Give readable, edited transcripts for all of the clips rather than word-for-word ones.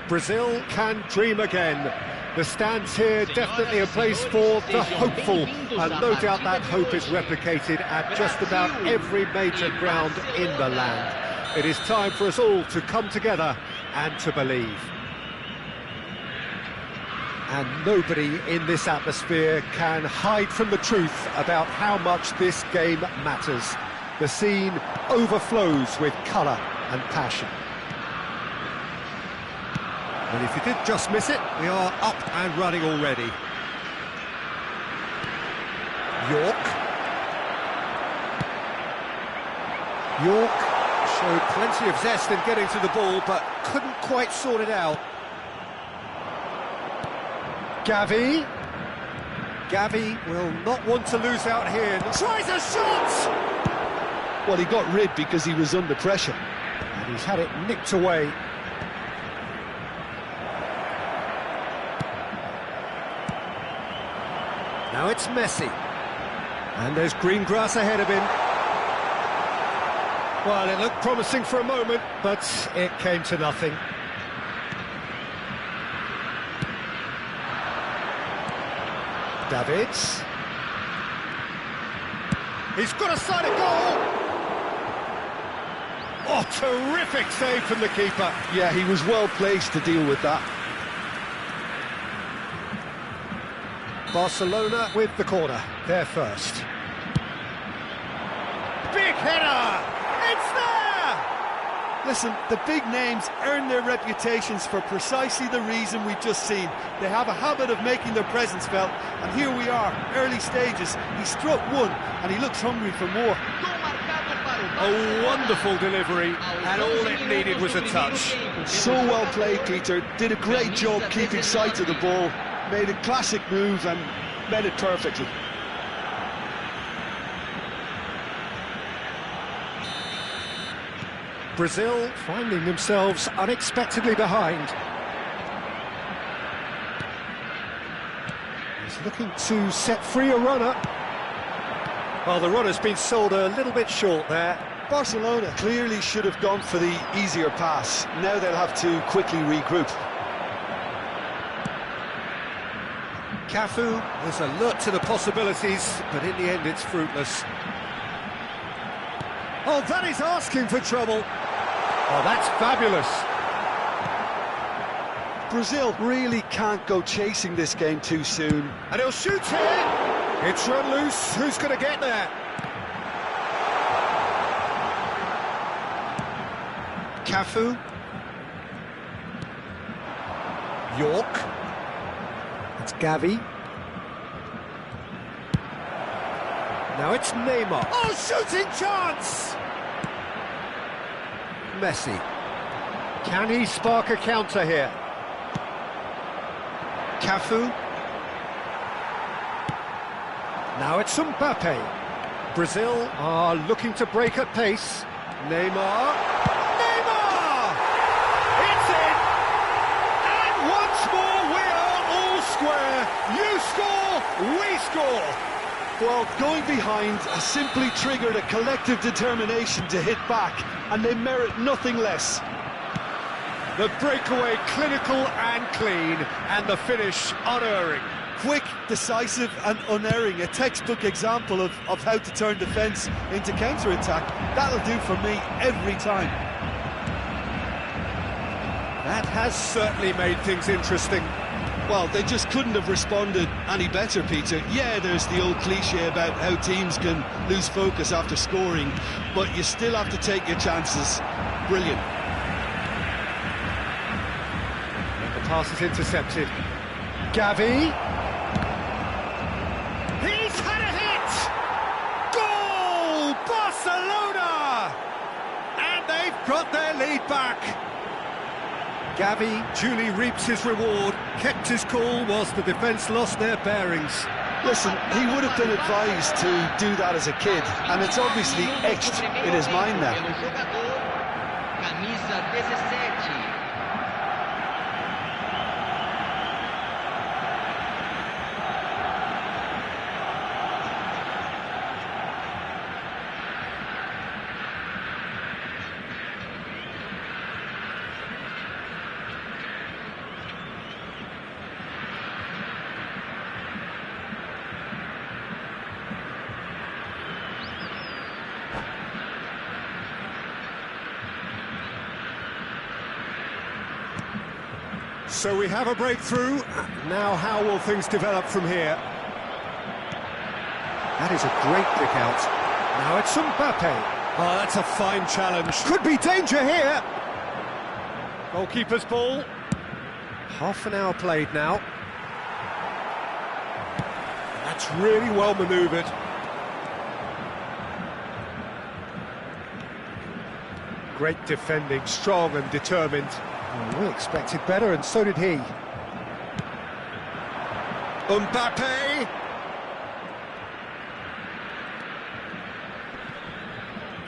Brazil can dream again. The stands here definitely a place for the hopeful, and no doubt that hope is replicated at just about every major ground in the land. It is time for us all to come together and to believe. And nobody in this atmosphere can hide from the truth about how much this game matters. The scene overflows with colour and passion. And if you did just miss it, we are up and running already. York showed plenty of zest in getting to the ball, but couldn't quite sort it out. Gavi will not want to lose out here. Tries a shot! Well, he got rid because he was under pressure. And he's had it nicked away. Now it's Messi. And there's green grass ahead of him. Well, it looked promising for a moment, but it came to nothing. Davids. He's got a side of goal! Oh, terrific save from the keeper. Yeah, he was well placed to deal with that. Barcelona with the corner, they're first. Big header! It's there! Listen, the big names earn their reputations for precisely the reason we've just seen. They have a habit of making their presence felt, and here we are, early stages. He struck one, and he looks hungry for more. A wonderful delivery, and all it needed was a touch. So well played, Peter. Did a great job keeping sight of the ball. Made a classic move and made it perfectly. Brazil finding themselves unexpectedly behind. He's looking to set free a runner. Well, the runner's been sold a little bit short there. Barcelona clearly should have gone for the easier pass. Now they'll have to quickly regroup. Cafu was alert to the possibilities, but in the end it's fruitless. Oh, that is asking for trouble. Oh, that's fabulous. Brazil really can't go chasing this game too soon. And he'll shoot here. It's run loose. Who's going to get there? Cafu. York. It's Gavi. Now it's Neymar. Oh, shooting chance! Messi. Can he spark a counter here? Cafu. Now it's Mbappe. Brazil are looking to break at pace. Neymar. Neymar! It's in! And once more we are all square. You score, we score. Well, going behind has simply triggered a collective determination to hit back, and they merit nothing less. The breakaway clinical and clean, and the finish unerring. Quick, decisive and unerring, a textbook example of how to turn defence into counter-attack. That'll do for me every time. That has certainly made things interesting. Well, they just couldn't have responded any better, Peter. Yeah, there's the old cliche about how teams can lose focus after scoring, but you still have to take your chances. Brilliant. And the pass is intercepted. Gavi. He's had a hit! Goal! Barcelona! And they've got their lead back. Gavi duly reaps his reward, kept his cool whilst the defence lost their bearings. Listen, he would have been advised to do that as a kid, and it's obviously etched in his mind now. So we have a breakthrough. Now how will things develop from here? That is a great pick out. Now it's Mbappe. Oh, that's a fine challenge. Could be danger here. Goalkeeper's ball. Half an hour played now. That's really well manoeuvred. Great defending, strong and determined. Oh, we expected better, and so did he. Mbappe!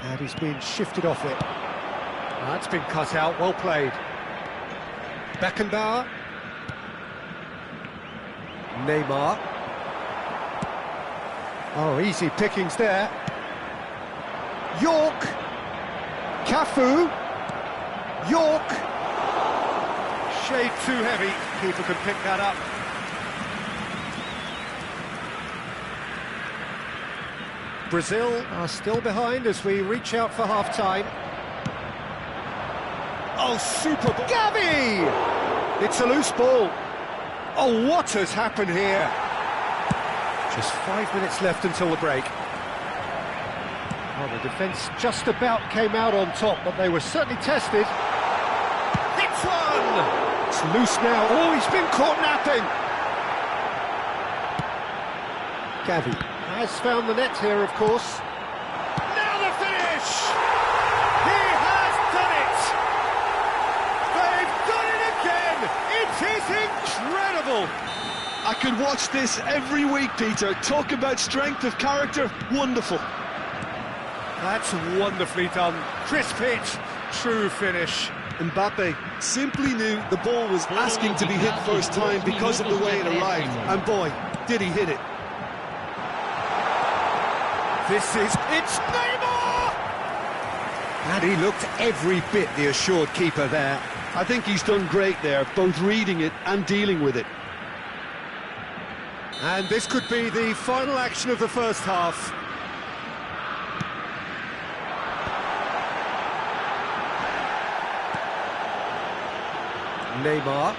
And he's been shifted off it. That's been cut out, well played. Beckenbauer. Neymar. Oh, easy pickings there. York. Cafu. York. Shade too heavy. Keeper could pick that up. Brazil are still behind as we reach out for half-time. Oh, super ball. Gavi! It's a loose ball. Oh, what has happened here? Just 5 minutes left until the break. Well, the defence just about came out on top, but they were certainly tested. It's one! It's loose now. Oh, he's been caught napping. Gavi has found the net here, of course. Now the finish! He has done it! They've done it again! It is incredible! I could watch this every week, Peter. Talk about strength of character, wonderful. That's wonderfully done. Crisp hit, true finish. Mbappe simply knew the ball was asking to be hit first time because of the way it arrived. And boy, did he hit it. It's Neymar! And he looked every bit the assured keeper there. I think he's done great there, both reading it and dealing with it. And this could be the final action of the first half. Neymar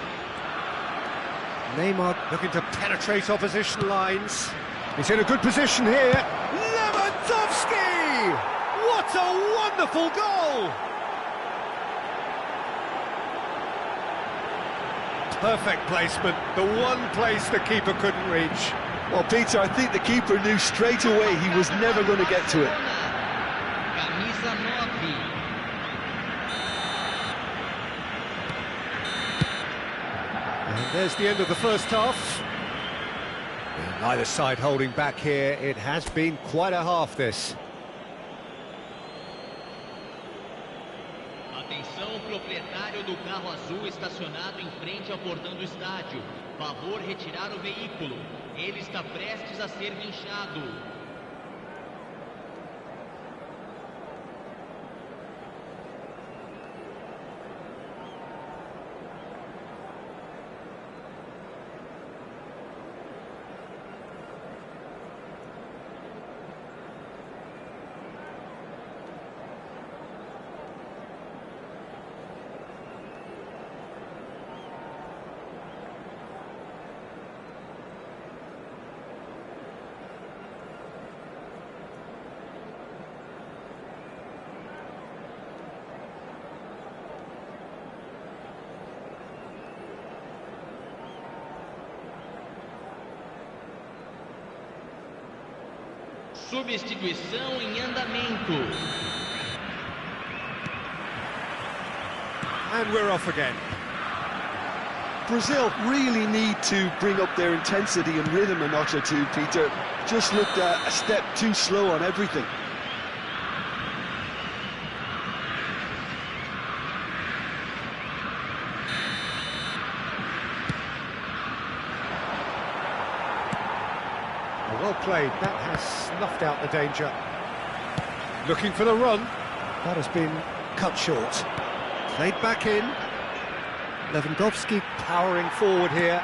looking to penetrate opposition lines. He's in a good position here. Lewandowski! What a wonderful goal! Perfect placement, the one place the keeper couldn't reach. Well, Peter, I think the keeper knew straight away he was never going to get to it. And there's the end of the first half. Neither side holding back here. It has been quite a half, this. Atenção, proprietário do carro azul estacionado em frente ao portão do estádio. Favor retirar o veículo. Ele está prestes a ser guinchado. Substituição em andamento. And we're off again. Brazil really need to bring up their intensity and rhythm a notch or two, Peter. Just looked a step too slow on everything. Well played, that has snuffed out the danger. Looking for the run. That has been cut short. Played back in. Lewandowski powering forward here.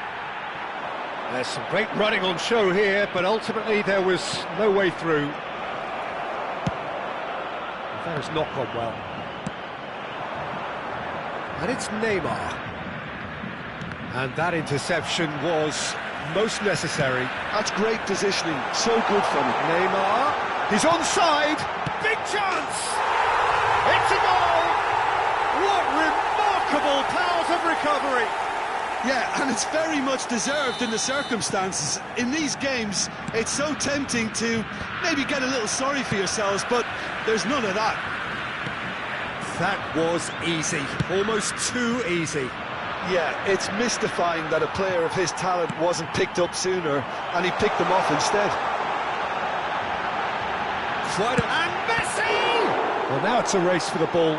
There's some great running on show here, but ultimately there was no way through. That has not gone well. And it's Neymar. And that interception was most necessary. That's great positioning, so good from him. Neymar, he's onside, big chance! It's a goal! What remarkable powers of recovery! Yeah, and it's very much deserved in the circumstances. In these games, it's so tempting to maybe get a little sorry for yourselves, but there's none of that. That was easy, almost too easy. Yeah, it's mystifying that a player of his talent wasn't picked up sooner, and he picked them off instead. And Messi! Well, now it's a race for the ball.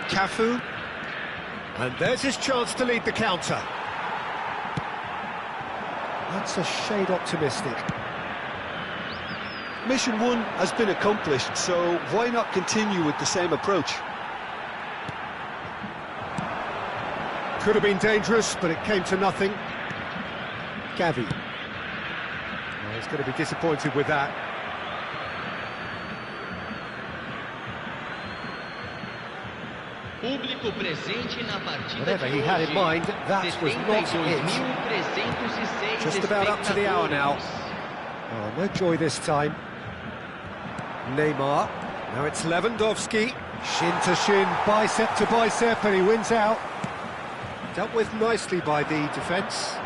Cafu, and there's his chance to lead the counter. That's a shade optimistic. Mission 1 has been accomplished, so why not continue with the same approach? Could have been dangerous, but it came to nothing. Gavi. Well, he's going to be disappointed with that. Whatever he had in mind, that was not it. Just about up to the hour now. Oh, no joy this time. Neymar. Now it's Lewandowski. Shin to shin, bicep to bicep, and he wins out. Dealt with nicely by the defence.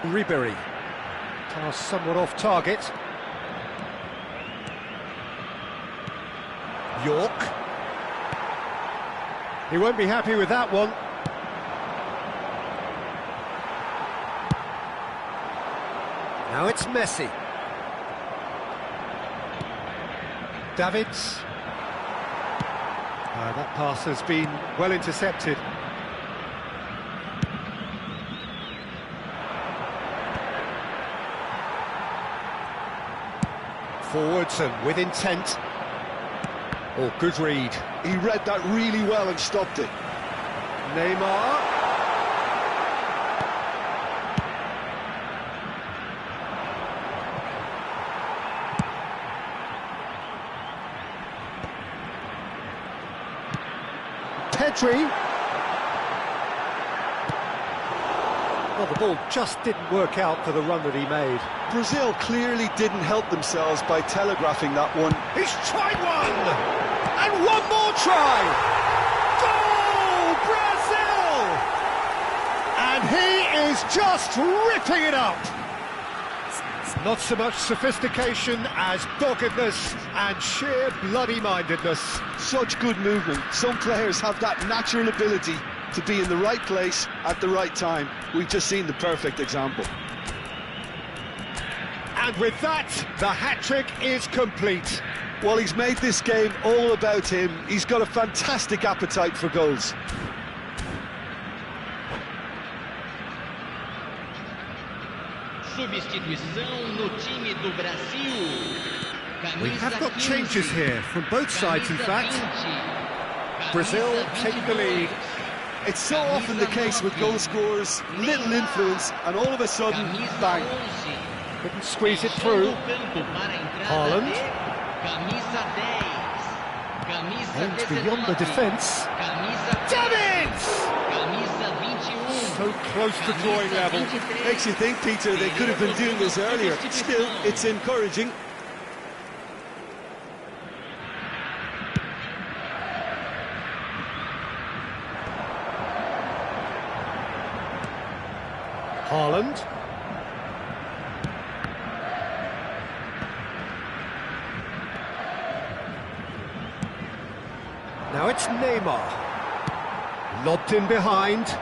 Ribery. Pass somewhat off target. York. He won't be happy with that one. Now it's Messi. Davids. That pass has been well intercepted. Forwards and with intent. Oh, good read. He read that really well and stopped it. Neymar. Pedri. Well, the ball just didn't work out for the run that he made. Brazil clearly didn't help themselves by telegraphing that one. He's tried one! And one more try! Goal, Brazil! And he is just ripping it up! Not so much sophistication as doggedness and sheer bloody-mindedness. Such good movement. Some players have that natural ability to be in the right place at the right time. We've just seen the perfect example. And with that, the hat-trick is complete. Well, he's made this game all about him. He's got a fantastic appetite for goals. We have got changes here from both sides, in fact. Brazil take the lead. It's so often the case with goal scorers, little influence, and all of a sudden, bang. Couldn't squeeze it through. Haaland. And beyond the defence. Davids! So close to drawing level. Makes you think, Peter, they could have been doing this earlier. Still, it's encouraging. Haaland. Now it's Neymar. Lobbed in behind.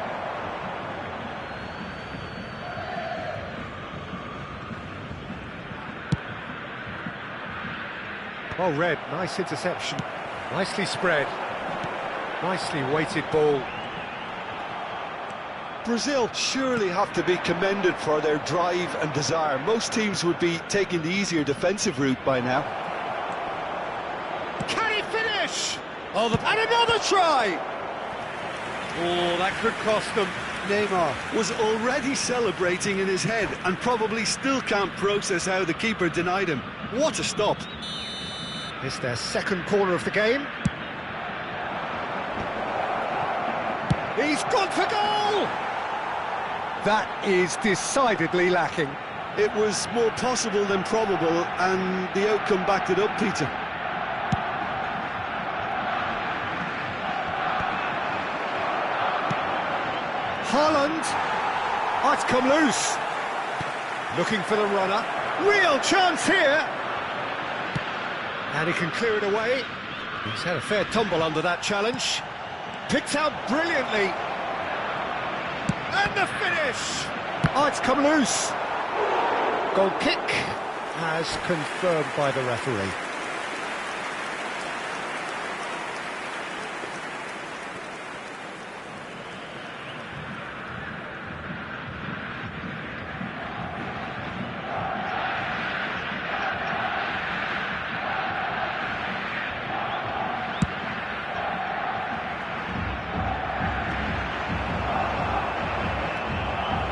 Well read, nice interception. Nicely spread. Nicely weighted ball. Brazil surely have to be commended for their drive and desire. Most teams would be taking the easier defensive route by now. Can he finish? Oh, and another try! Oh, that could cost them. Neymar was already celebrating in his head and probably still can't process how the keeper denied him. What a stop. It's their second corner of the game. He's gone for goal! That is decidedly lacking. It was more possible than probable, and the outcome backed it up, Peter. Haaland. Oh, it's come loose. Looking for the runner. Real chance here. And he can clear it away. He's had a fair tumble under that challenge. Picked out brilliantly. And the finish! Oh, it's come loose. Goal kick, as confirmed by the referee.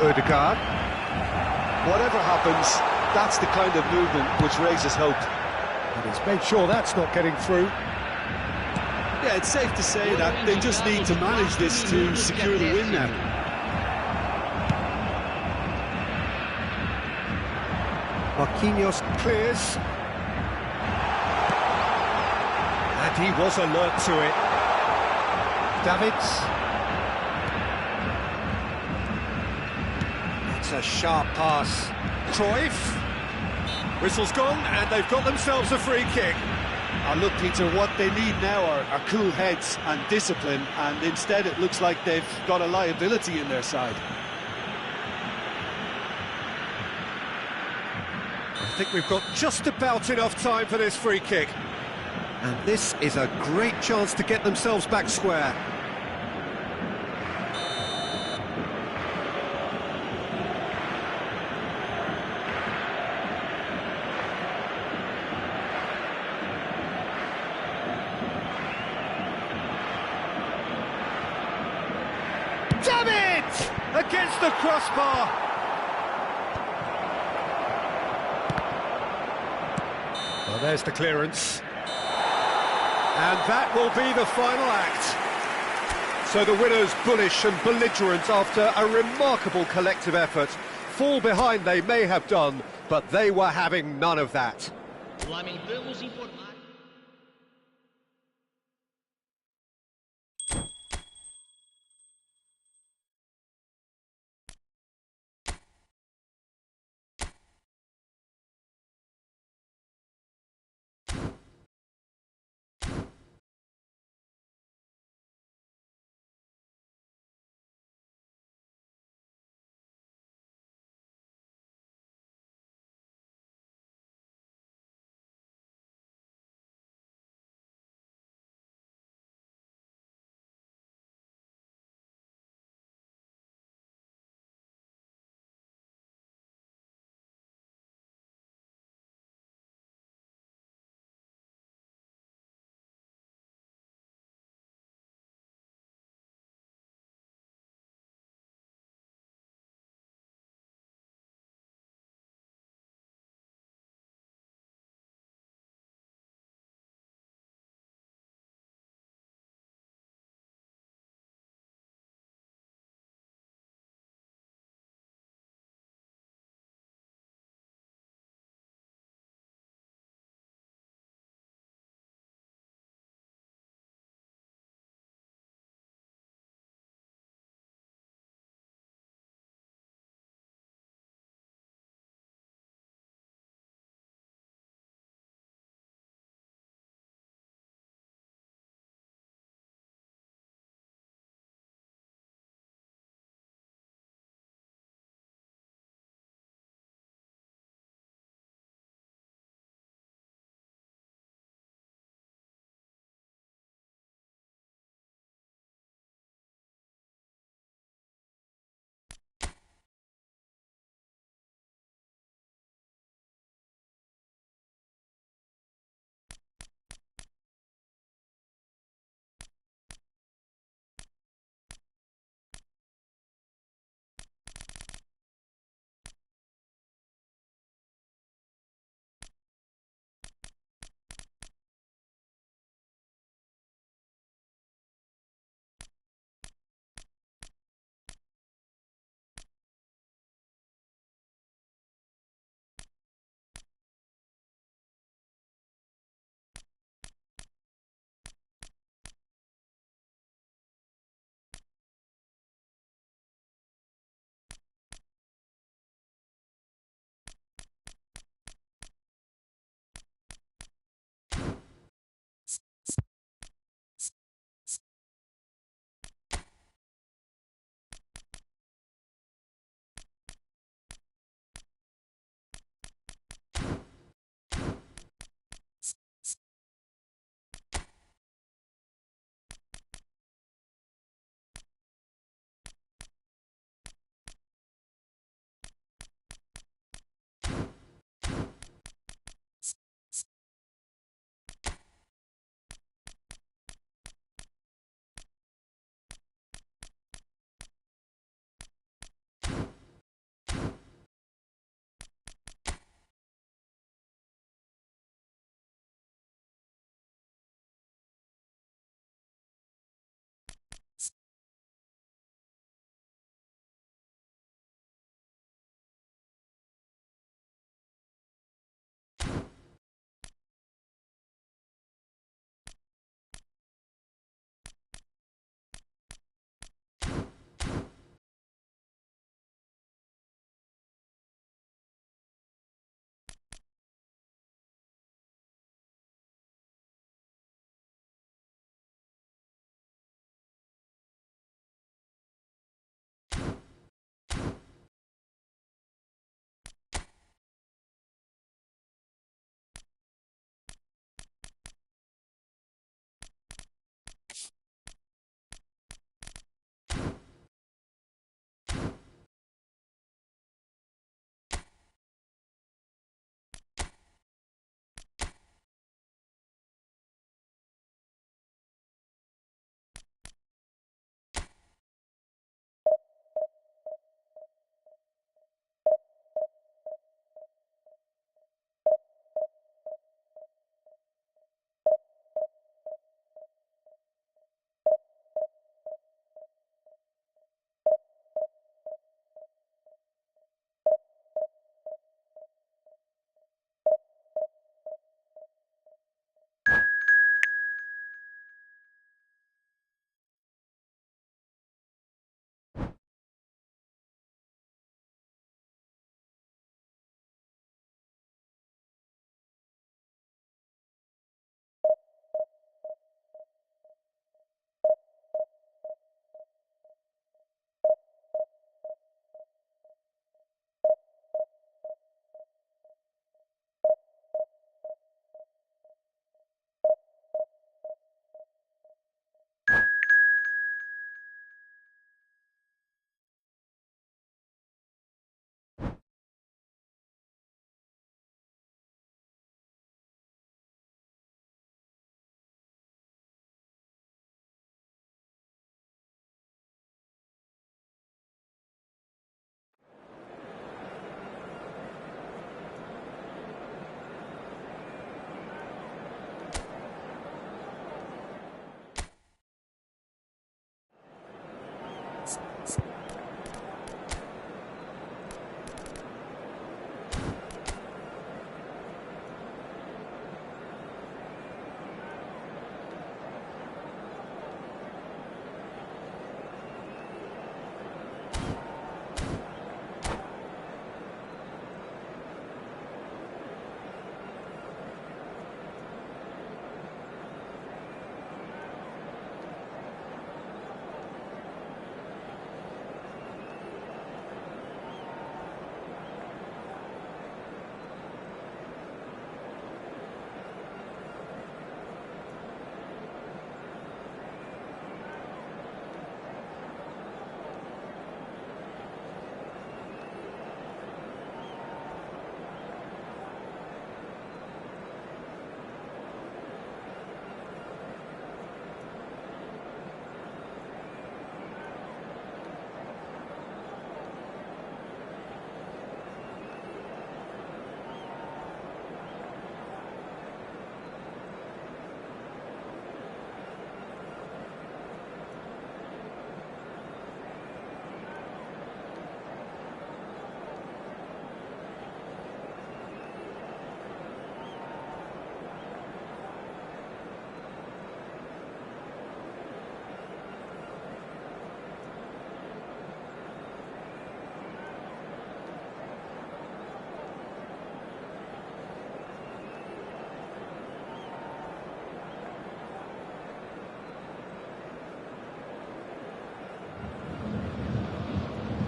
Odegaard. Whatever happens, that's the kind of movement which raises hope. And he's made sure that's not getting through. Yeah, it's safe to say that they just need to manage this to secure the win now. Marquinhos clears. And he was alert to it. Davids. It's a sharp pass. Cruyff. Whistle's gone, and they've got themselves a free kick. Look, Peter, what they need now are cool heads and discipline, and instead it looks like they've got a liability in their side. I think we've got just about enough time for this free kick. And this is a great chance to get themselves back square. Damn it! Against the crossbar. Well, there's the clearance. And that will be the final act. So the winners, bullish and belligerent after a remarkable collective effort. Fall behind they may have done, but they were having none of that. Lamentamos informar.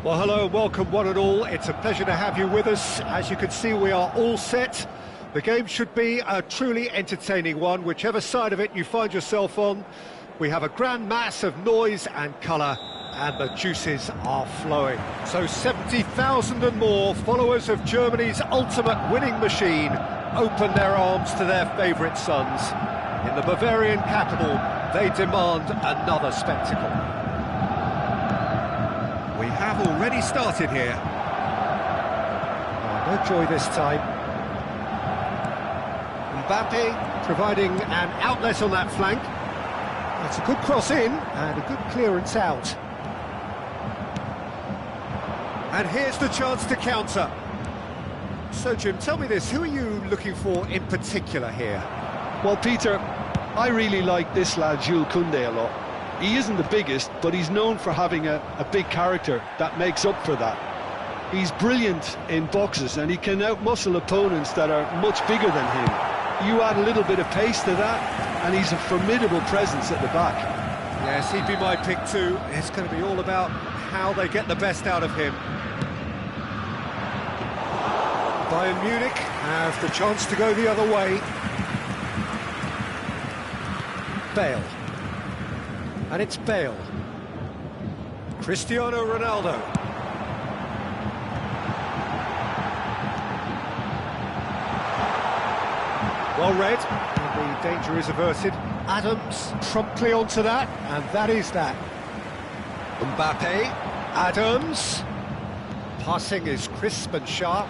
Well, hello and welcome one and all. It's a pleasure to have you with us. As you can see, we are all set. The game should be a truly entertaining one, whichever side of it you find yourself on. We have a grand mass of noise and colour, and the juices are flowing. So 70,000 and more followers of Germany's ultimate winning machine open their arms to their favourite sons. In the Bavarian capital, they demand another spectacle. We have already started here. Oh, no joy this time. Mbappe providing an outlet on that flank. That's a good cross in and a good clearance out. And here's the chance to counter. So, Jim, tell me this, who are you looking for in particular here? Well, Peter, I really like this lad, Jules Koundé, a lot. He isn't the biggest, but he's known for having a big character that makes up for that. He's brilliant in boxes, and he can outmuscle opponents that are much bigger than him. You add a little bit of pace to that, and he's a formidable presence at the back. Yes, he'd be my pick too. It's going to be all about how they get the best out of him. Bayern Munich have the chance to go the other way. Bale. And it's Bale. Cristiano Ronaldo. Well read, and the danger is averted. Adams promptly onto that, and that is that. Mbappe, Adams. Passing is crisp and sharp.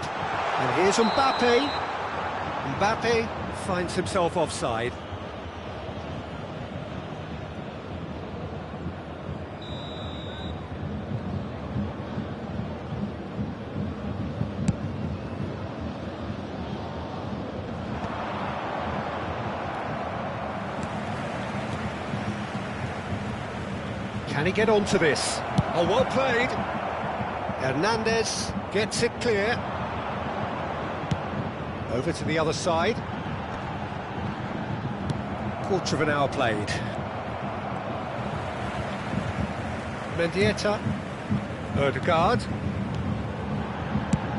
And here's Mbappe. Mbappe finds himself offside. Can he get onto this? Oh, well played. Hernandez gets it clear. Over to the other side. Quarter of an hour played. Mendieta. Ødegaard.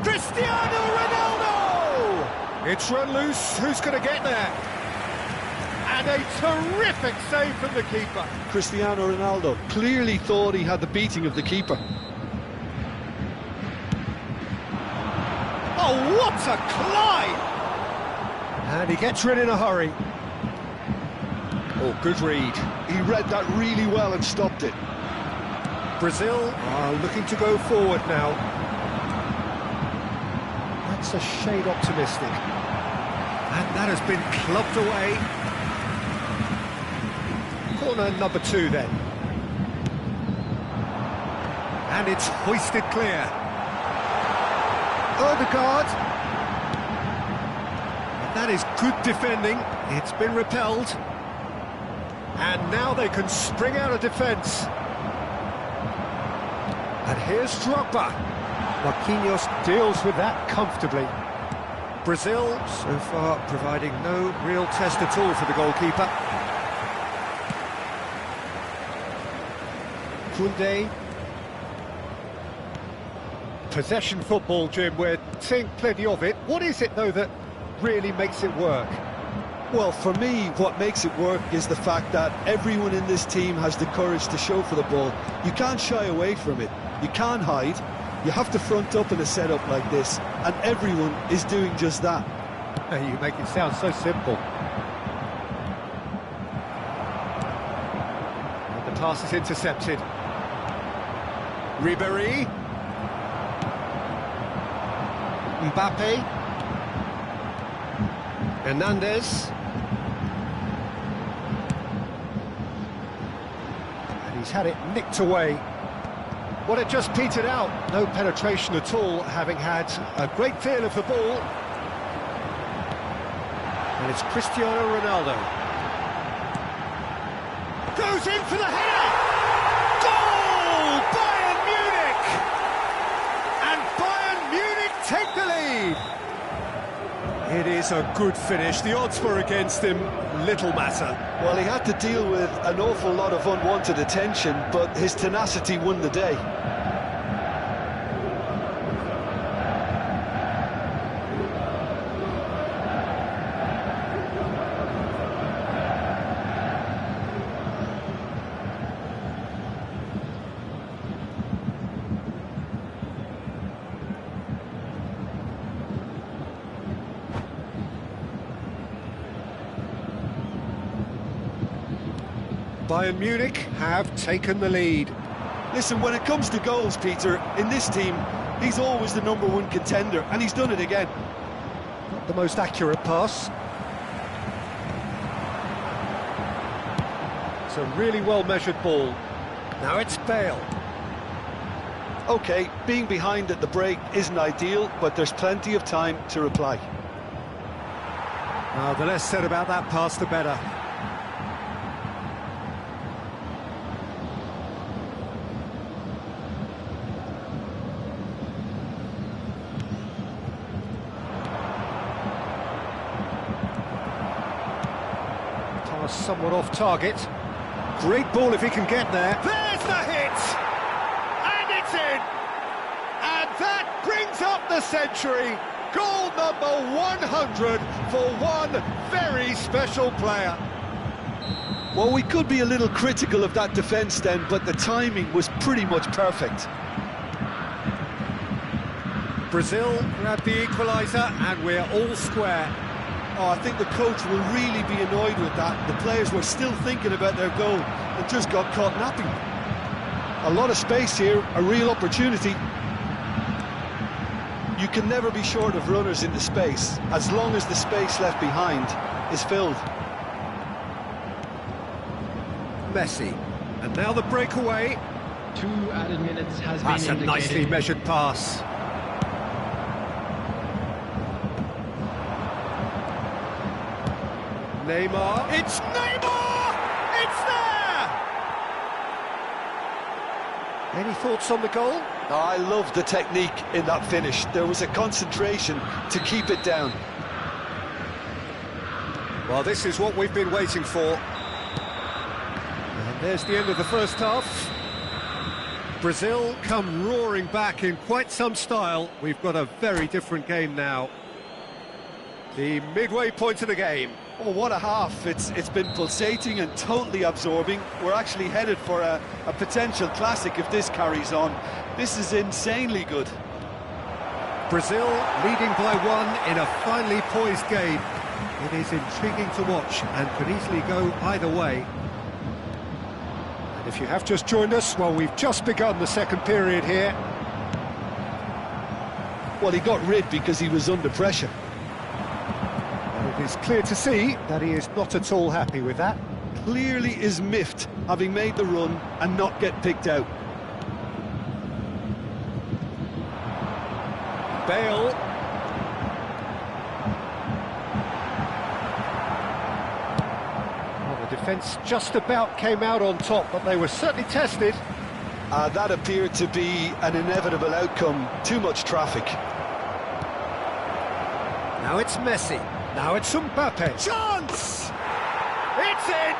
Cristiano Ronaldo! It's run loose. Who's going to get there? And a terrific save from the keeper. Cristiano Ronaldo clearly thought he had the beating of the keeper. Oh, what a climb! And he gets rid in a hurry. Oh, good read. He read that really well and stopped it. Brazil are looking to go forward now. That's a shade optimistic. And that has been clubbed away. Corner number 2 then. And it's hoisted clear. Ødegaard. And that is good defending. It's been repelled. And now they can spring out of defence. And here's Drogba. Marquinhos deals with that comfortably. Brazil, so far, providing no real test at all for the goalkeeper. Koundé. Possession football, Jim, we're seeing plenty of it. What is it, though, that really makes it work? Well, for me, what makes it work is the fact that everyone in this team has the courage to show for the ball. You can't shy away from it. You can't hide. You have to front up in a setup like this, and everyone is doing just that. You make it sound so simple. And the pass is intercepted. Ribéry. Mbappe. Hernandez. And he's had it nicked away. Well, it just petered out. No penetration at all, having had a great deal of the ball. And it's Cristiano Ronaldo. Goes in for the header! Goal! Bayern Munich! And Bayern Munich take the lead! It is a good finish. The odds were against him. Little matter. Well, he had to deal with an awful lot of unwanted attention, but his tenacity won the day. Bayern Munich have taken the lead. Listen, when it comes to goals, Peter, in this team, he's always the #1 contender, and he's done it again. Not the most accurate pass. It's a really well-measured ball. Now it's Bale. OK, being behind at the break isn't ideal, but there's plenty of time to reply. The less said about that pass, the better. Pass somewhat off target. Great ball if he can get there. There's the hit! And it's in! And that brings up the century. Goal number 100 for one very special player. Well, we could be a little critical of that defence then, but the timing was pretty much perfect. Brazil grabbed the equaliser and we're all square. Oh, I think the coach will really be annoyed with that. The players were still thinking about their goal and just got caught napping. A lot of space here, a real opportunity. You can never be short of runners in the space, as long as the space left behind is filled. Messi, and now the breakaway. 2 added minutes has That's been a indicated. nicely measured pass. Neymar, it's Neymar! It's there! Any thoughts on the goal? Oh, I love the technique in that finish. There was a concentration to keep it down. Well, this is what we've been waiting for. And there's the end of the first half. Brazil come roaring back in quite some style. We've got a very different game now. The midway point of the game. Oh, what a half. It's been pulsating and totally absorbing. We're actually headed for a potential classic if this carries on. This is insanely good. Brazil leading by 1 in a finely poised game. It is intriguing to watch and could easily go either way. And if you have just joined us, well, we've just begun the second period here. Well, he got rid because he was under pressure. It is clear to see that he is not at all happy with that. Clearly is miffed, having made the run and not get picked out. Bale. Well, the defence just about came out on top, but they were certainly tested. That appeared to be an inevitable outcome. Too much traffic. Now it's Messi. Now it's Mbappe. Chance! It's in!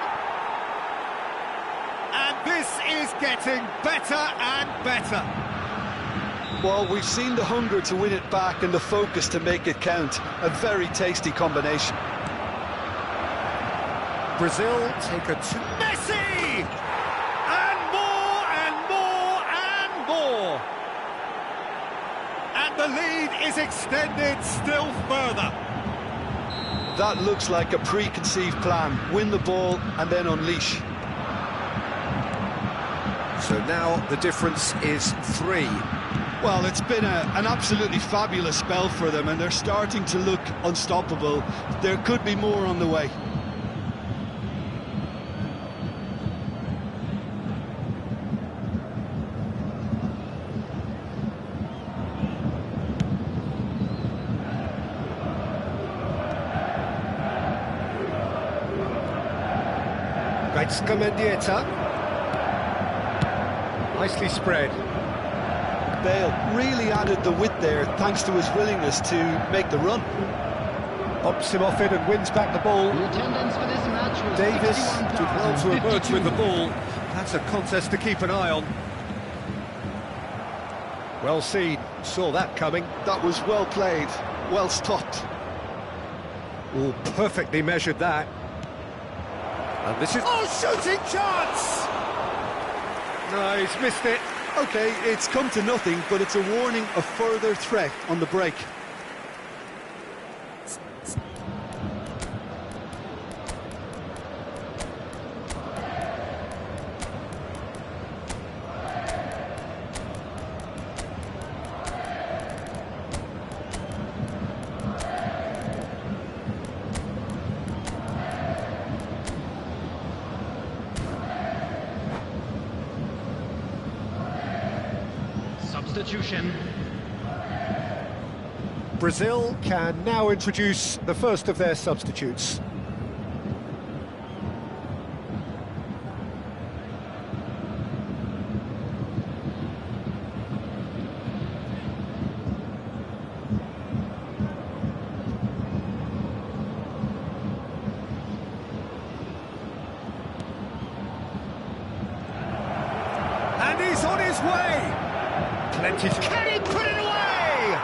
And this is getting better and better. Well, we've seen the hunger to win it back and the focus to make it count. A very tasty combination. Brazil take it to Messi! And more and more and more! And the lead is extended still further. That looks like a preconceived plan. Win the ball and then unleash. So now the difference is 3. Well, it's been an absolutely fabulous spell for them, and they're starting to look unstoppable. There could be more on the way. Mendieta. Nicely spread. Bale really added the width there thanks to his willingness to make the run. Bumps him off it and wins back the ball. The attendance for this match was Davis did well to emerge 61,052. with the ball. That's a contest to keep an eye on. Well seen, saw that coming. That was well played, well stopped. Oh, perfectly measured that. And this is... Oh, shooting chance! No, he's missed it. OK, it's come to nothing, but it's a warning of further threat on the break. substitution. Brazil can now introduce the first of their substitutes. And he's on his way! Plenty to... Can he put it away?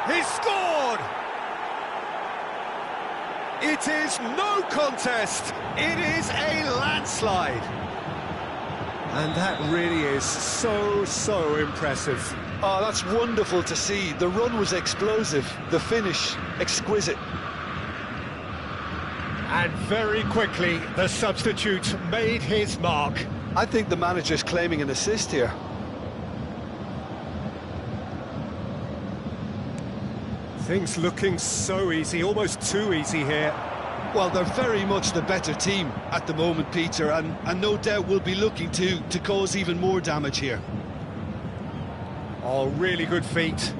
He's scored! It is no contest. It is a landslide. And that really is so impressive. Oh, that's wonderful to see. The run was explosive, the finish exquisite. And very quickly, the substitute made his mark. I think the manager's claiming an assist here. Things looking so easy, almost too easy here. Well, they're very much the better team at the moment, Peter, and no doubt will be looking to cause even more damage here. Oh, really good feet.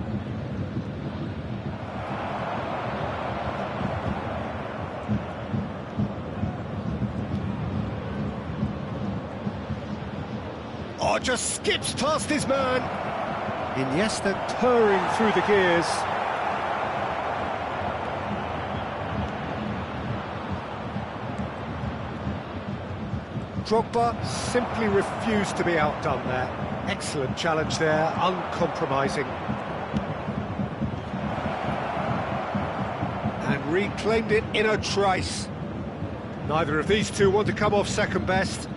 Oh, just skips past his man. Iniesta purring through the gears. Drogba simply refused to be outdone there. Excellent challenge there, uncompromising. And reclaimed it in a trice. Neither of these two want to come off second best.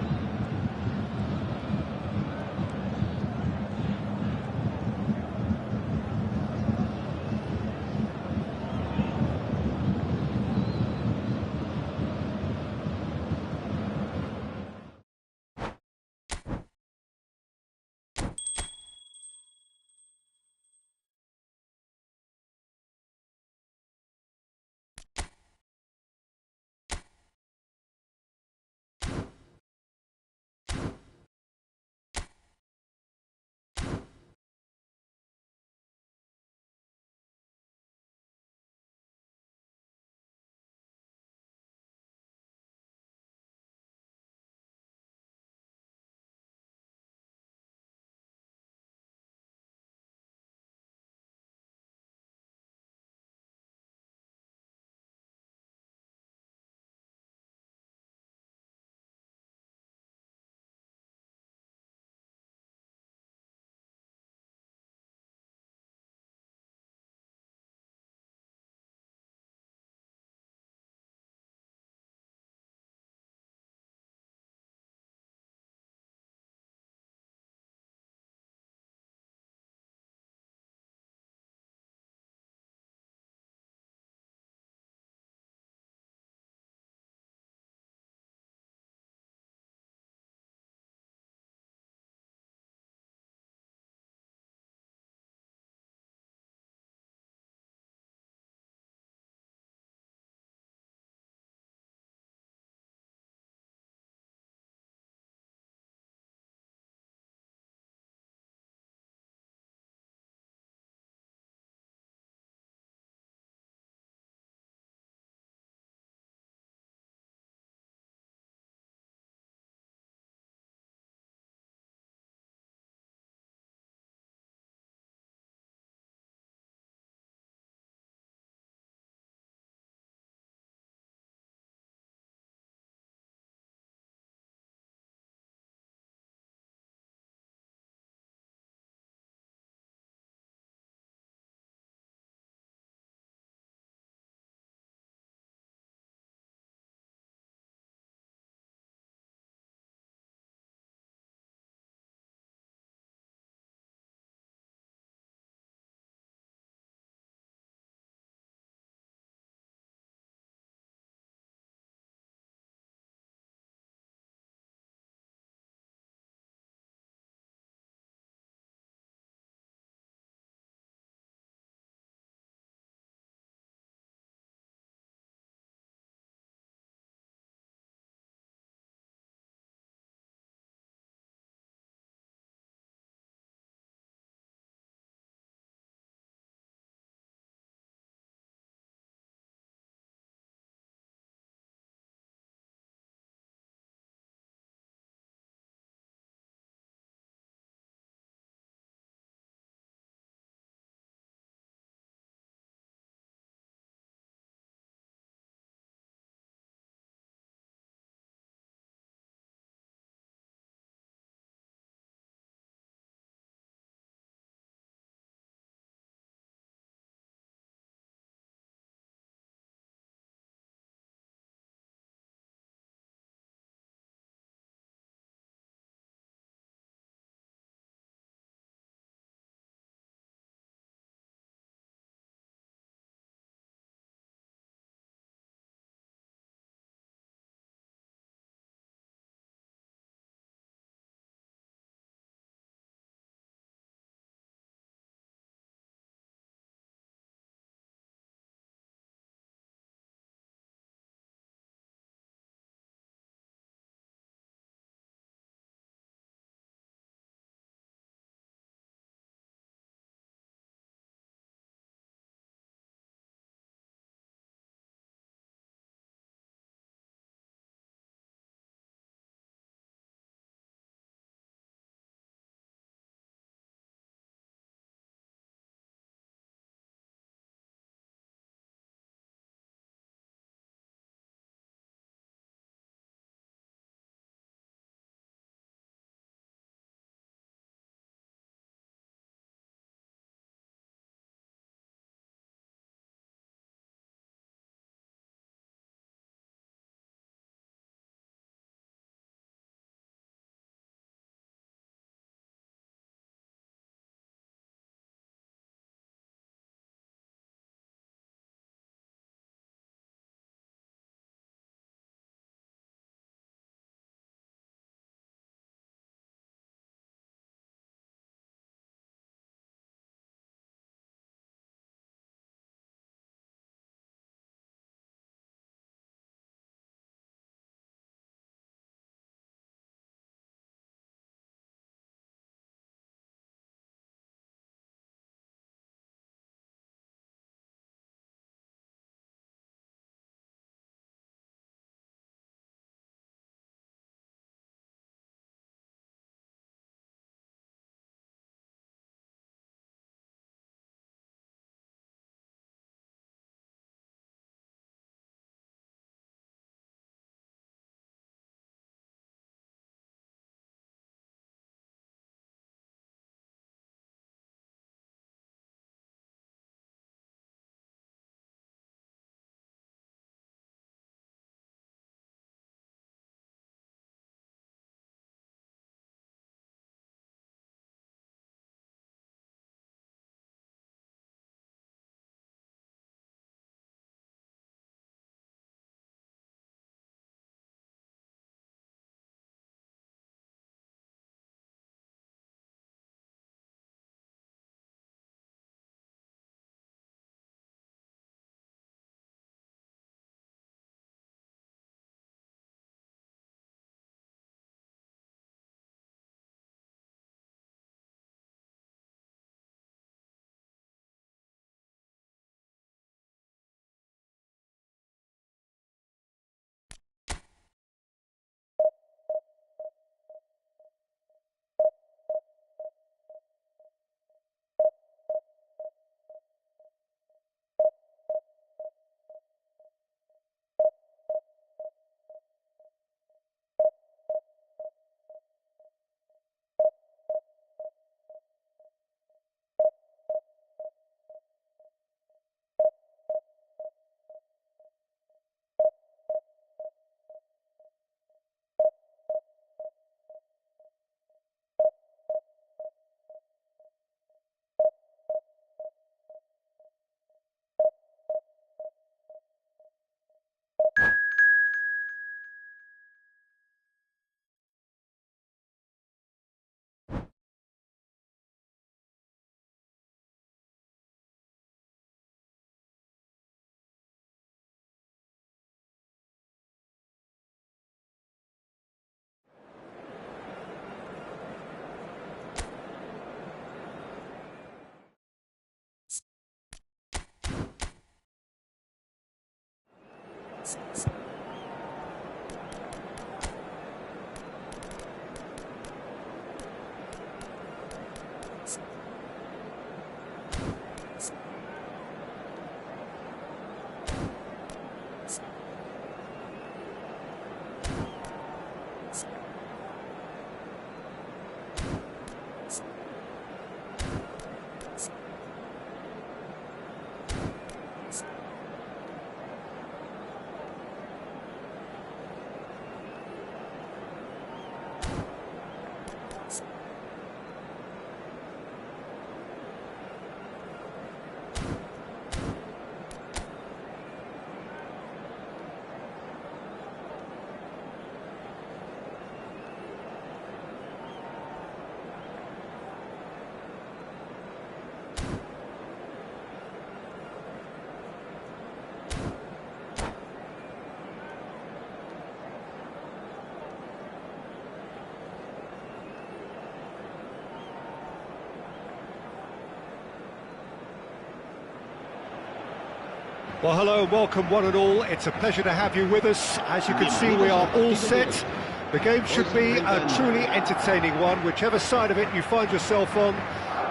Well, hello and welcome one and all. It's a pleasure to have you with us. As you can see, we are all set. The game should be a truly entertaining one, whichever side of it you find yourself on.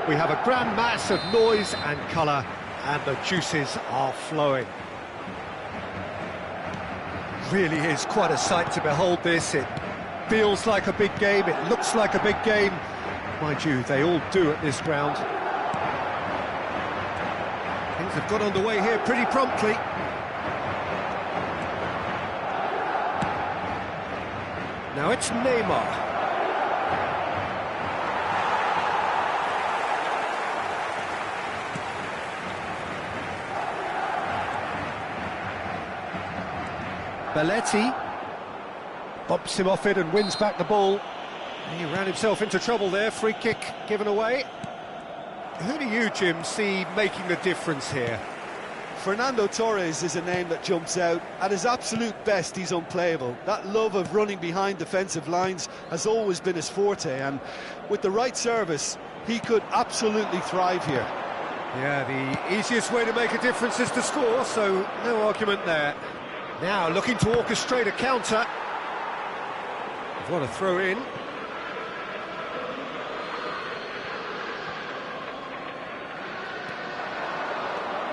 We have a grand mass of noise and colour, and the juices are flowing. Really is quite a sight to behold this. It feels like a big game, it looks like a big game. Mind you, they all do at this ground. Things have got underway here pretty promptly. Now it's Neymar. Belletti bumps him off it and wins back the ball. He ran himself into trouble there. Free kick given away. Who do you, Jim, see making the difference here? Fernando Torres is a name that jumps out. At his absolute best, he's unplayable. That love of running behind defensive lines has always been his forte, and with the right service, he could absolutely thrive here. Yeah, the easiest way to make a difference is to score, so no argument there. Now looking to orchestrate a counter. What a throw in.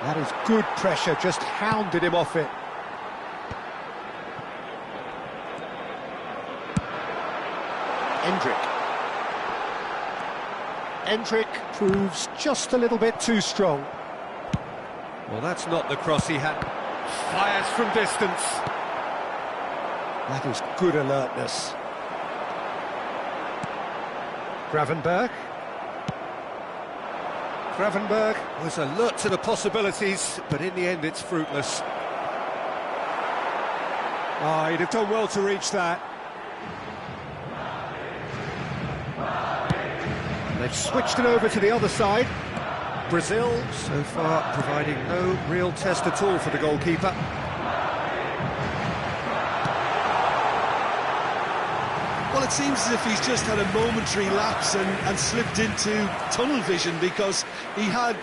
That is good pressure, just hounded him off it. Endrick proves just a little bit too strong. Well, that's not the cross he had. Fires from distance. That is good alertness. Gravenberg was alert to the possibilities, but in the end it's fruitless. Oh, he'd have done well to reach that. They've switched it over to the other side. Brazil, so far, providing no real test at all for the goalkeeper. Well, it seems as if he's just had a momentary lapse and slipped into tunnel vision, because he had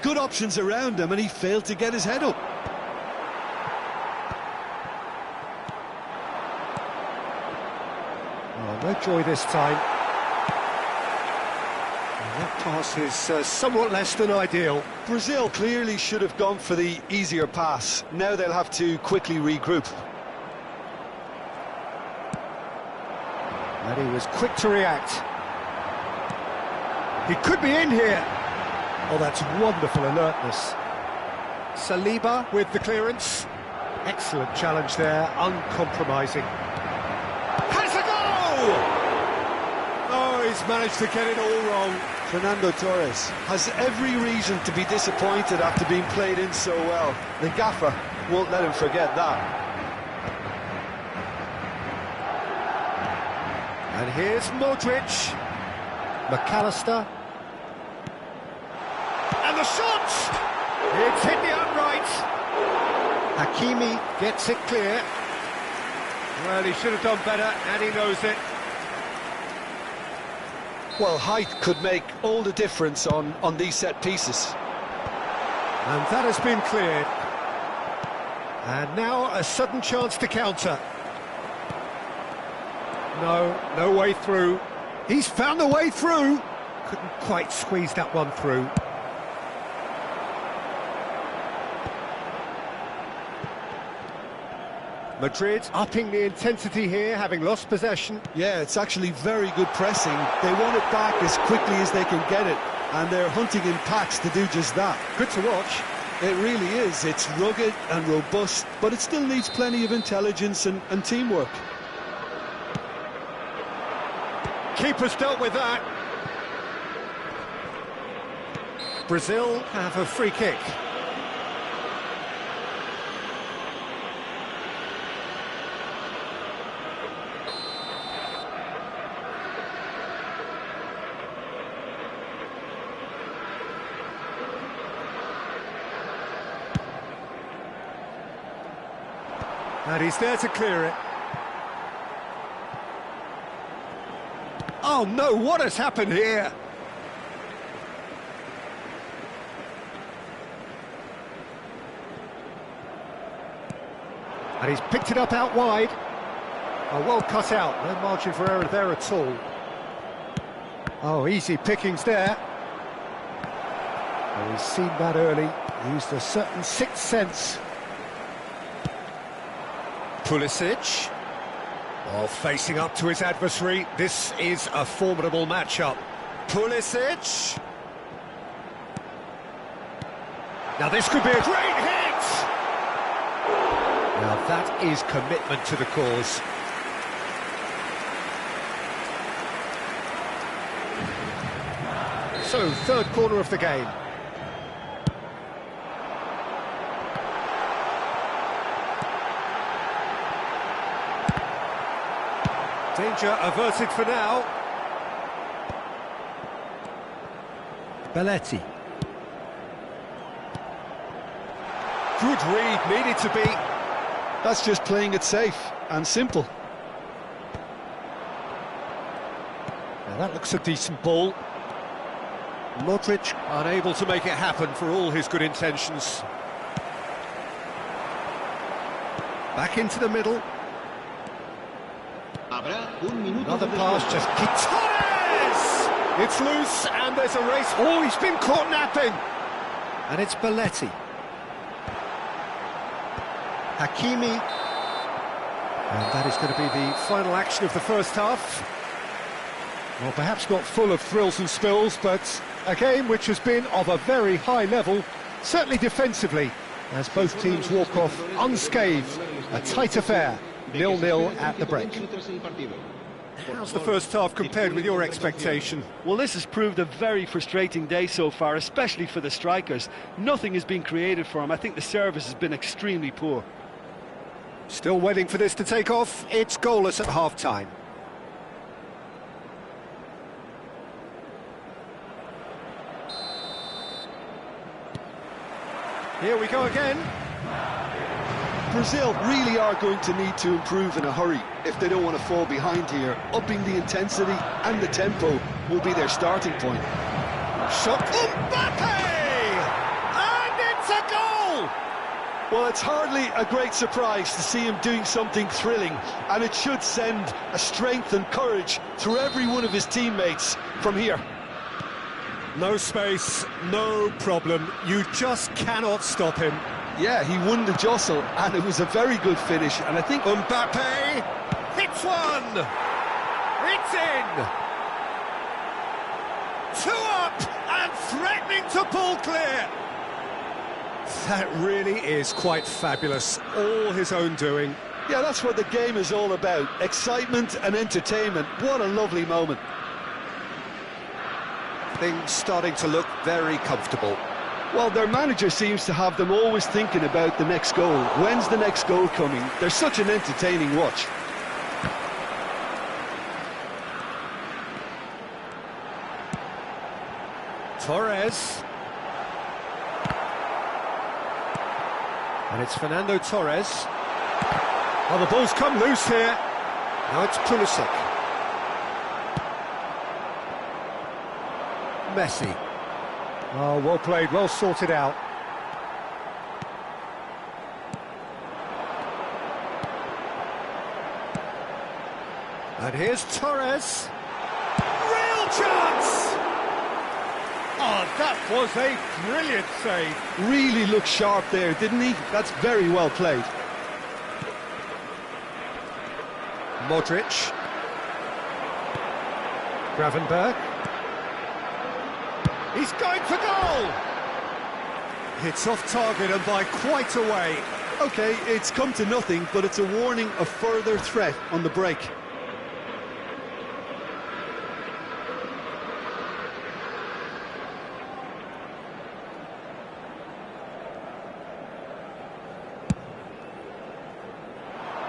good options around him and he failed to get his head up. Oh, no joy this time. And that pass is somewhat less than ideal. Brazil clearly should have gone for the easier pass. Now they'll have to quickly regroup. And he was quick to react. He could be in here. Oh, that's wonderful alertness. Saliba with the clearance. Excellent challenge there, uncompromising. Has a goal! Oh, he's managed to get it all wrong. Fernando Torres has every reason to be disappointed after being played in so well. The gaffer won't let him forget that. And here's Modric. McAllister. And the shot! It's hit the upright. Hakimi gets it clear. Well, he should have done better, and he knows it. Well, height could make all the difference on these set pieces. And that has been cleared. And now a sudden chance to counter. No way through. He's found a way through. Couldn't quite squeeze that one through. Madrid upping the intensity here, having lost possession. Yeah, it's actually very good pressing. They want it back as quickly as they can get it, and they're hunting in packs to do just that. Good to watch. It really is. It's rugged and robust, but it still needs plenty of intelligence and teamwork. Keeper's dealt with that. Brazil have a free kick. And he's there to clear it. Oh no, what has happened here? And he's picked it up out wide. Oh, well cut out, no margin for error there at all. Oh, easy pickings there. Oh, he's seen that early, used a certain sixth sense. Pulisic. Oh, facing up to his adversary. This is a formidable matchup. Pulisic. Now this could be a great hit! Now that is commitment to the cause. So, third corner of the game. Danger averted for now. Belletti. Good read, needed to be. That's just playing it safe and simple. Now that looks a decent ball. Modric unable to make it happen for all his good intentions. Back into the middle. Another pass, just keeps... Torres! It's loose, and there's a race. Oh, he's been caught napping! And it's Belletti. Hakimi. And that is going to be the final action of the first half. Well, perhaps not full of thrills and spills, but a game which has been of a very high level, certainly defensively, as both teams walk off unscathed. A tight affair. 0-0 at the break. How's the first half compared with your expectation? Well, this has proved a very frustrating day so far, especially for the strikers. Nothing has been created for them. I think the service has been extremely poor. Still waiting for this to take off. It's goalless at half-time. Here we go again. Brazil really are going to need to improve in a hurry if they don't want to fall behind here. Upping the intensity and the tempo will be their starting point. Shot. Mbappe! And it's a goal! Well, it's hardly a great surprise to see him doing something thrilling, and it should send a strength and courage through every one of his teammates from here. No space, no problem. You just cannot stop him. Yeah, he won the jostle, and it was a very good finish, and I think... Mbappe hits one! It's in! 2 up and threatening to pull clear! That really is quite fabulous, all his own doing. Yeah, that's what the game is all about, excitement and entertainment. What a lovely moment. Things starting to look very comfortable. Well, their manager seems to have them always thinking about the next goal. When's the next goal coming? They're such an entertaining watch. Torres. And it's Fernando Torres. Oh, the ball's come loose here. Now it's Pulisic. Messi. Oh, well played, well sorted out. And here's Torres. Real chance! Oh, that was a brilliant save. Really looked sharp there, didn't he? That's very well played. Modric. Gravenberch. He's going for goal! It's off target and by quite a way. OK, it's come to nothing, but it's a warning of further threat on the break.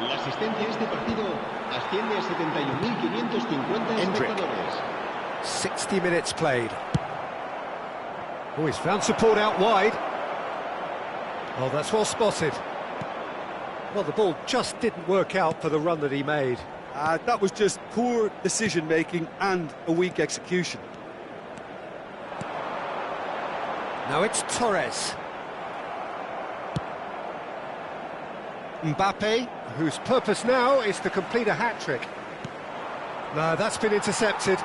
La asistencia a este partido asciende a 71.550 espectadores. 60 minutes played. Oh, he's found support out wide. Oh, that's well spotted. Well, the ball just didn't work out for the run that he made. That was just poor decision-making and a weak execution. Now it's Torres. Mbappe, whose purpose now is to complete a hat-trick. No, that's been intercepted.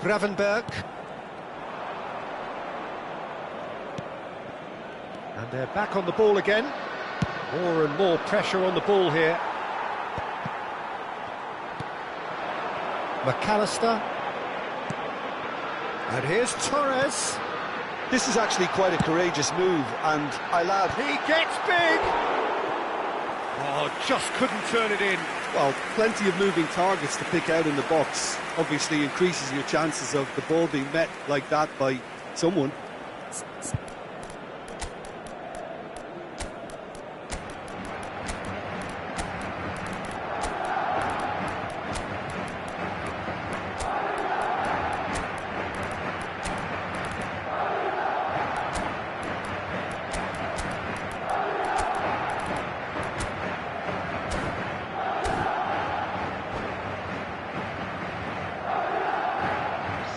Gravenberch. And they're back on the ball again. More and more pressure on the ball here. McAllister. And here's Torres. This is actually quite a courageous move, and I lad... He gets big! Oh, just couldn't turn it in. Well, plenty of moving targets to pick out in the box. Obviously increases your chances of the ball being met like that by someone.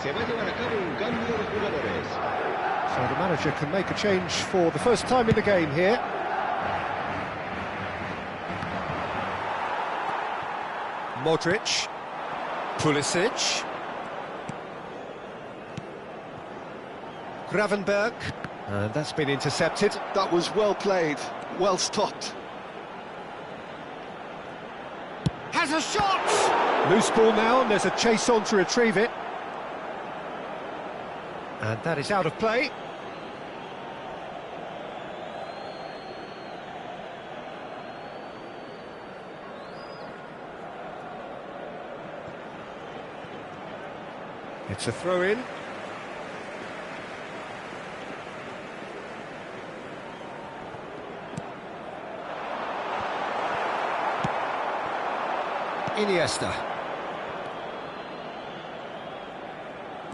Se va a llevar a cabo un cambio de jugadores. So the manager can make a change for the first time in the game here. Modric. Pulisic. Gravenberch. And that's been intercepted. That was well played, well stopped. Has a shot! Loose ball now, and there's a chase on to retrieve it. And that is out of play. It's a throw-in. Iniesta.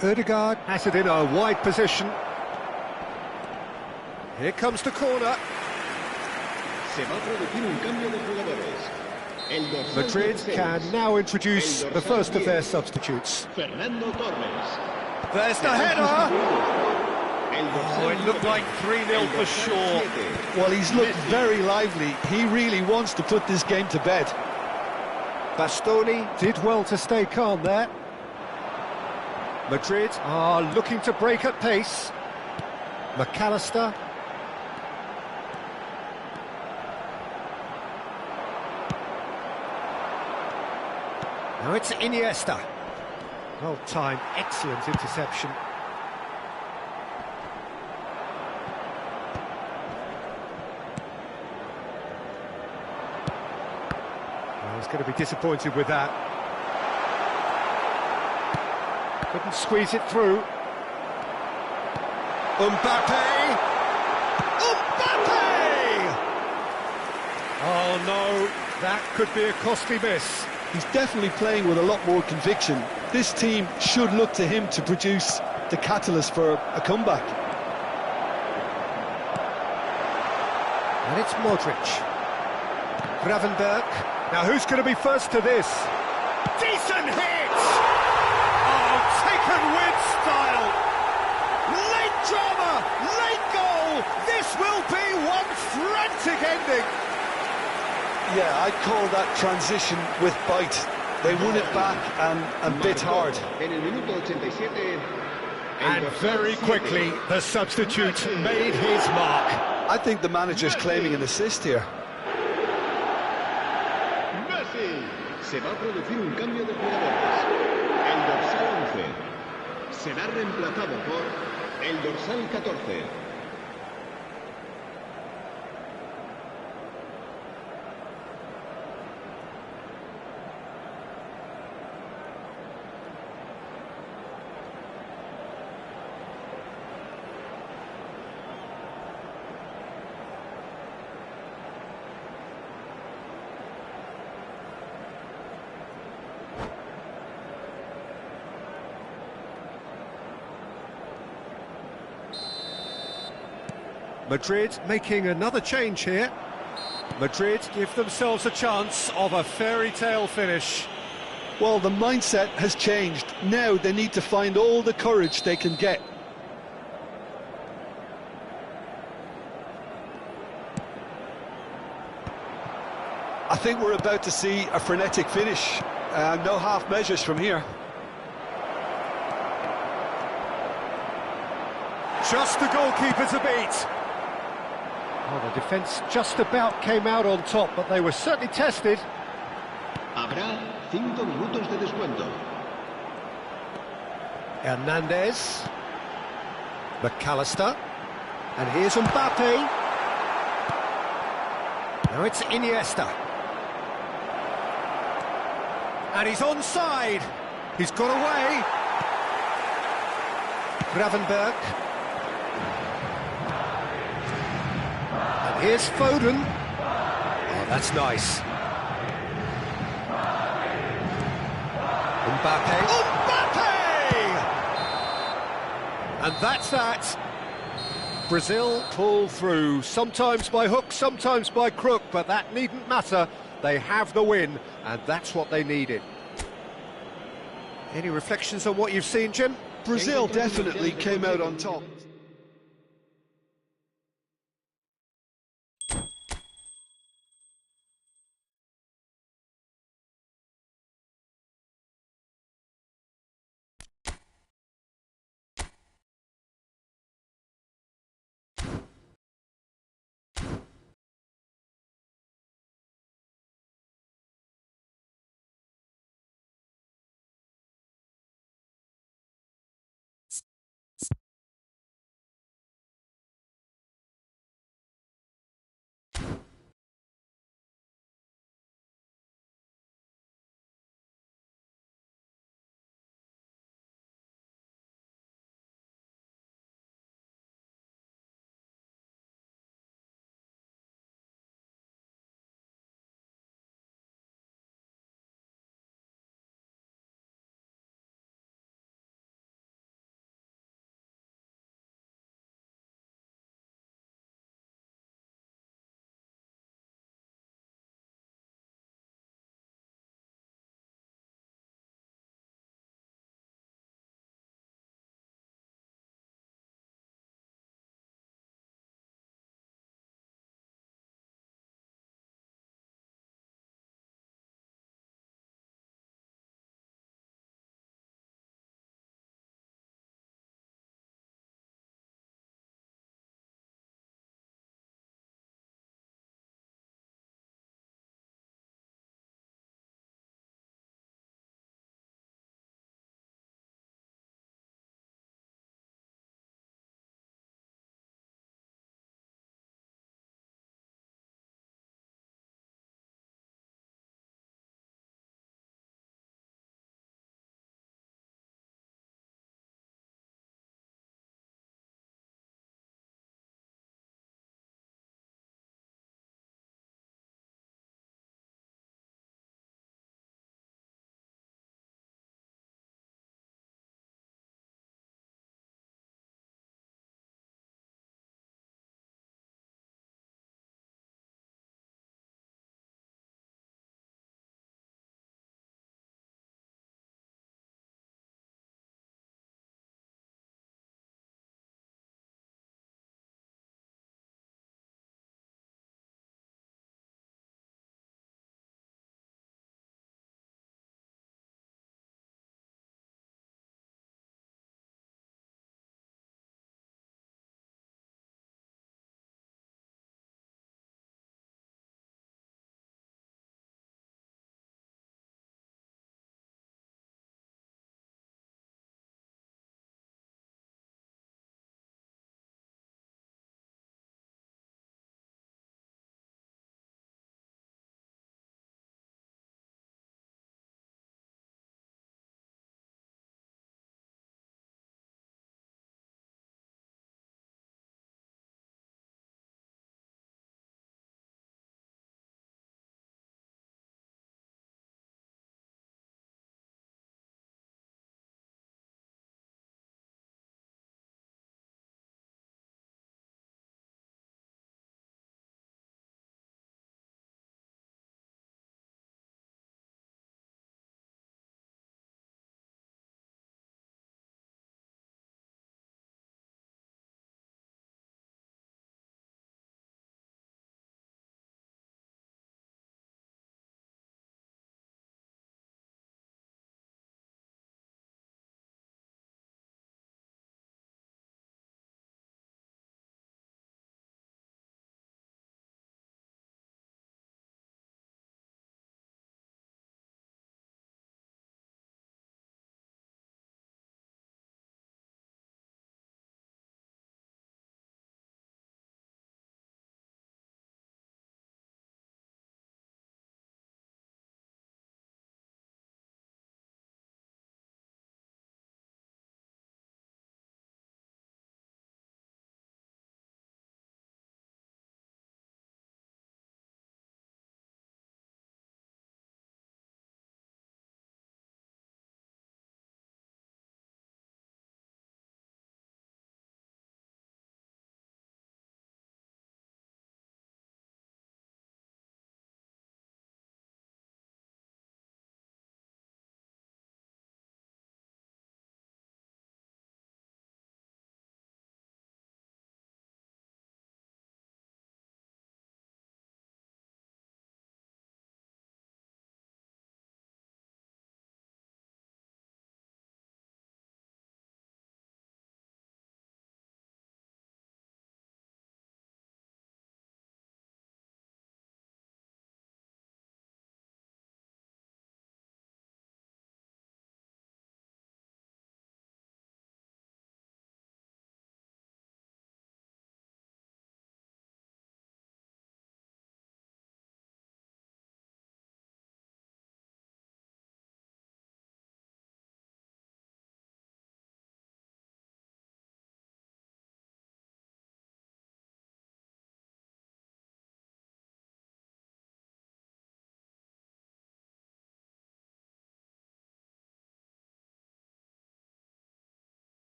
Ødegaard has it in a wide position. Here comes the corner. Se va a producir un cambio de jugadores. El dorsal Madrid 16, can now introduce el the dorsal first of their 10, substitutes. Fernando Torres. There's the header! Oh, it looked like 3-0 for sure. Well, he's looked very lively. He really wants to put this game to bed. Bastoni did well to stay calm there. Madrid are looking to break at pace. McAllister. Now it's Iniesta. Well timed, excellent interception. Well, he's going to be disappointed with that. Couldn't squeeze it through. Mbappe! Mbappe! Oh no, that could be a costly miss. He's definitely playing with a lot more conviction. This team should look to him to produce the catalyst for a comeback. And it's Modric. Gravenberch. Now who's going to be first to this? Decent hit! Oh, taken with style! Late drama, late goal! This will be one frantic ending! Yeah, I'd call that transition with bite. They won it back and bit hard. En el minuto 87. And very quickly, the substitute made his mark. I think the manager's claiming an assist here. Messi. Se va a producir un cambio de jugadores. El dorsal 11 será reemplazado por el dorsal 14. Madrid making another change here. Madrid give themselves a chance of a fairy tale finish. Well, the mindset has changed. Now they need to find all the courage they can get. I think we're about to see a frenetic finish. No half measures from here. Just the goalkeeper to beat. Well, the defence just about came out on top, but they were certainly tested. Habrá 5 minutos de descuento. Hernandez. McAllister. And here's Mbappe. Now it's Iniesta. And he's onside. He's got away. Gravenberg. And here's Foden. Oh, that's nice. Mbappe. Mbappe! And that's that. Brazil pull through, sometimes by hook, sometimes by crook, but that needn't matter. They have the win, and that's what they needed. Any reflections on what you've seen, Jim? Brazil definitely came out on top.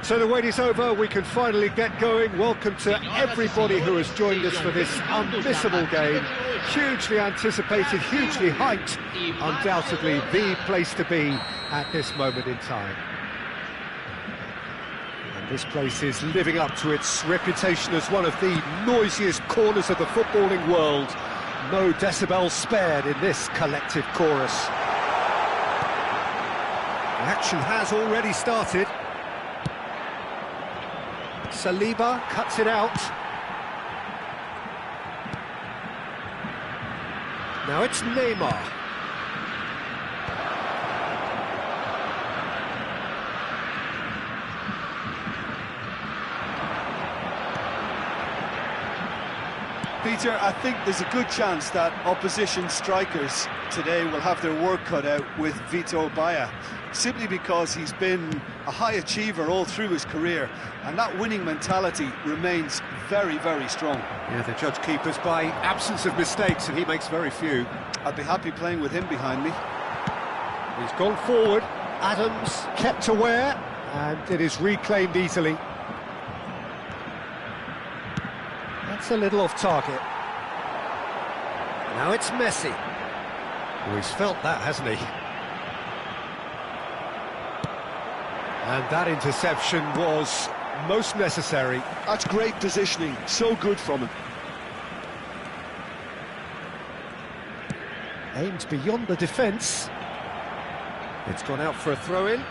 So the wait is over, we can finally get going. Welcome to everybody who has joined us for this unmissable game. Hugely anticipated, hugely hyped, undoubtedly the place to be at this moment in time. And this place is living up to its reputation as one of the noisiest corners of the footballing world. No decibels spared in this collective chorus. The action has already started. Saliba cuts it out. Now it's Neymar. Peter, I think there's a good chance that opposition strikers today will have their work cut out with Vitor Baia, simply because he's been a high achiever all through his career, and that winning mentality remains very, very strong. Yeah, they judge keepers by absence of mistakes, and he makes very few. I'd be happy playing with him behind me. He's gone forward, Adams kept aware, and it is reclaimed easily. That's a little off target. Now it's Messi. Oh, he's felt that, hasn't he? And that interception was most necessary. That's great positioning, so good from him. Aimed beyond the defence. It's gone out for a throw-in.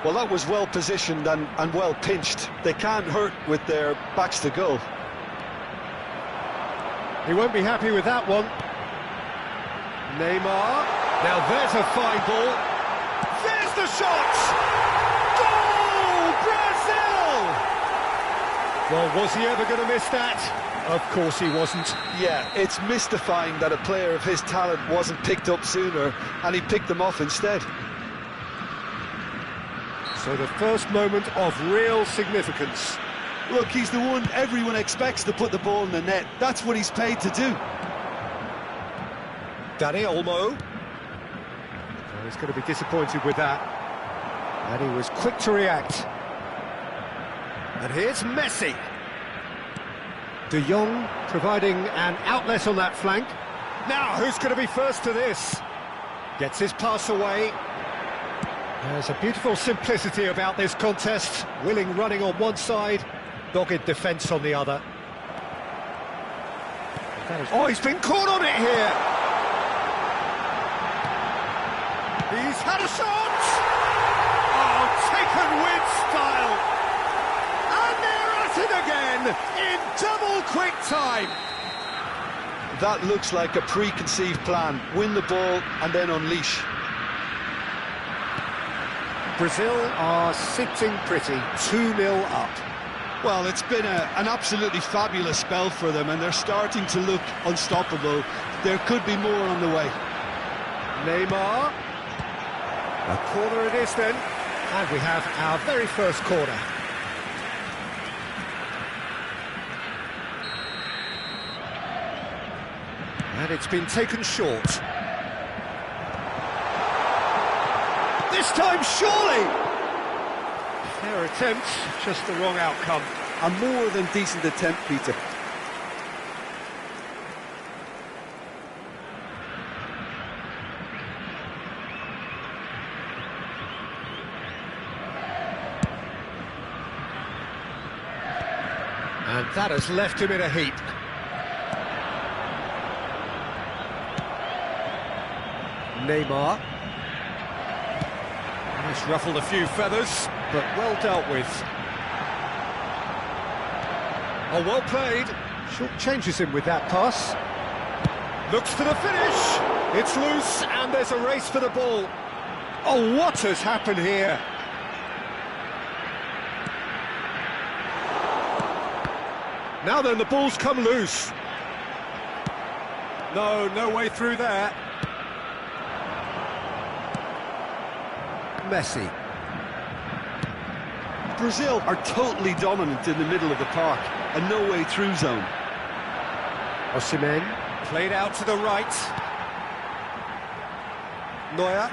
Well, that was well positioned and well pinched. They can't hurt with their backs to goal. He won't be happy with that one. Neymar. Now there's a fine ball. There's the shot! Goal! Brazil! Well, was he ever going to miss that? Of course he wasn't. Yeah, it's mystifying that a player of his talent wasn't picked up sooner, and he picked them off instead. So the first moment of real significance. Look, he's the one everyone expects to put the ball in the net. That's what he's paid to do. Danny Olmo. He's going to be disappointed with that. And he was quick to react. And here's Messi. De Jong providing an outlet on that flank. Now, who's going to be first to this? Gets his pass away. There's a beautiful simplicity about this contest. Willing running on one side, dogged defence on the other. Oh, he's been caught on it here! He's had a shot! Oh, taken with style! And they're at it again, in double quick time! That looks like a preconceived plan. Win the ball and then unleash. Brazil are sitting pretty, 2-0 up. Well, it's been an absolutely fabulous spell for them, and they're starting to look unstoppable. There could be more on the way. Neymar. A corner it is then. And we have our very first corner. And it's been taken short. This time, surely! Fair attempt, just the wrong outcome. A more than decent attempt, Peter. And that has left him in a heap. Neymar. He's ruffled a few feathers, but well dealt with. Oh, well played. Short changes him with that pass. Looks for the finish. It's loose, and there's a race for the ball. Oh, what has happened here? Now then, the ball's come loose. No way through there. Messi. Brazil are totally dominant in the middle of the park, a no-way through zone. Osimhen, played out to the right. Neuer.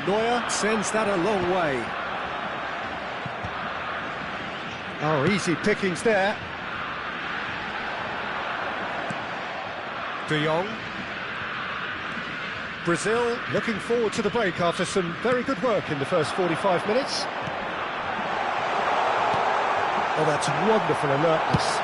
Neuer sends that a long way. Oh, easy pickings there. De Jong. Brazil looking forward to the break after some very good work in the first 45 minutes. Oh, that's wonderful alertness.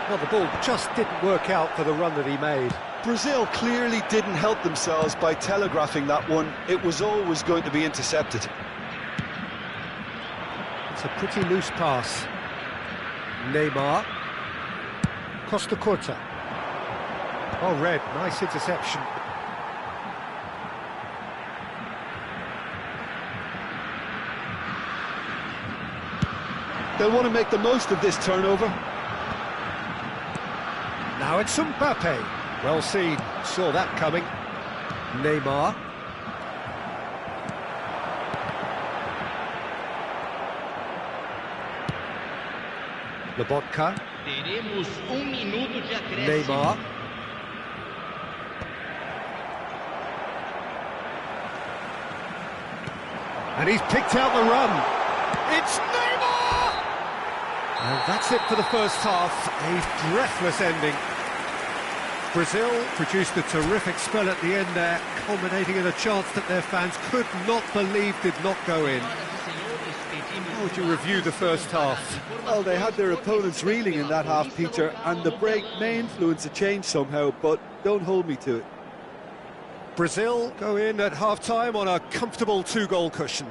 Well, the ball just didn't work out for the run that he made. Brazil clearly didn't help themselves by telegraphing that one. It was always going to be intercepted. It's a pretty loose pass. Neymar. Costa Curta. Oh, red, nice interception. They'll want to make the most of this turnover. Now it's Mbappe. Well seen, saw that coming. Neymar. Lobotka. Teremos minuto de acréscimo. Neymar. And he's picked out the run. It's Neymar! And that's it for the first half. A breathless ending. Brazil produced a terrific spell at the end there, culminating in a chance that their fans could not believe did not go in. How would you review the first half? Well, they had their opponents reeling in that half, Peter, and the break may influence a change somehow, but don't hold me to it. Brazil go in at half-time on a comfortable two-goal cushion.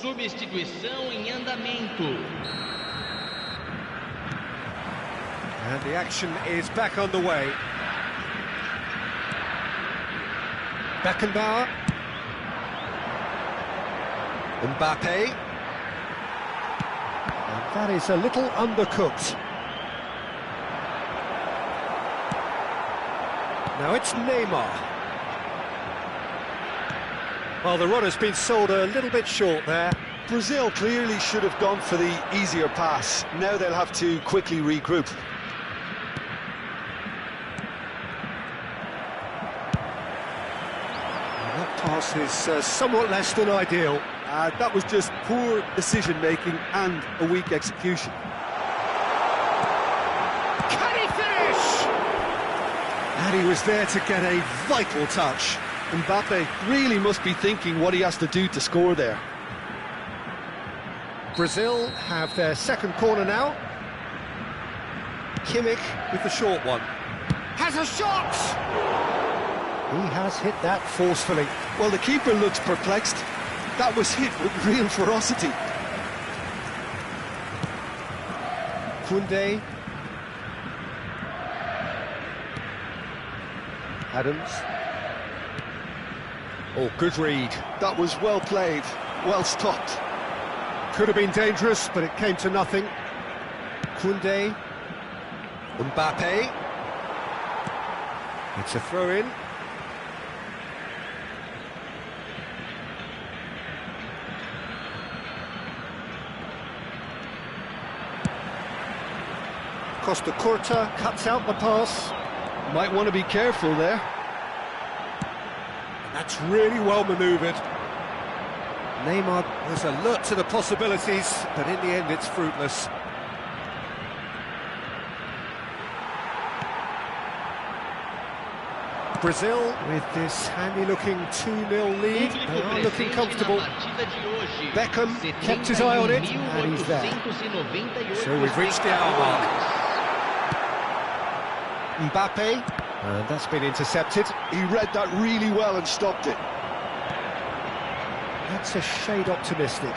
Substituição em andamento. And the action is back underway. Beckenbauer. Mbappe. And that is a little undercooked. Now it's Neymar. Well, the run has been sold a little bit short there. Brazil clearly should have gone for the easier pass. Now they'll have to quickly regroup. That pass is somewhat less than ideal. That was just poor decision-making and a weak execution. Can he finish? And he was there to get a vital touch. Mbappe really must be thinking what he has to do to score there. Brazil have their second corner now. Kimmich with the short one. Has a shot! He has hit that forcefully. Well, the keeper looks perplexed. That was hit with real ferocity. Koundé. Adams. Oh, good read. That was well played, well stopped. Could have been dangerous, but it came to nothing. Koundé. Mbappe. It's a throw-in. Costa Curta cuts out the pass. Might want to be careful there. That's really well manoeuvred. Neymar was alert to the possibilities, but in the end it's fruitless. Brazil, with this handy-looking 2-0 lead, they are looking comfortable. Beckham kept his eye on it, and he's there. So we've reached the hour mark. Mbappe, and that's been intercepted. He read that really well and stopped it. That's a shade optimistic.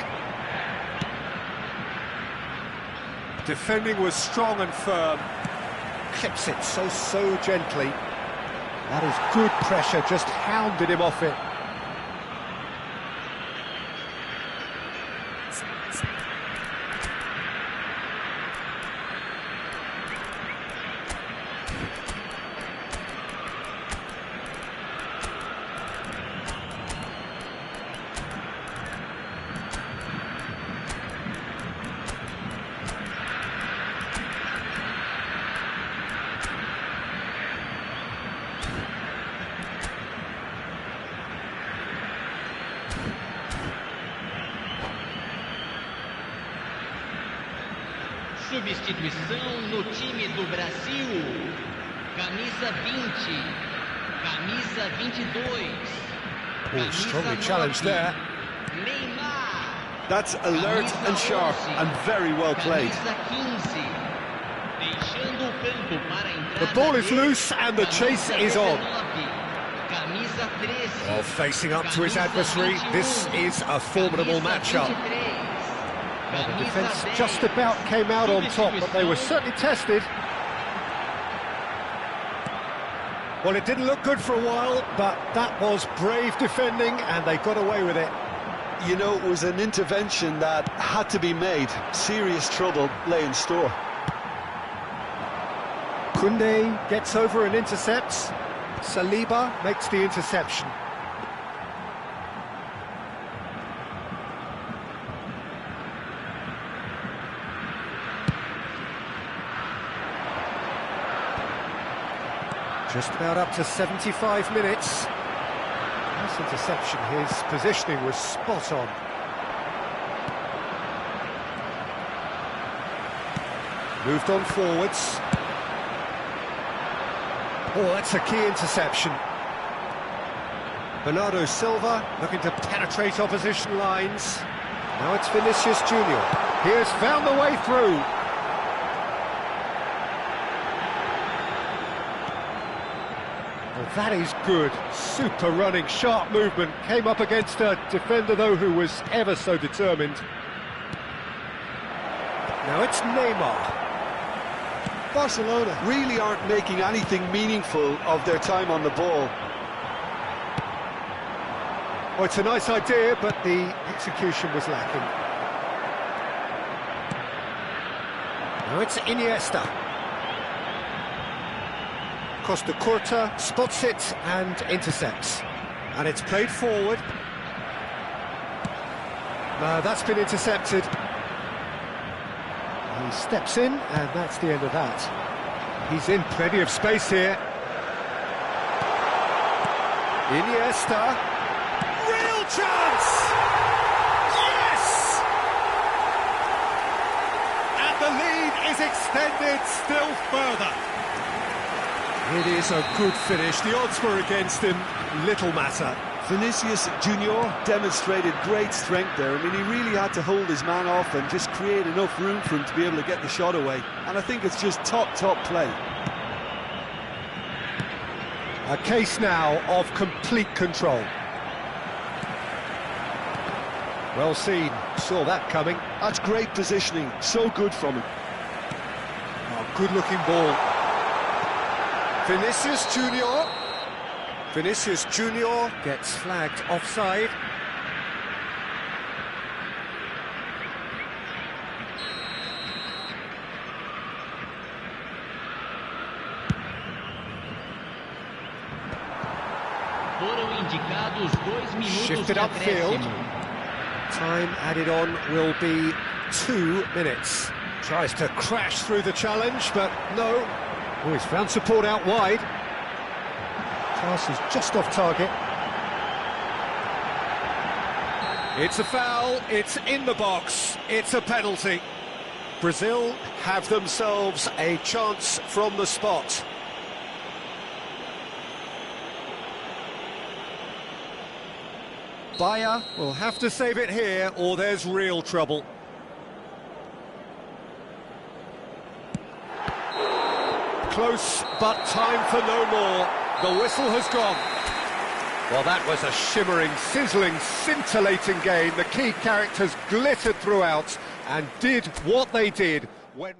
Defending was strong and firm. Clips it so gently. That is good pressure, just hounded him off it. Substituição no time do Brasil. Camisa 20. Camisa 22. Oh, strongly challenged there. Neymar. That's alert and sharp and very well played. The ball is loose and the chase is on. While facing up to his adversary, this is a formidable matchup. Well, the defence just about came out on top, but they were certainly tested. Well, it didn't look good for a while, but that was brave defending, and they got away with it. You know, it was an intervention that had to be made. Serious trouble lay in store. Koundé gets over and intercepts. Saliba makes the interception. Just about up to 75 minutes. Nice interception, his positioning was spot on. Moved on forwards. Oh, that's a key interception. Bernardo Silva looking to penetrate opposition lines. Now it's Vinicius Junior. He has found the way through. Well, that is good. Super running, sharp movement. Came up against a defender, though, who was ever so determined. Now it's Neymar. Barcelona really aren't making anything meaningful of their time on the ball. Well, it's a nice idea, but the execution was lacking. Now it's Iniesta. Costa Curta spots it and intercepts. And it's played forward. That's been intercepted. He steps in, and that's the end of that. He's in plenty of space here. Iniesta. Real chance! Yes! And the lead is extended still further. It is a good finish. The odds were against him. Little matter. Vinicius Junior demonstrated great strength there. I mean, he really had to hold his man off and just create enough room for him to be able to get the shot away. And I think it's just top play. A case now of complete control. Well seen, saw that coming. That's great positioning, so good from him. Oh, good-looking ball. Vinicius Junior. Vinicius Junior gets flagged offside. Foram indicados 2 minutos Shifted de upfield. acréscimo. Time added on will be 2 minutes. Tries to crash through the challenge, but no. Oh, he's found support out wide. Pass is just off target. It's a foul, it's in the box, it's a penalty. Brazil have themselves a chance from the spot. Bayer will have to save it here, or there's real trouble. Close, but time for no more. The whistle has gone. Well, that was a shimmering, sizzling, scintillating game. The key characters glittered throughout and did what they did when...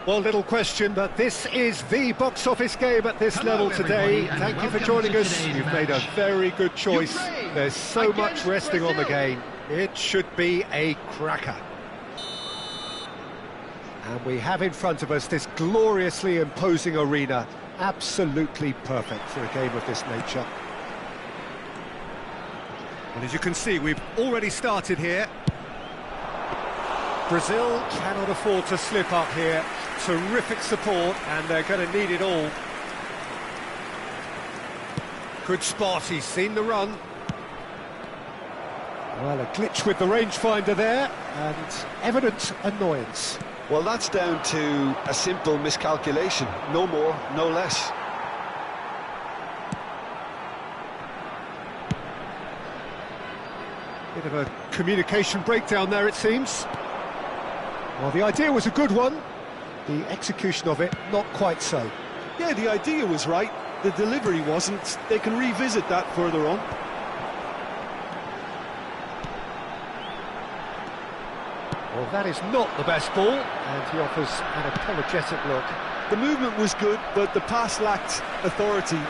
Well, little question, but this is the box office game at this level today. Thank you for joining us. You've made a very good choice. There's so much resting on the game. It should be a cracker. And we have in front of us this gloriously imposing arena. Absolutely perfect for a game of this nature. And as you can see, we've already started here. Brazil cannot afford to slip up here. Terrific support, and they're going to need it all. Good spot, he's seen the run. Well, a glitch with the rangefinder there, and evident annoyance. Well, that's down to a simple miscalculation. No more, no less. Bit of a communication breakdown there, it seems. Well, the idea was a good one. The execution of it, not quite so. Yeah, the idea was right. The delivery wasn't. They can revisit that further on. Well, that is not the best ball, and he offers an apologetic look. The movement was good, but the pass lacked authority.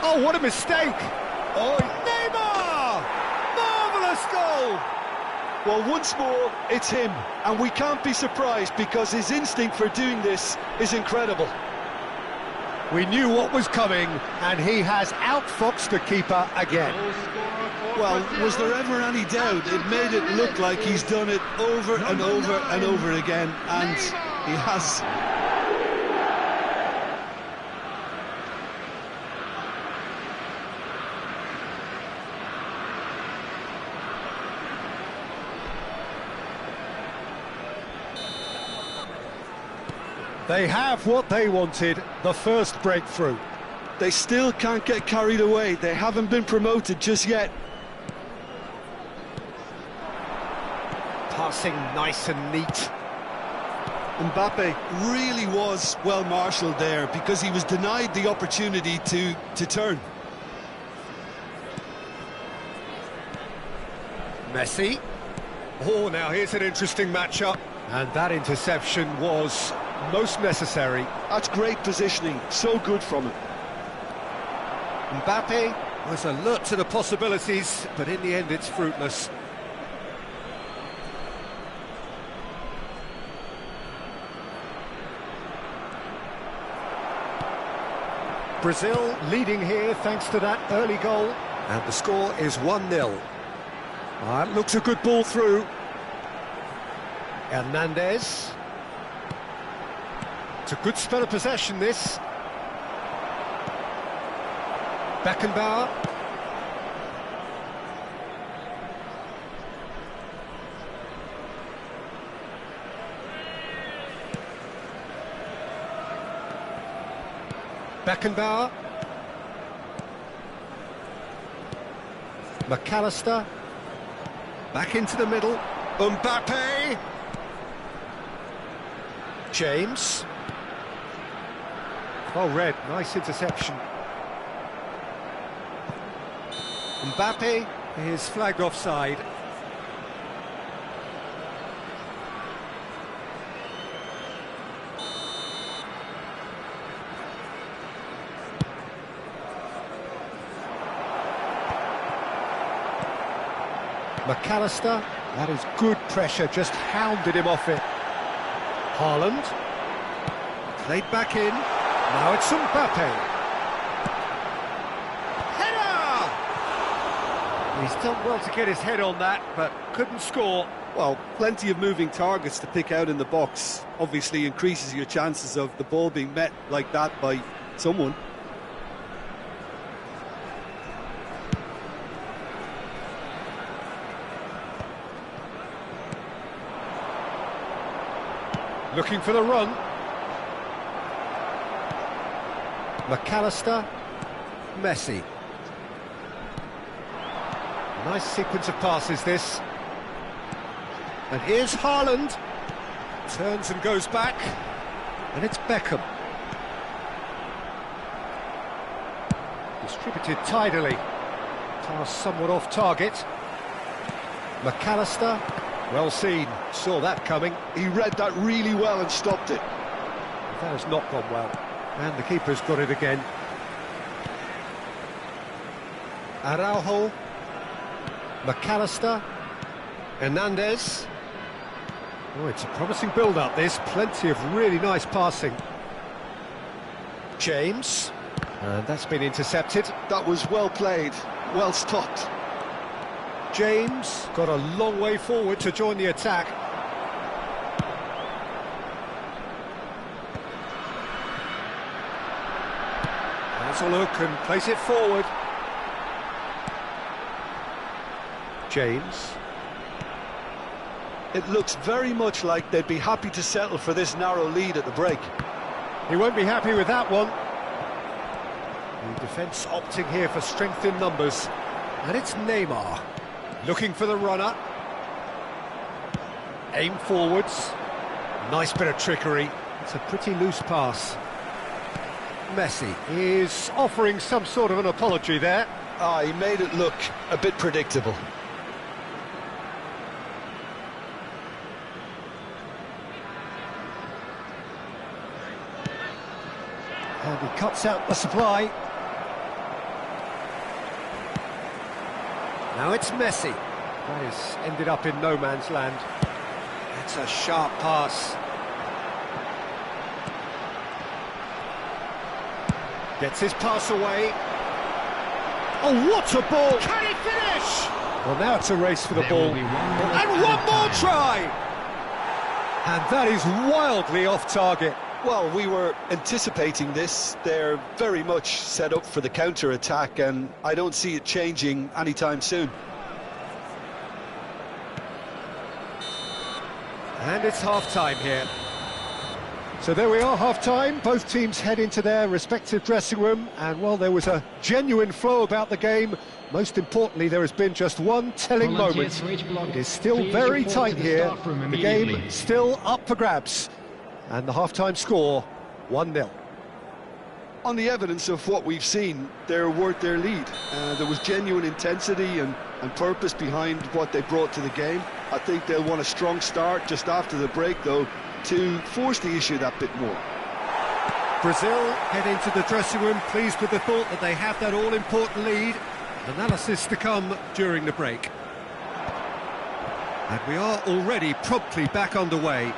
Oh, what a mistake! Oh, Neymar! Marvellous goal! Well, once more, it's him, and we can't be surprised because his instinct for doing this is incredible. We knew what was coming, and he has outfoxed the keeper again. Well, was there ever any doubt? It made it look like he's done it over and over and over again, and he has. They have what they wanted, the first breakthrough. They still can't get carried away. They haven't been promoted just yet. Passing nice and neat. Mbappe really was well marshalled there because he was denied the opportunity to turn. Messi. Oh, now here's an interesting matchup. And that interception was most necessary. That's great positioning, so good from him. Mbappe was alert to the possibilities, but in the end it's fruitless. Brazil leading here thanks to that early goal, and the score is 1-0. That looks a good ball through. Hernandez. It's a good spell of possession, this. Beckenbauer. Beckenbauer. McAllister. Back into the middle. Mbappe. James. Oh, red. Nice interception. Mbappe is flagged offside. McAllister, that is good pressure, just hounded him off it. Haaland, played back in, now it's Mbappe. Header! He's done well to get his head on that, but couldn't score. Well, plenty of moving targets to pick out in the box. Obviously increases your chances of the ball being met like that by someone. Looking for the run. McAllister. Messi. Nice sequence of passes, this. And here's Haaland. Turns and goes back. And it's Beckham. Distributed tidily. Pass somewhat off target. McAllister. Well seen, saw that coming. He read that really well and stopped it. That has not gone well. And the keeper's got it again. Araujo. McAllister. Hernandez. Oh, it's a promising build-up, this. Plenty of really nice passing. James. And that's been intercepted. That was well played, well stopped. James got a long way forward to join the attack. Has a look and plays it forward. James. It looks very much like they'd be happy to settle for this narrow lead at the break. He won't be happy with that one. The defence opting here for strength in numbers. And it's Neymar. Looking for the runner. Aim forwards. Nice bit of trickery. It's a pretty loose pass. Messi is offering some sort of an apology there. He made it look a bit predictable. And he cuts out the supply. Now it's Messi. That is ended up in no man's land. That's a sharp pass. Gets his pass away. Oh, what a ball! Can he finish? Well, now it's a race for the ball. And one more try! And that is wildly off target. Well, we were anticipating this. They're very much set up for the counter-attack, and I don't see it changing anytime soon. And it's half-time here. So there we are, half-time. Both teams head into their respective dressing room, and while there was a genuine flow about the game, most importantly, there has been just one telling moment. It is still very tight here. The game still up for grabs. And the half-time score, 1-0. On the evidence of what we've seen, they're worth their lead. There was genuine intensity and purpose behind what they brought to the game. I think they'll want a strong start just after the break, though, to force the issue that bit more. Brazil head into the dressing room pleased with the thought that they have that all-important lead. Analysis to come during the break. And we are already promptly back underway.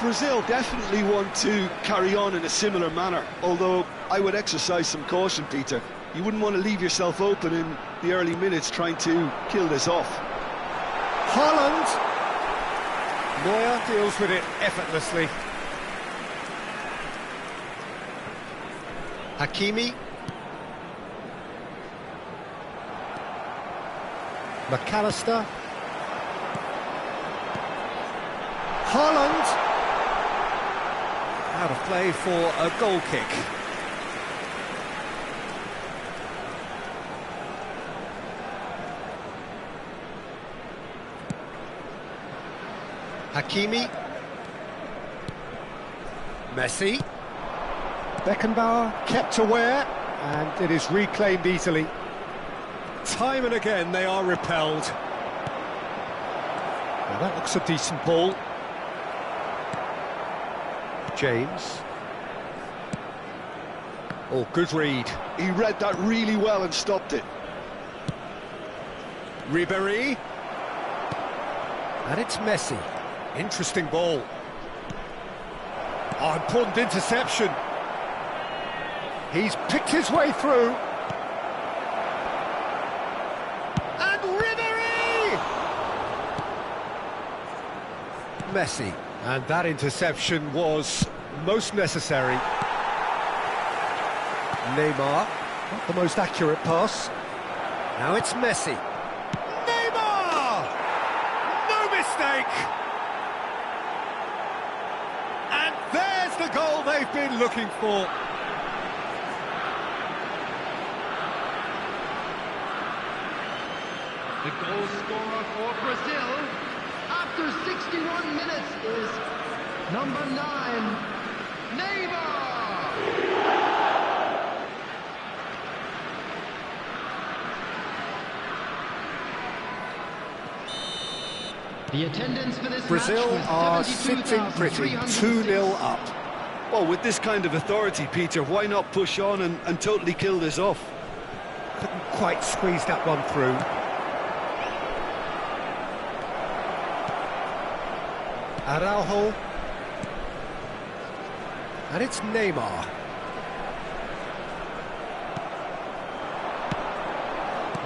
Brazil definitely want to carry on in a similar manner, although I would exercise some caution, Peter. You wouldn't want to leave yourself open in the early minutes trying to kill this off. Haaland. Neuer deals with it effortlessly. Hakimi. McAllister. Haaland. Out of play for a goal kick. Hakimi. Messi. Beckenbauer kept aware, and it is reclaimed easily. Time and again they are repelled. Now that looks a decent ball. James. Oh, good read. He read that really well and stopped it. Ribéry. And it's Messi. Interesting ball. Oh, important interception. He's picked his way through. And Ribéry! Messi. And that interception was most necessary. Neymar, not the most accurate pass. Now it's Messi. Neymar! No mistake! And there's the goal they've been looking for. The goal scorer for Brazil after 61 minutes is number 9, Neymar! The attendance for this Brazil match are was sitting pretty, 2-0 up. Well, with this kind of authority, Peter, why not push on and totally kill this off? Couldn't quite squeeze that one through. Araujo. And it's Neymar.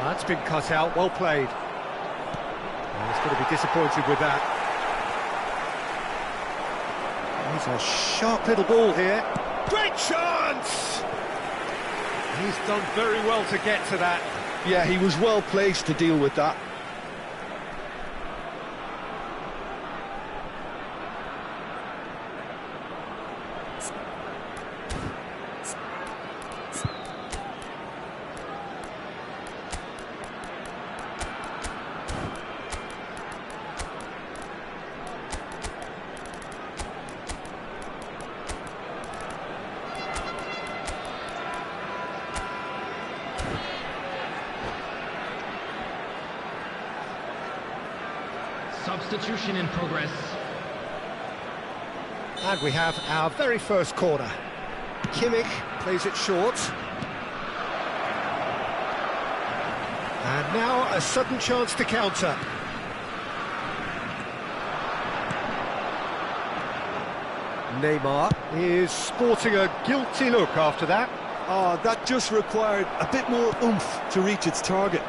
That's been cut out, well played. Well, he's going to be disappointed with that. He's a sharp little ball here. Great chance! He's done very well to get to that. Yeah, he was well placed to deal with that. Substitution in progress. And we have our very first corner. Kimmich plays it short. And now a sudden chance to counter. Neymar is sporting a guilty look after that. Oh, that just required a bit more oomph to reach its target.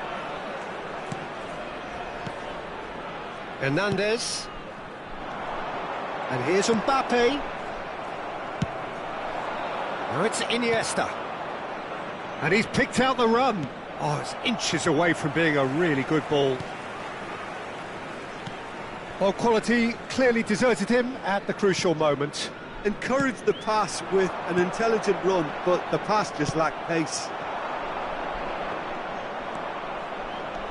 Hernandez. And here's Mbappe. Now it's Iniesta. And he's picked out the run. Oh, it's inches away from being a really good ball. Well, quality clearly deserted him at the crucial moment. Encouraged the pass with an intelligent run, but the pass just lacked pace.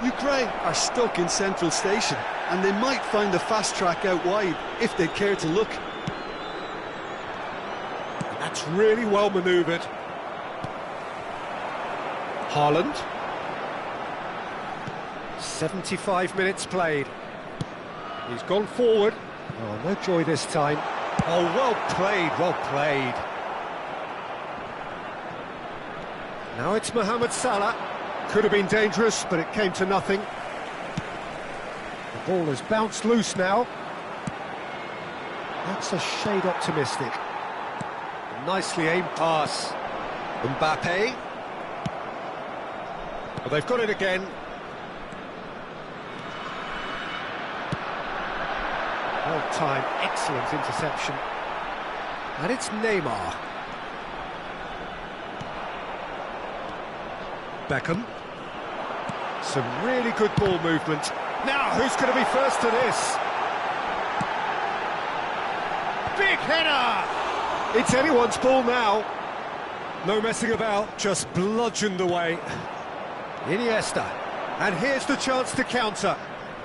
Ukraine are stuck in central station, and they might find a fast track out wide if they care to look. That's really well manoeuvred. Haaland. 75 minutes played. He's gone forward. Oh, no joy this time. Oh, well played, well played. Now it's Mohamed Salah. Could have been dangerous, but it came to nothing. The ball has bounced loose now. That's a shade optimistic. A nicely aimed pass. Mbappe. Well, they've got it again. Well-timed, excellent interception. And it's Neymar. Beckham. Some really good ball movement. Now, who's going to be first to this? Big header! It's anyone's ball now. No messing about, just bludgeoned away. Iniesta. And here's the chance to counter.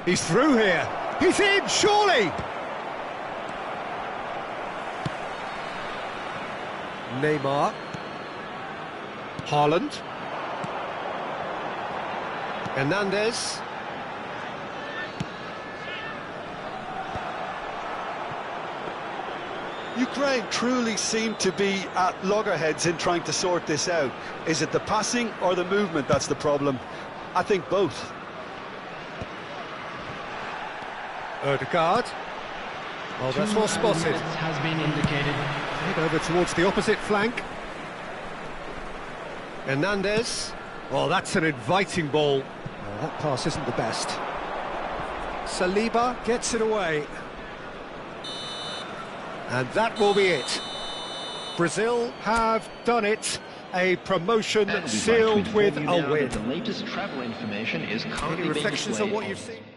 He's through here. He's in, surely! Neymar. Haaland. Hernandez. Ukraine truly seem to be at loggerheads in trying to sort this out. Is it the passing or the movement that's the problem? I think both. Odegaard. Well, that's well spotted. Has been indicated. Played over towards the opposite flank. Hernandez. Well, that's an inviting ball. Well, that pass isn't the best. Saliba gets it away. And that will be it. Brazil have done it. A promotion sealed with a win. The latest travel information is currently Any reflections on being what displayed you've seen?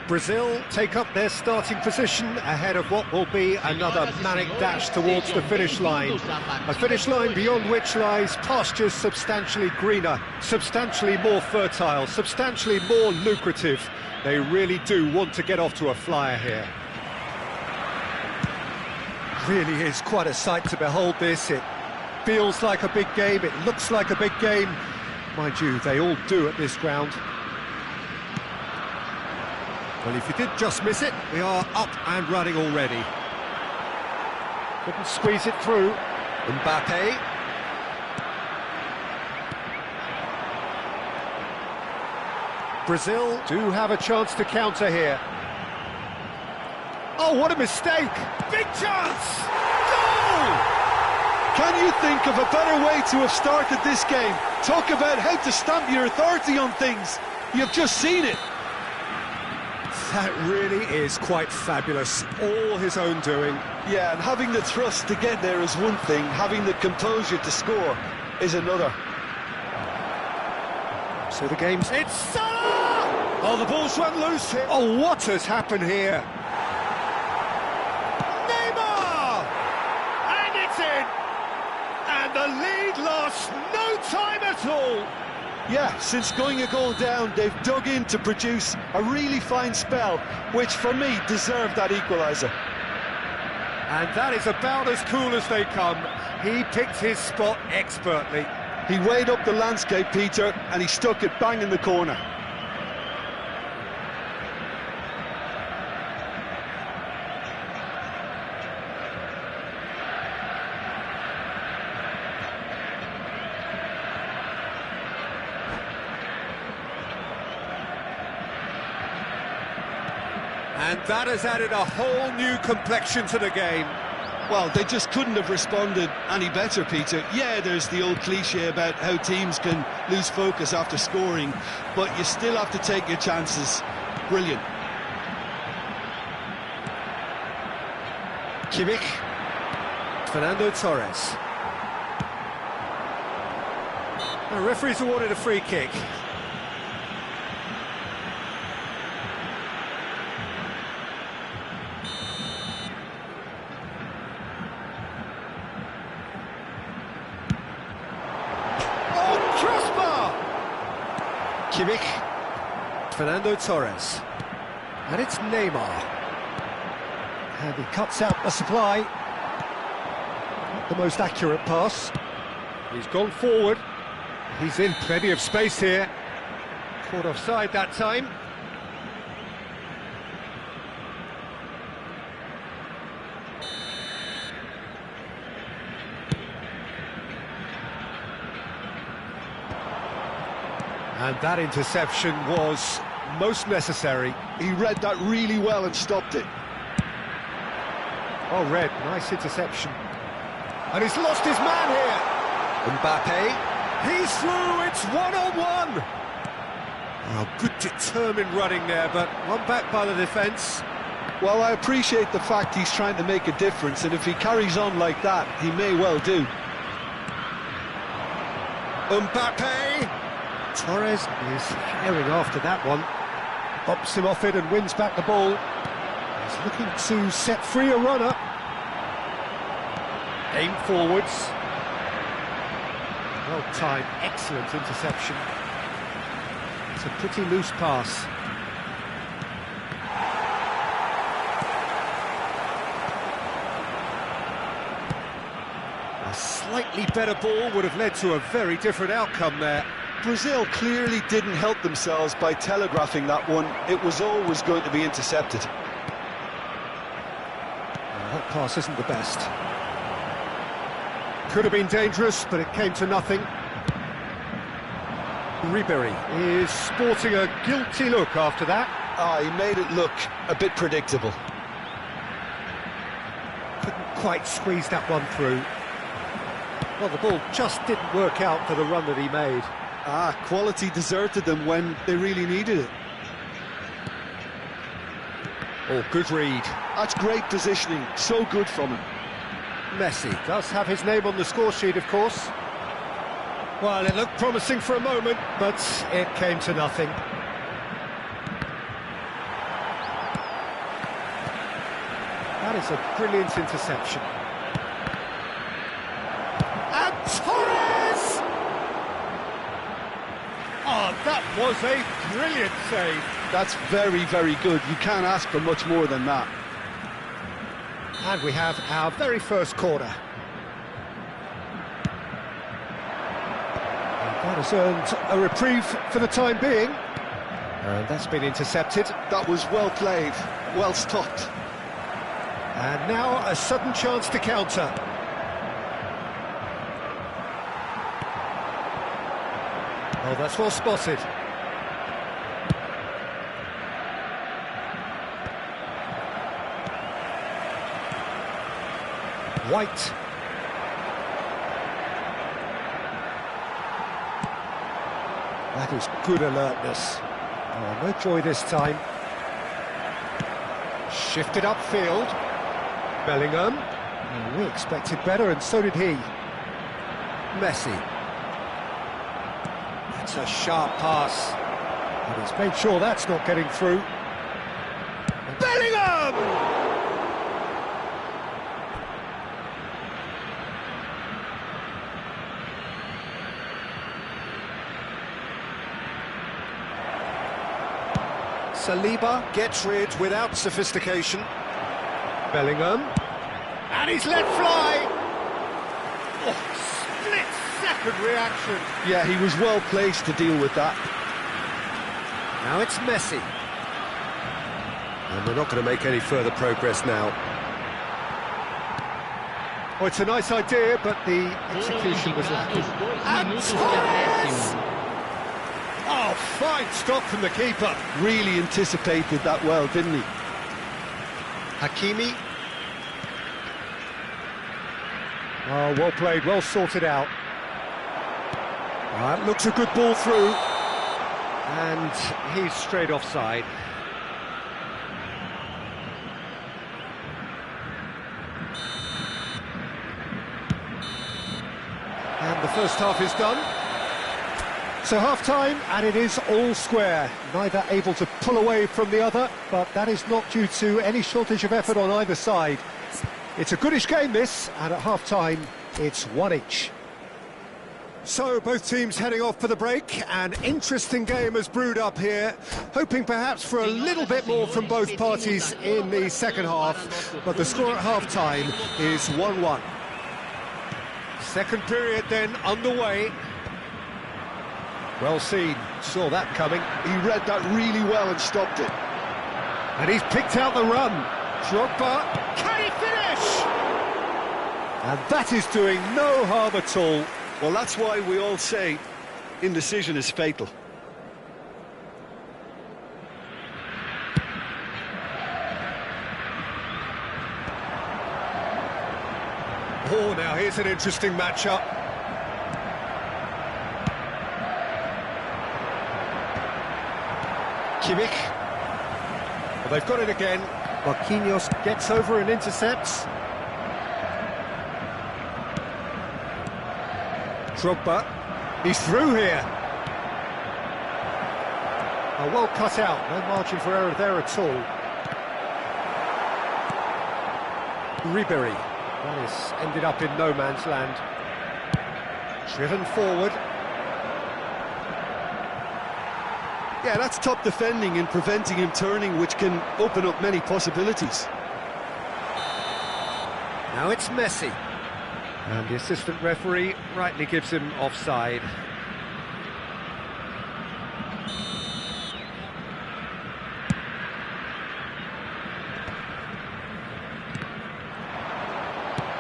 Brazil take up their starting position ahead of what will be another manic dash towards the finish line. A finish line beyond which lies pastures substantially greener, substantially more fertile, substantially more lucrative. They really do want to get off to a flyer here. Really is quite a sight to behold this. It feels like a big game, it looks like a big game. Mind you, they all do at this ground. Well, if you did just miss it, we are up and running already. Couldn't squeeze it through. Mbappe. Brazil do have a chance to counter here. Oh, what a mistake! Big chance! Goal! Can you think of a better way to have started this game? Talk about how to stamp your authority on things. You've just seen it. That really is quite fabulous, all his own doing. Yeah, and having the thrust to get there is one thing, having the composure to score is another. So the game's... It's Salah! Oh, the ball's run loose here. Oh, what has happened here? Neymar! And it's in! And the lead lost no time at all. Yeah, since going a goal down, they've dug in to produce a really fine spell, which for me deserved that equaliser. And that is about as cool as they come. He picked his spot expertly. He weighed up the landscape, Peter, and he stuck it bang in the corner. And that has added a whole new complexion to the game. Well, they just couldn't have responded any better, Peter. Yeah, there's the old cliche about how teams can lose focus after scoring, but you still have to take your chances. Brilliant. Kimmich. Fernando Torres. The referee's awarded a free kick. Kimmich, Fernando Torres, and it's Neymar, and he cuts out the supply. Not the most accurate pass. He's gone forward, he's in plenty of space here, caught offside that time. And that interception was most necessary. He read that really well and stopped it. Oh, read, nice interception. And he's lost his man here. Mbappe, he's through, it's one-on-one. Oh, good determined running there, but one back by the defence. Well, I appreciate the fact he's trying to make a difference, and if he carries on like that, he may well do. Mbappe. Torres is herring after that one. Bops him off it and wins back the ball. He's looking to set free a runner. Aim forwards. Well timed, excellent interception. It's a pretty loose pass. A slightly better ball would have led to a very different outcome there. Brazil clearly didn't help themselves by telegraphing that one. It was always going to be intercepted. Well, that pass isn't the best. Could have been dangerous, but it came to nothing. Ribery is sporting a guilty look after that. He made it look a bit predictable. Couldn't quite squeeze that one through. Well, the ball just didn't work out for the run that he made. Quality deserted them when they really needed it. Oh, good read. That's great positioning, so good from him. Messi does have his name on the score sheet, of course. Well, it looked promising for a moment, but it came to nothing. is a brilliant interception. And Torres! Oh, that was a brilliant save. That's very, very good. You can't ask for much more than that. And we have our very first corner. And that has earned a reprieve for the time being. And that's been intercepted. That was well played, well stopped. And now a sudden chance to counter. Oh, that's well spotted. White. That is good alertness. Oh, no joy this time. Shifted upfield. Bellingham. Oh, we expected better, and so did he. Messi. That's a sharp pass. And he's made sure that's not getting through. Bellingham! Saliba gets rid without sophistication. Bellingham. And he's let fly! Oh, split-second reaction. Yeah, he was well placed to deal with that. Now it's Messi. And we're not going to make any further progress now. Oh, it's a nice idea, but the execution was lacking. And Torres! Oh, fine stop from the keeper. Really anticipated that well, didn't he? Hakimi. Oh, well played, well sorted out. That looks a good ball through. And he's straight offside. And the first half is done. So half-time, and it is all square. Neither able to pull away from the other, but that is not due to any shortage of effort on either side. It's a goodish game, this, and at half-time, it's one each. So both teams heading off for the break. An interesting game has brewed up here, hoping perhaps for a little bit more from both parties in the second half, but the score at half-time is 1-1. Second period then underway. Well seen, saw that coming. He read that really well and stopped it. And he's picked out the run. Drogba, can he finish? And that is doing no harm at all. Well, that's why we all say indecision is fatal. Oh, now here's an interesting matchup. Kimmich. Well, they've got it again. Marquinhos gets over and intercepts. Drogba. He's through here. Oh, well cut out. No margin for error there at all. Ribery. That is ended up in no man's land. Driven forward. Yeah, that's top defending and preventing him turning, which can open up many possibilities. Now it's Messi. And the assistant referee rightly gives him offside.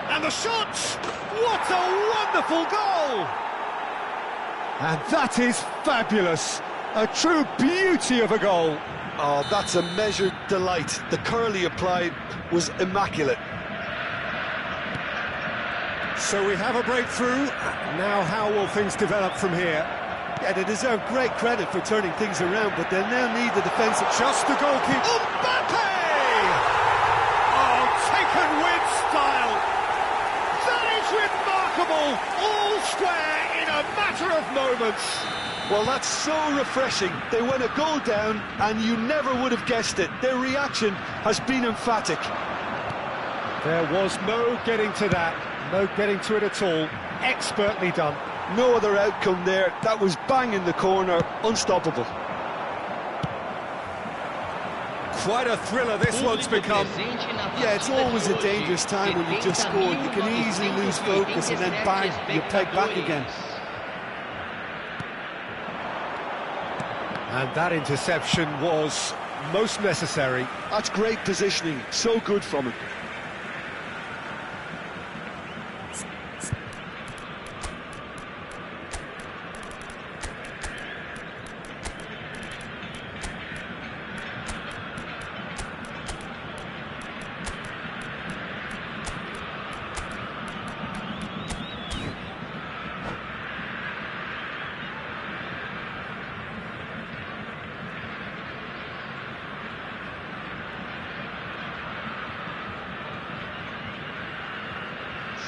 And the shot! What a wonderful goal! And that is fabulous. A true beauty of a goal. Oh, that's a measured delight. The curl he applied was immaculate. So we have a breakthrough. Now how will things develop from here? Yeah, they deserve great credit for turning things around, but they'll now need the defensive... Just the goalkeeper. Mbappe! Oh, taken with style. That is remarkable. All square in a matter of moments. Well, that's so refreshing. They went a goal down, and you never would have guessed it. Their reaction has been emphatic. There was no getting to that, no getting to it at all. Expertly done. No other outcome there. That was bang in the corner, unstoppable. Quite a thriller this one's become. Yeah, it's always a dangerous time when you just scored. You can easily lose focus and then bang, you peg back again. And that interception was most necessary. That's great positioning, so good from him.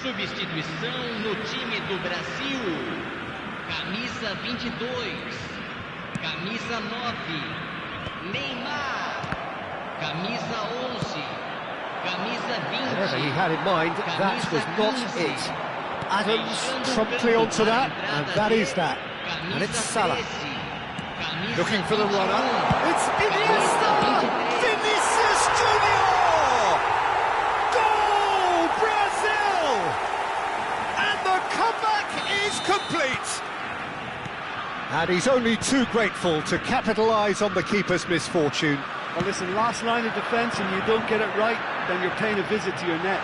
Substituição no time do Brasil. Camisa 22. Camisa 9. Neymar. Camisa 11. Camisa 20. Whatever he had in mind, that was not it. Adams promptly onto that, and that is that. And it's Salah. Looking for the runner. It's Iniesta! Vinicius Junior! Goal, Brazil! And the comeback is complete. And he's only too grateful to capitalise on the keeper's misfortune. Well, listen, last line of defence and you don't get it right, then you're paying a visit to your net.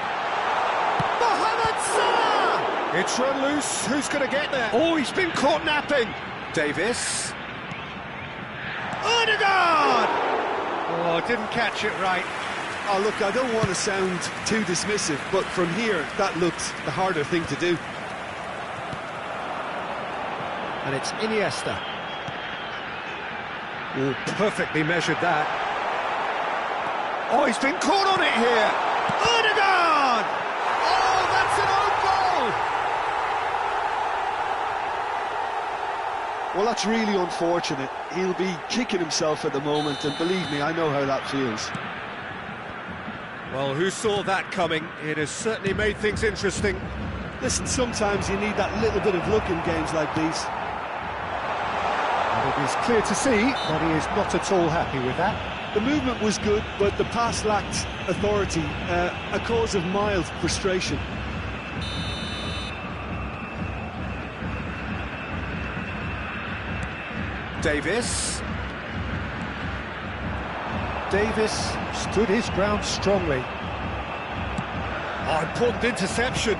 Mohamed Salah! It's run loose. Who's going to get there? Oh, he's been caught napping. Davis. Odegaard! Oh, didn't catch it right. Oh, look, I don't want to sound too dismissive, but from here, that looked the harder thing to do. And it's Iniesta. Oh, perfectly measured that. Oh, he's been caught on it here. Odegaard! Oh, that's an own goal! Well, that's really unfortunate. He'll be kicking himself at the moment, and believe me, I know how that feels. Well, who saw that coming? It has certainly made things interesting. Listen, sometimes you need that little bit of luck in games like these. And it is clear to see that he is not at all happy with that. The movement was good, but the pass lacked authority, a cause of mild frustration. Davis. Davis stood his ground strongly. Oh, important interception.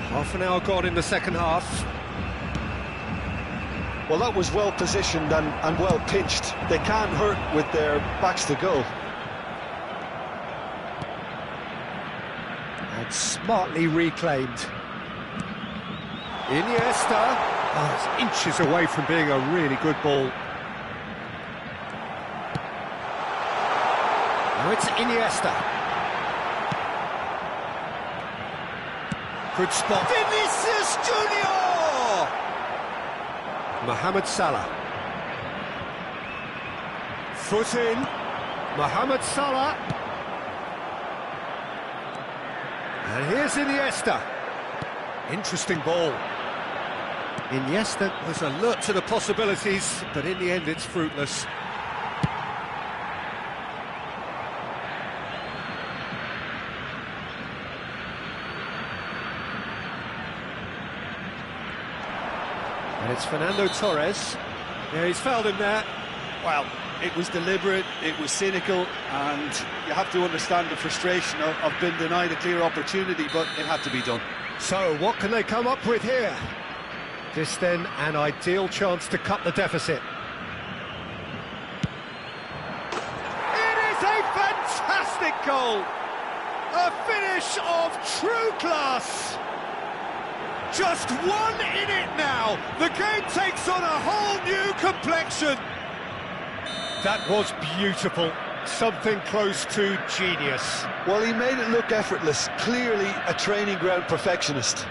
Half an hour gone in the second half. Well, that was well positioned and well pitched. They can't hurt with their backs to goal. And smartly reclaimed. Iniesta. Oh, it's inches away from being a really good ball. Now it's Iniesta. Good spot. Vinicius Junior! Mohamed Salah. Foot in. Mohamed Salah. And here's Iniesta. Interesting ball. Iniesta was alert to the possibilities, but in the end it's fruitless. And it's Fernando Torres. Yeah, he's fouled him there. Well, it was deliberate, it was cynical, and you have to understand the frustration of being denied a clear opportunity, but it had to be done. So, what can they come up with here? This then, an ideal chance to cut the deficit. It is a fantastic goal! A finish of true class! Just one in it now! The game takes on a whole new complexion! That was beautiful. Something close to genius. Well, he made it look effortless. Clearly a training ground perfectionist.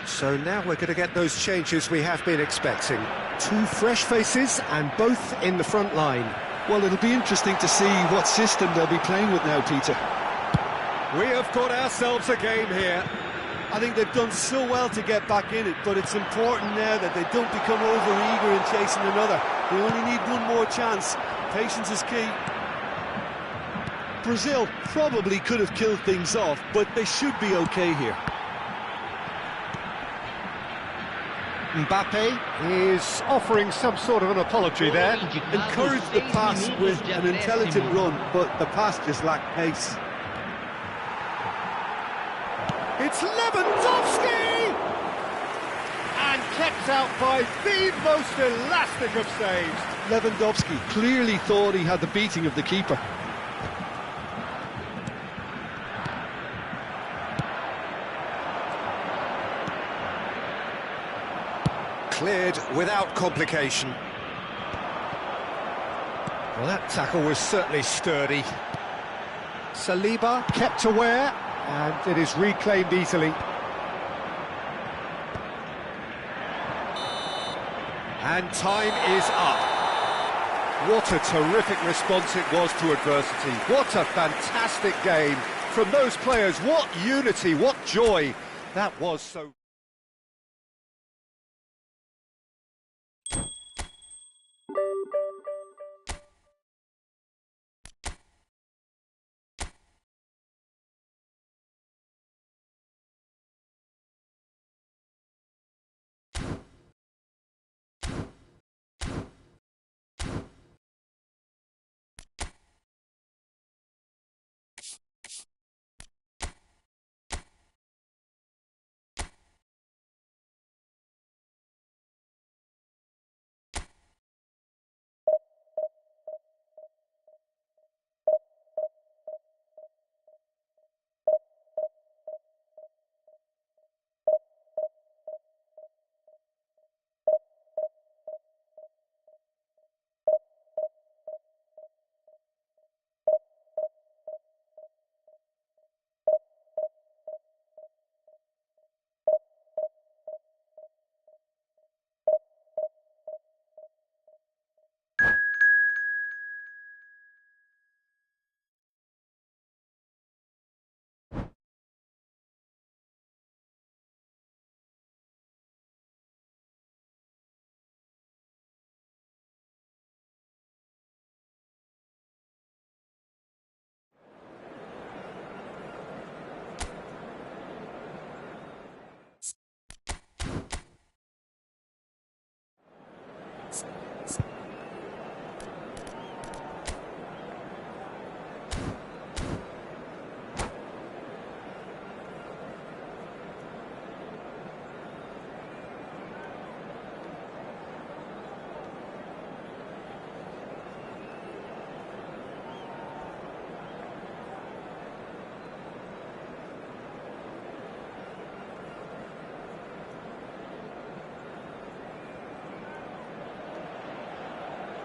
So now we're going to get those changes we have been expecting. Two fresh faces and both in the front line. Well, it'll be interesting to see what system they'll be playing with now, Peter. We have got ourselves a game here. I think they've done so well to get back in it, but it's important now that they don't become over-eager in chasing another. They only need one more chance. Patience is key. Brazil probably could have killed things off, but they should be okay here. Mbappe is offering some sort of an apology there. Encourage the pass with an intelligent run, but the pass just lacked pace. It's Lewandowski! And kept out by the most elastic of saves. Lewandowski clearly thought he had the beating of the keeper. Cleared without complication. Well, that tackle was certainly sturdy. Saliba kept aware, and it is reclaimed easily. And time is up. What a terrific response it was to adversity. What a fantastic game from those players. What unity, what joy. That was so...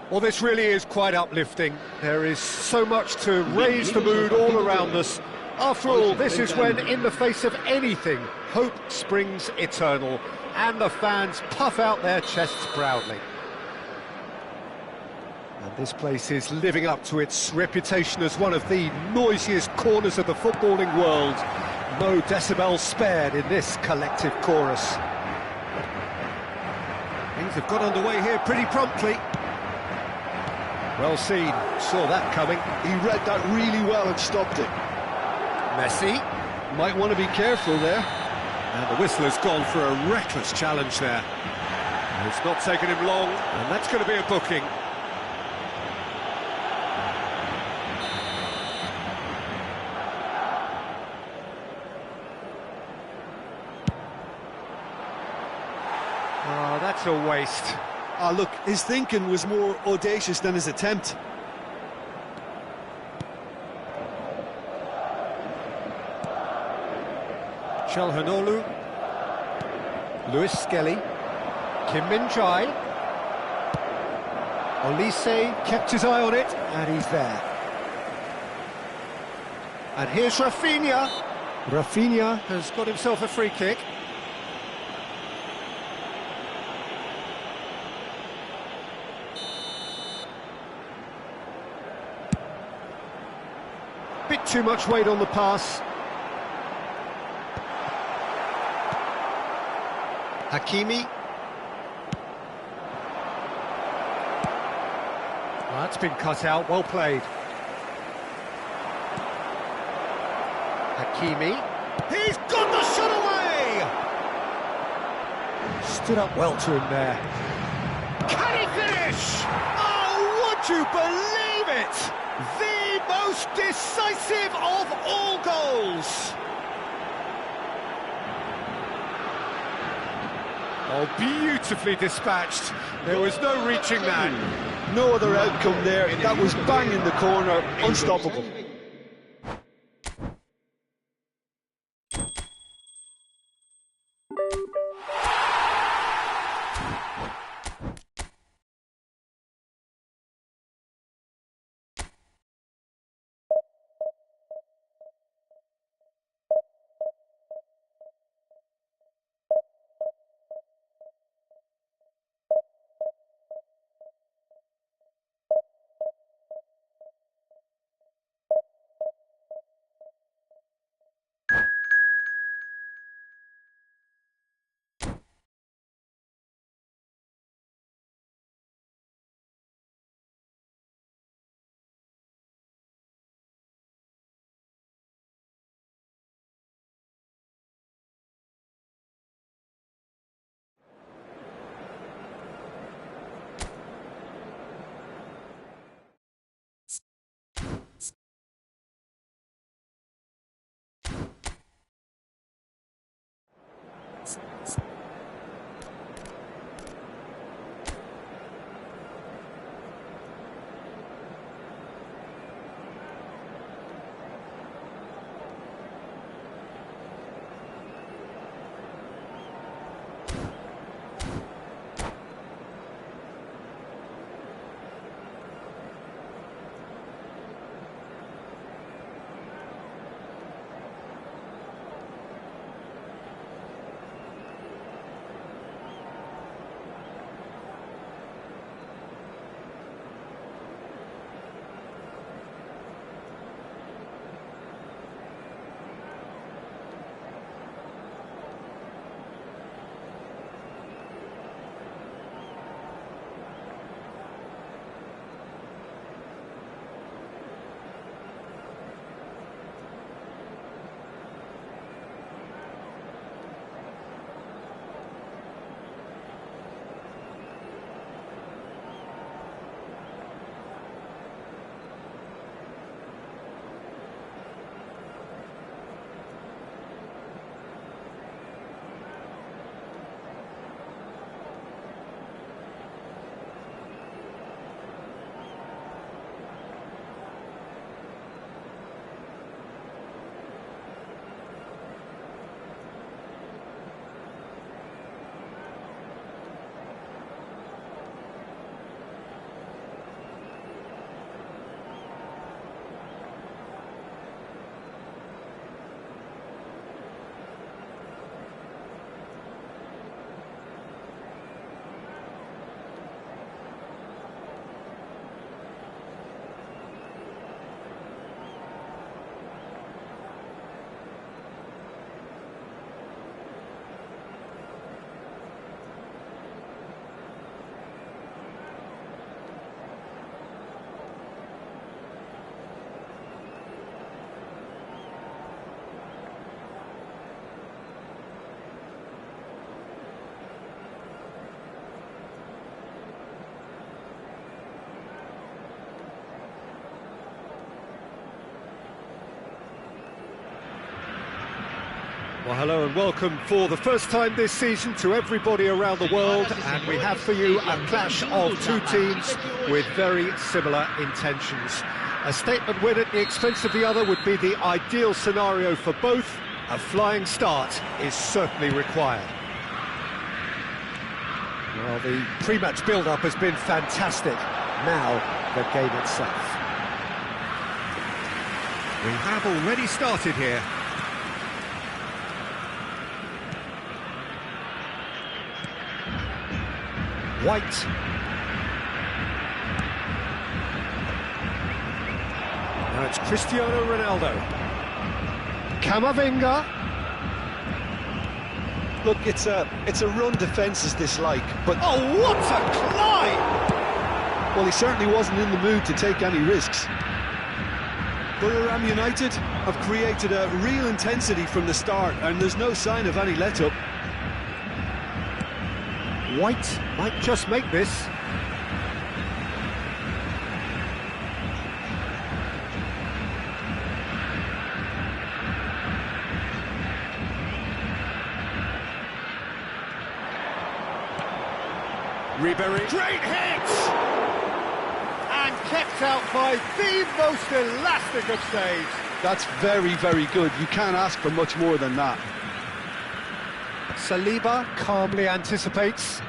Well, this really is quite uplifting. There is so much to raise the mood all around us. After all, this is when, in the face of anything, hope springs eternal, and the fans puff out their chests proudly. And this place is living up to its reputation as one of the noisiest corners of the footballing world. No decibels spared in this collective chorus. Things have got underway here pretty promptly. Well seen, saw that coming. He read that really well and stopped it. Messi. Might want to be careful there. And the whistler's gone for a reckless challenge there. It's not taken him long, and that's going to be a booking. Oh, that's a waste. Ah, look, his thinking was more audacious than his attempt. Chalhanoglu, Lewis Skelly, Kim Min-jae, Olise kept his eye on it, and he's there. And here's Rafinha. Rafinha has got himself a free kick. too much weight on the pass. Hakimi. Well, that's been cut out, well played. Hakimi. He's got the shot away! Stood up well to him there. Can he finish? Oh, would you believe it? The most decisive of all goals! Oh, beautifully dispatched. There was no reaching that. No other outcome there. That was bang in the corner, unstoppable. Well, hello and welcome for the first time this season to everybody around the world, and we have for you a clash of two teams with very similar intentions. A statement win at the expense of the other would be the ideal scenario for both. A flying start is certainly required. Well, the pre-match build-up has been fantastic. Now, the game itself. We have already started here. White. Now it's Cristiano Ronaldo. Camavinga. Look, it's a run defences dislike, but Oh, what a climb! well, he certainly wasn't in the mood to take any risks. Buriram United have created a real intensity from the start, and there's no sign of any let-up. White might just make this. Ribery. Great hit! And kept out by the most elastic of saves. That's very, very good. You can't ask for much more than that. Saliba calmly anticipates.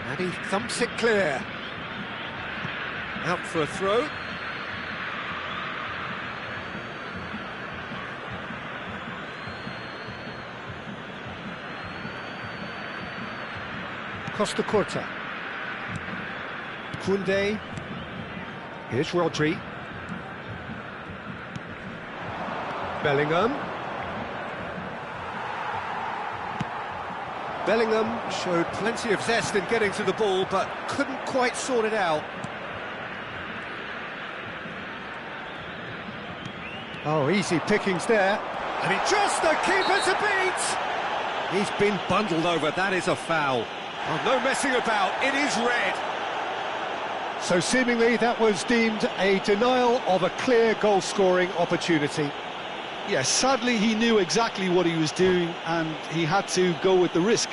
And he thumps it clear. Out for a throw. Costa Curta. Koundé. Here's Rodri. Bellingham. Bellingham showed plenty of zest in getting to the ball, but couldn't quite sort it out. Oh, easy pickings there. And he just the keeper to beat! He's been bundled over, that is a foul. Oh, no messing about, it is red. So seemingly that was deemed a denial of a clear goal-scoring opportunity. Yes, sadly he knew exactly what he was doing and he had to go with the risk.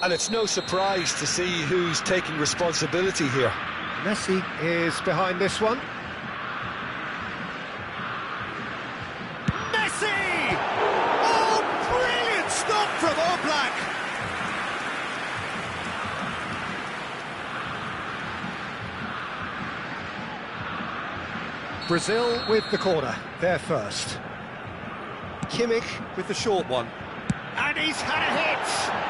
And it's no surprise to see who's taking responsibility here. Messi is behind this one. Messi! Oh, brilliant stop from Oblak! Brazil with the corner, they're first. Kimmich with the short one. And he's had a hit!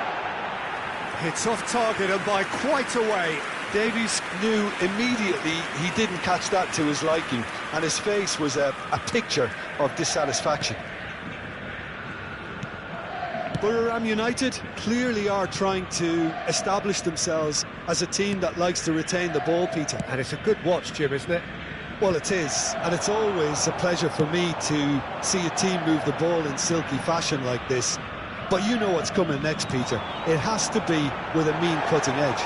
It's off target and by quite a way. Davies knew immediately he didn't catch that to his liking, and his face was a picture of dissatisfaction. Buriram United clearly are trying to establish themselves as a team that likes to retain the ball, Peter. And it's a good watch, Jim, isn't it? Well, it is, and it's always a pleasure for me to see a team move the ball in silky fashion like this. But you know what's coming next, Peter. It has to be with a mean cutting edge.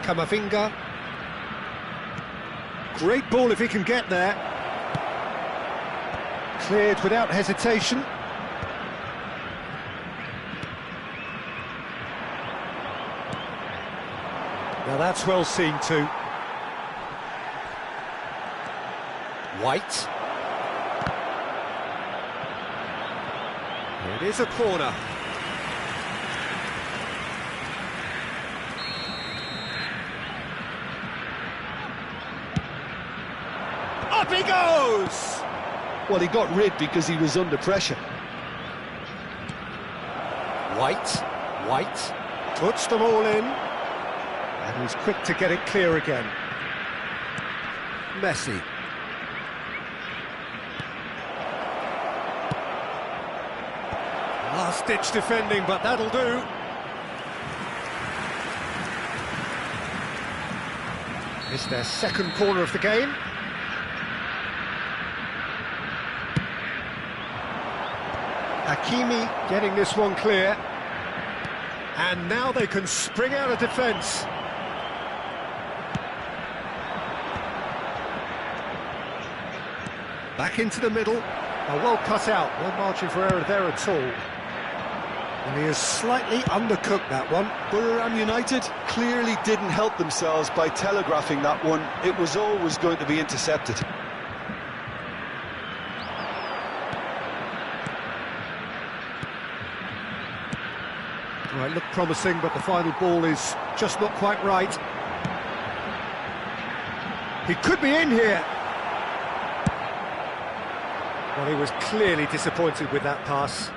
Camavinga. Great ball if he can get there. Cleared without hesitation. Now that's well seen too. White. It is a corner. Up he goes! Well, he got rid because he was under pressure. White puts them all in. And he's quick to get it clear again. Messi. Last-ditch defending, but that'll do. It's their second corner of the game. Hakimi getting this one clear. And now they can spring out of defence. Back into the middle. Well cut out, no margin for error there at all. And he has slightly undercooked that one. Buriram United clearly didn't help themselves by telegraphing that one. It was always going to be intercepted. Well, it looked promising, but the final ball is just not quite right. He could be in here. Well, he was clearly disappointed with that pass.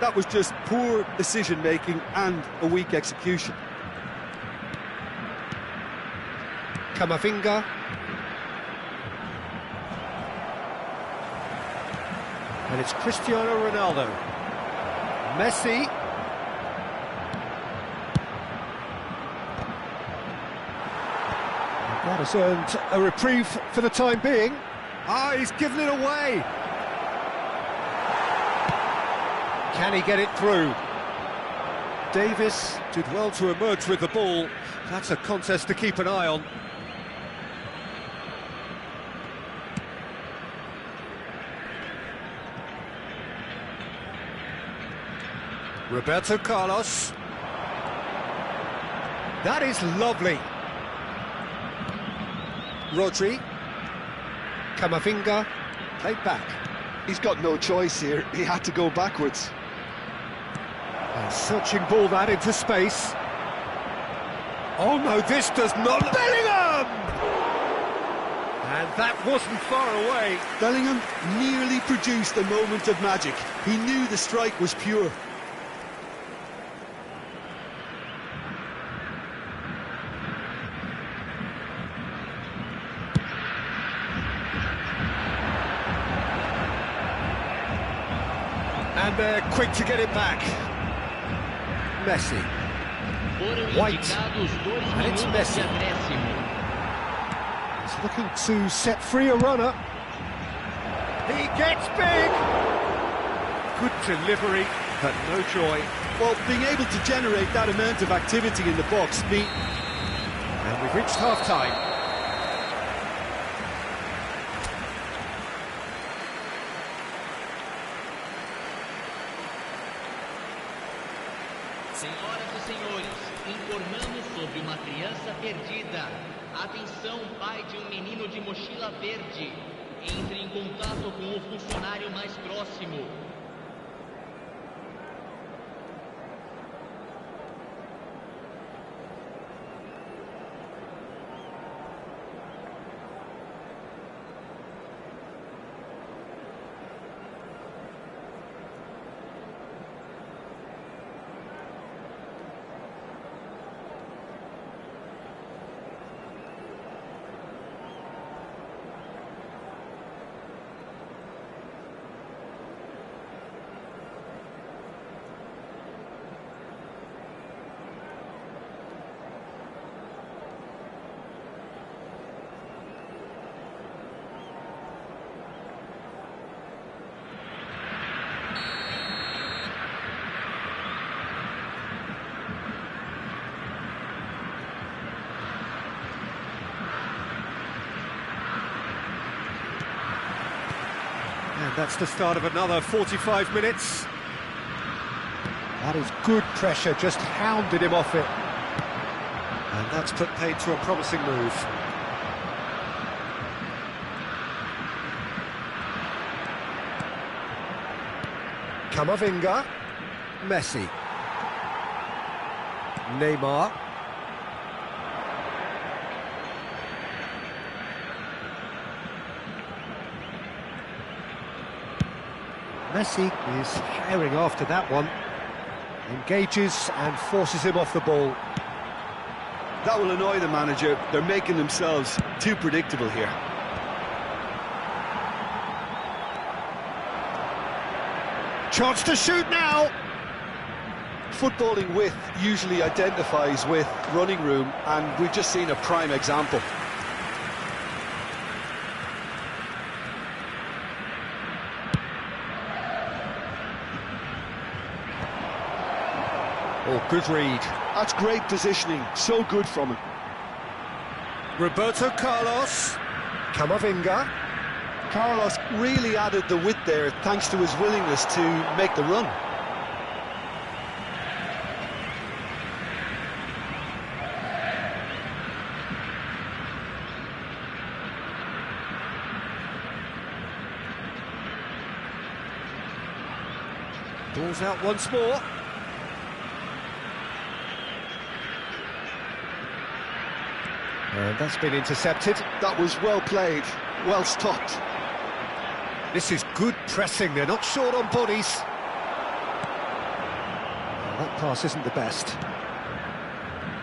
That was just poor decision-making and a weak execution. Camavinga. And it's Cristiano Ronaldo. Messi. That has earned a reprieve for the time being. Ah, he's given it away. Can he get it through? Davis did well to emerge with the ball. That's a contest to keep an eye on. Roberto Carlos. That is lovely. Rodri. Camavinga. Played back. He's got no choice here. He had to go backwards. A searching ball that into space. Oh no, this does not... Bellingham! And that wasn't far away. Bellingham nearly produced a moment of magic. He knew the strike was pure. And they're quick to get it back. Messi. White. And it's Messi. He's looking to set free a runner. He gets big. Good delivery, but no joy. Well, being able to generate that amount of activity in the box means... And we've reached half-time. Senhoras e senhores, informamos sobre uma criança perdida. Atenção, pai de um menino de mochila verde. Entre em contato com o funcionário mais próximo. And that's the start of another 45 minutes. That is good pressure, just hounded him off it. And that's put paid to a promising move. Camavinga. Messi. Neymar. Messi is herring after that one. Engages and forces him off the ball. That will annoy the manager. They're making themselves too predictable here. Chance to shoot now! Footballing width usually identifies with running room, and we've just seen a prime example. Oh, good read. That's great positioning, so good from him. Roberto Carlos. Camavinga. Carlos really added the width there thanks to his willingness to make the run. Ball's out once more. And that's been intercepted. That was well played, well stopped. This is good pressing, they're not short on bodies. That pass isn't the best.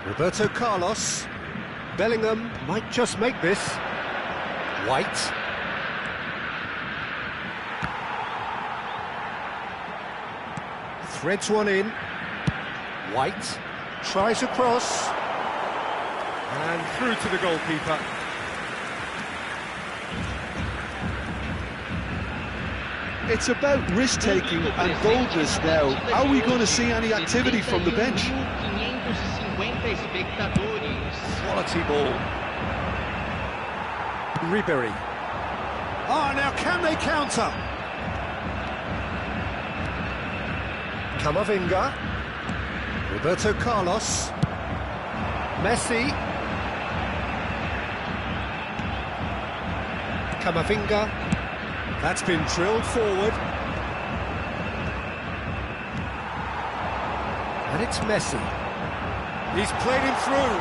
Roberto Carlos. Bellingham might just make this. White. Threads one in. White. Tries a cross. And through to the goalkeeper. It's about risk-taking and boldness now. Are we going to see any activity from the bench? Quality ball. Ribery. Ah, now can they counter? Camavinga. Roberto Carlos. Messi. Camavinga. That's been drilled forward. And it's Messi. He's played him through.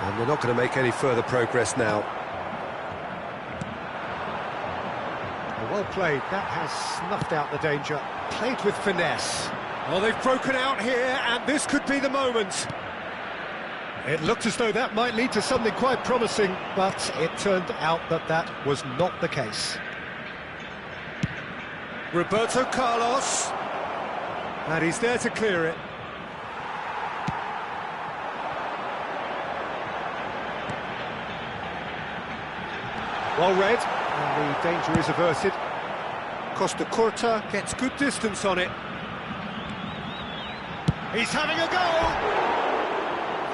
And they're not going to make any further progress now. Well played, that has snuffed out the danger. Played with finesse. Oh, they've broken out here, and this could be the moment. It looked as though that might lead to something quite promising, but it turned out that that was not the case. Roberto Carlos. And he's there to clear it. Well read, and the danger is averted. Costa Curta gets good distance on it. He's having a go!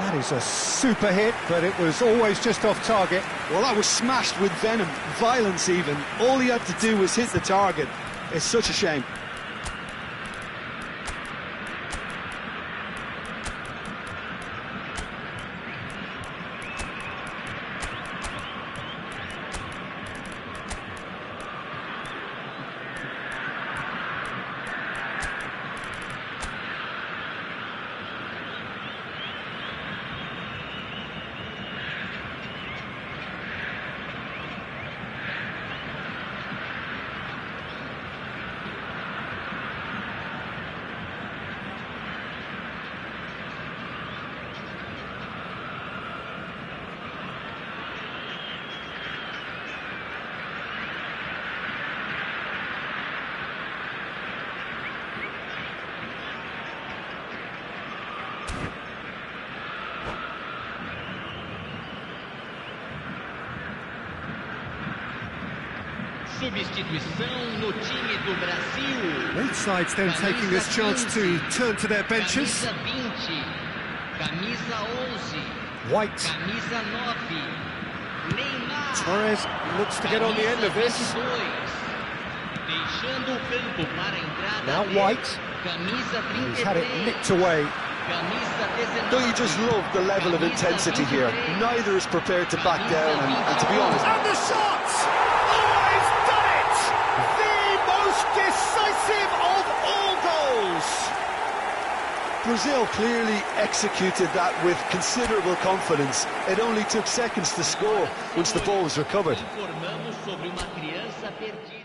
That is a super hit, but it was always just off target. Well, that was smashed with venom, violence even. All he had to do was hit the target. It's such a shame. Substituição no time do Brasil. Both sides then taking this chance to turn to their benches. Camisa 20, camisa 11, White. camisa 9, Neymar. Torres looks to get on the end of this. Deixando o campo para a entrada. Now White. Camisa 33. He's had it nicked away. Camisa 19. Don't you just love the level of intensity here? Neither is prepared to back down, and to be honest... And the shot! Oh, he's done it! The most decisive of all goals! Brazil clearly executed that with considerable confidence. It only took seconds to score once the ball was recovered. Informamos sobre uma criança perdida.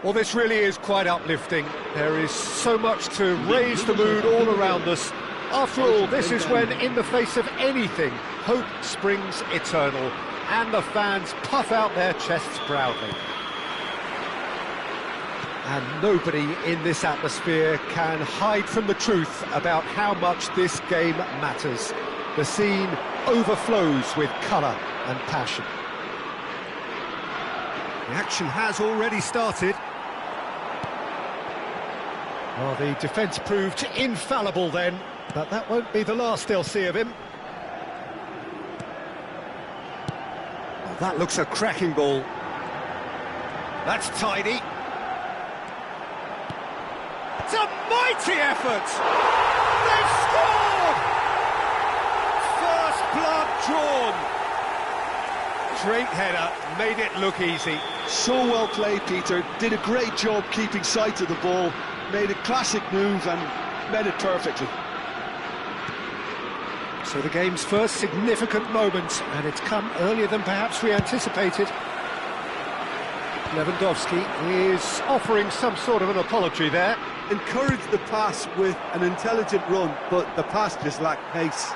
Well, this really is quite uplifting. There is so much to raise the mood all around us. After all, this is when, in the face of anything, hope springs eternal, and the fans puff out their chests proudly. And nobody in this atmosphere can hide from the truth about how much this game matters. The scene overflows with colour and passion. The action has already started. Well, the defence proved infallible then, but that won't be the last they'll see of him. Well, that looks a cracking ball. That's tidy. It's a mighty effort! They've scored! First blood drawn. Great header, made it look easy. So well played, Peter. Did a great job keeping sight of the ball. Made a classic move and made it perfectly. So the game's first significant moment, and it's come earlier than perhaps we anticipated. Lewandowski is offering some sort of an apology there. Encouraged the pass with an intelligent run, but the pass just lacked pace.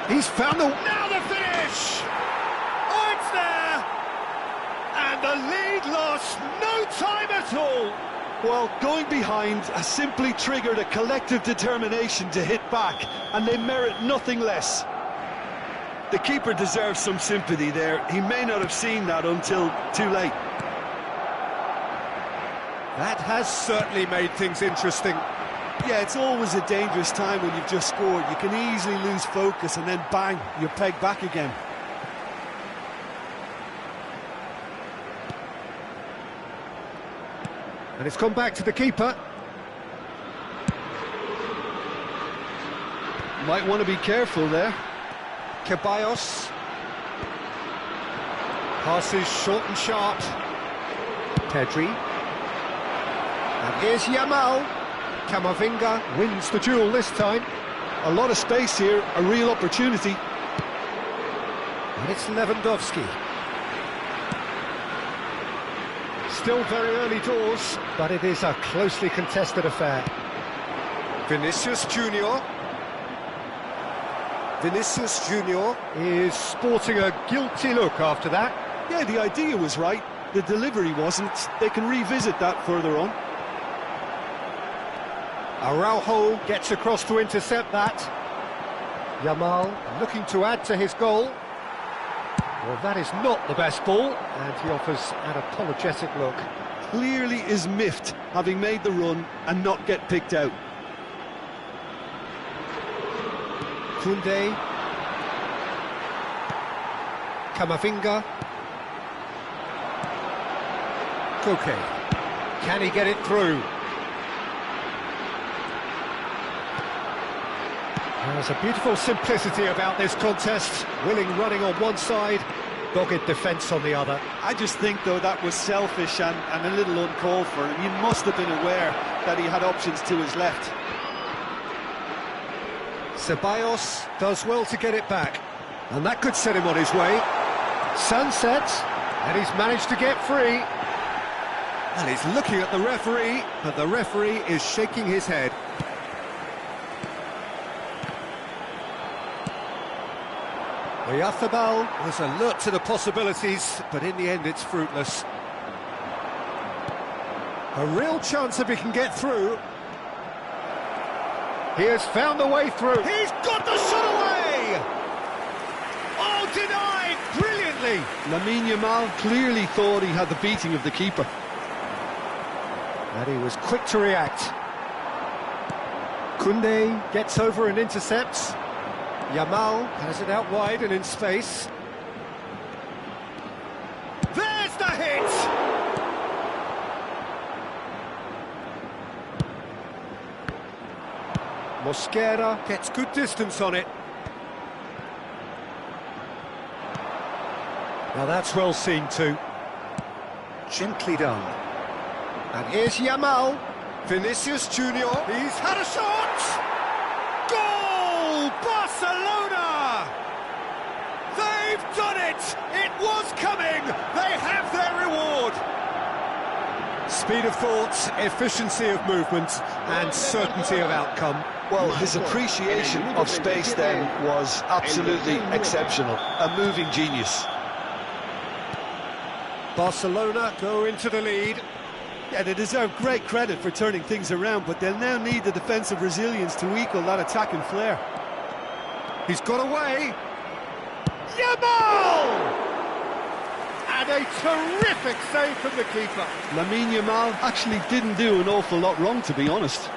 He's found the... Now the finish! Oh, it's there! And the lead lost no time at all! Well, going behind has simply triggered a collective determination to hit back, and they merit nothing less. The keeper deserves some sympathy there. He may not have seen that until too late. That has certainly made things interesting. Yeah, it's always a dangerous time when you've just scored. You can easily lose focus and then bang, you're pegged back again. And it's gone back to the keeper. Might want to be careful there. Ceballos. Passes short and sharp. Pedri. And here's Yamal. Camavinga wins the duel this time. A lot of space here, a real opportunity. And it's Lewandowski. Still very early doors, but it is a closely contested affair. Vinicius Junior. Vinicius Junior is sporting a guilty look after that. Yeah, the idea was right. The delivery wasn't. They can revisit that further on. Araujo gets across to intercept that. Yamal looking to add to his goal. Well, that is not the best ball, and he offers an apologetic look. Clearly is miffed, having made the run and not get picked out. Koundé. Camavinga. Koke. Can he get it through? There's a beautiful simplicity about this contest. Willing running on one side, dogged defence on the other. I just think, though, that was selfish and a little uncalled for him. He must have been aware that he had options to his left. Ceballos does well to get it back, and that could set him on his way. Sunset, and he's managed to get free. And he's looking at the referee, but the referee is shaking his head. Oyarzábal was alert to the possibilities, but in the end it's fruitless. A real chance if he can get through. He has found the way through. He's got the shot away! Oh, denied brilliantly! Lamine Yamal clearly thought he had the beating of the keeper. And he was quick to react. Koundé gets over and intercepts. Yamal has it out wide and in space. There's the hit! Mosquera gets good distance on it. Now that's well seen too. Gently done. And here's Yamal. Vinicius Junior. He's had a shot! Goal! Barcelona! They've done it! It was coming! Speed of thought, efficiency of movement, and certainty of outcome. Well, his appreciation of space then was absolutely exceptional. A moving genius. Barcelona go into the lead. Yeah, they deserve great credit for turning things around, but they'll now need the defensive resilience to equal that attacking flair. He's got away. Yamal! And a terrific save from the keeper. Lamine Yamal actually didn't do an awful lot wrong, to be honest.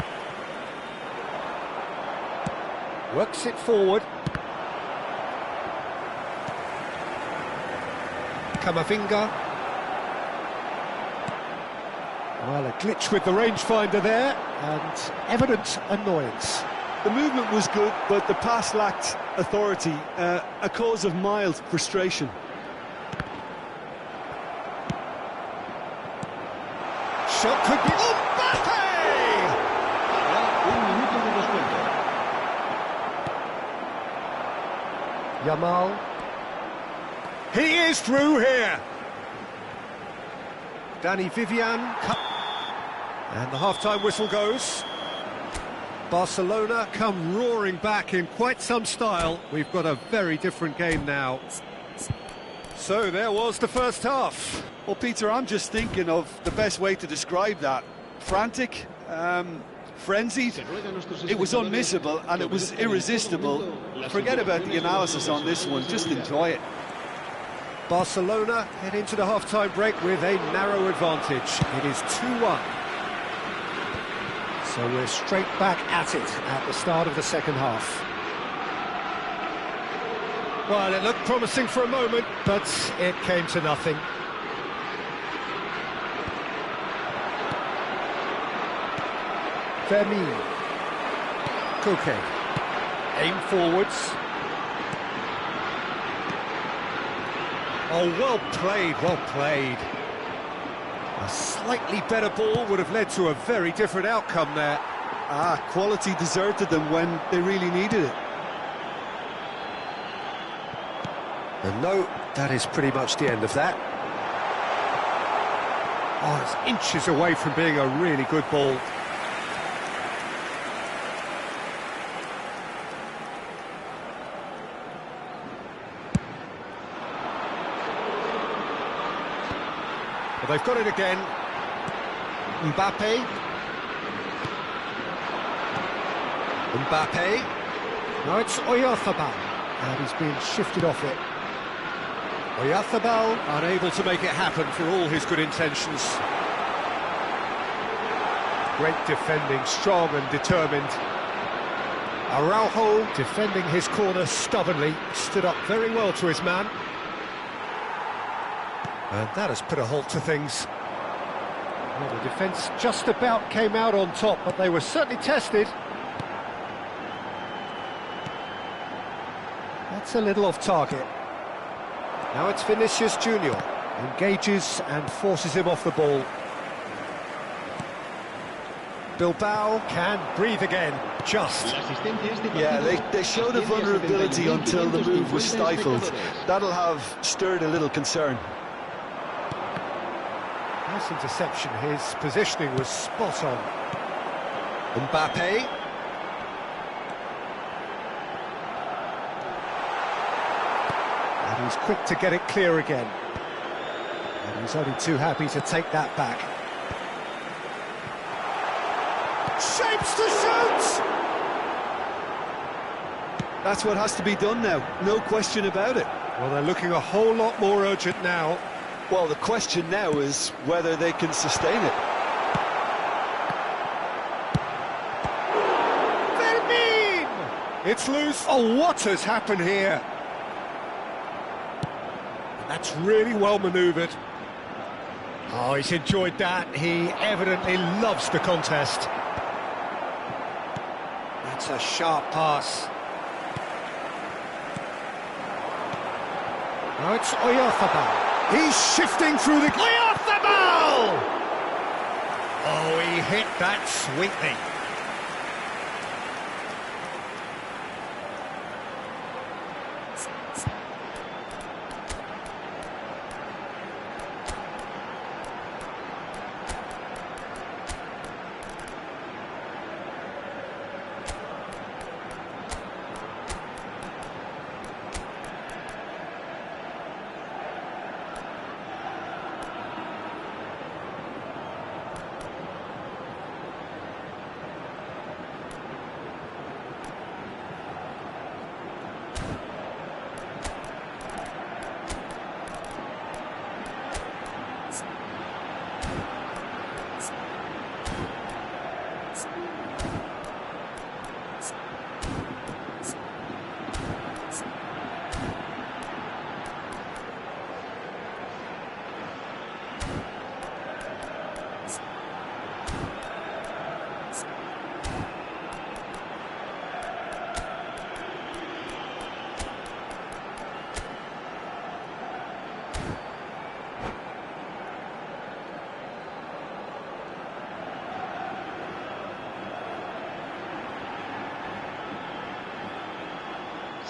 Works it forward. Camavinga. Well, a glitch with the rangefinder there, and evident annoyance. The movement was good, but the pass lacked authority, a cause of mild frustration. Shot could be... Mbappe! Yamal. He is through here. Danny Vivian. And the half-time whistle goes. Barcelona come roaring back in quite some style. We've got a very different game now. So there was the first half. Well, Peter, I'm just thinking of the best way to describe that. Frantic, frenzied. It was unmissable and it was irresistible. Forget about the analysis on this one, just enjoy it. Barcelona head into the half-time break with a narrow advantage. It is 2-1. So we're straight back at it at the start of the second half. Well, it looked promising for a moment, but it came to nothing. Vermeer. Koke. Aim forwards. Oh, well played, well played. A slightly better ball would have led to a very different outcome there. Quality deserted them when they really needed it. And no, that is pretty much the end of that. Oh, it's inches away from being a really good ball. Well, they've got it again. Mbappe. Now it's Oyarzabal, and he's been shifted off it. Oyarzabal unable to make it happen for all his good intentions. Great defending, strong and determined. Araujo defending his corner stubbornly, stood up very well to his man. And that has put a halt to things. Well, the defence just about came out on top, but they were certainly tested. That's a little off target. Now it's Vinicius Junior. Engages and forces him off the ball. Bilbao can breathe again, just. Yeah, they showed a vulnerability until the move was stifled. That'll have stirred a little concern. Nice interception, his positioning was spot on. Mbappe. And he's quick to get it clear again. And he's only too happy to take that back. Shapes to shoot! That's what has to be done now, no question about it. Well, they're looking a whole lot more urgent now. Well, the question now is whether they can sustain it. Vermeer! It's loose. Oh, what has happened here? That's really well manoeuvred. Oh, he's enjoyed that. He evidently loves the contest. That's a sharp pass. Now it's Oyarzabal. He's shifting through the... Oyarzabal! Oh, he hit that sweetly.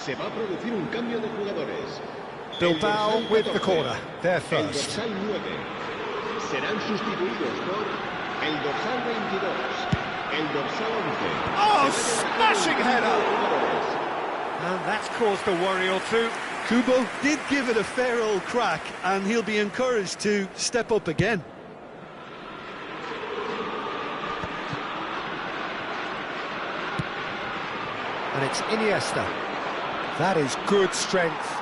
Se va a producir un cambio de jugadores. Bilbao El dorsal with the 14, corner. They're El first. dorsal 9. Serán sustituidos por el dorsal 22. El dorsal 11. Oh, Se va a llevar a cabo un smashing cambio de header! jugadores. And that's caused a worry or two. Kubo did give it a fair old crack, and he'll be encouraged to step up again. And it's Iniesta. That is good strength.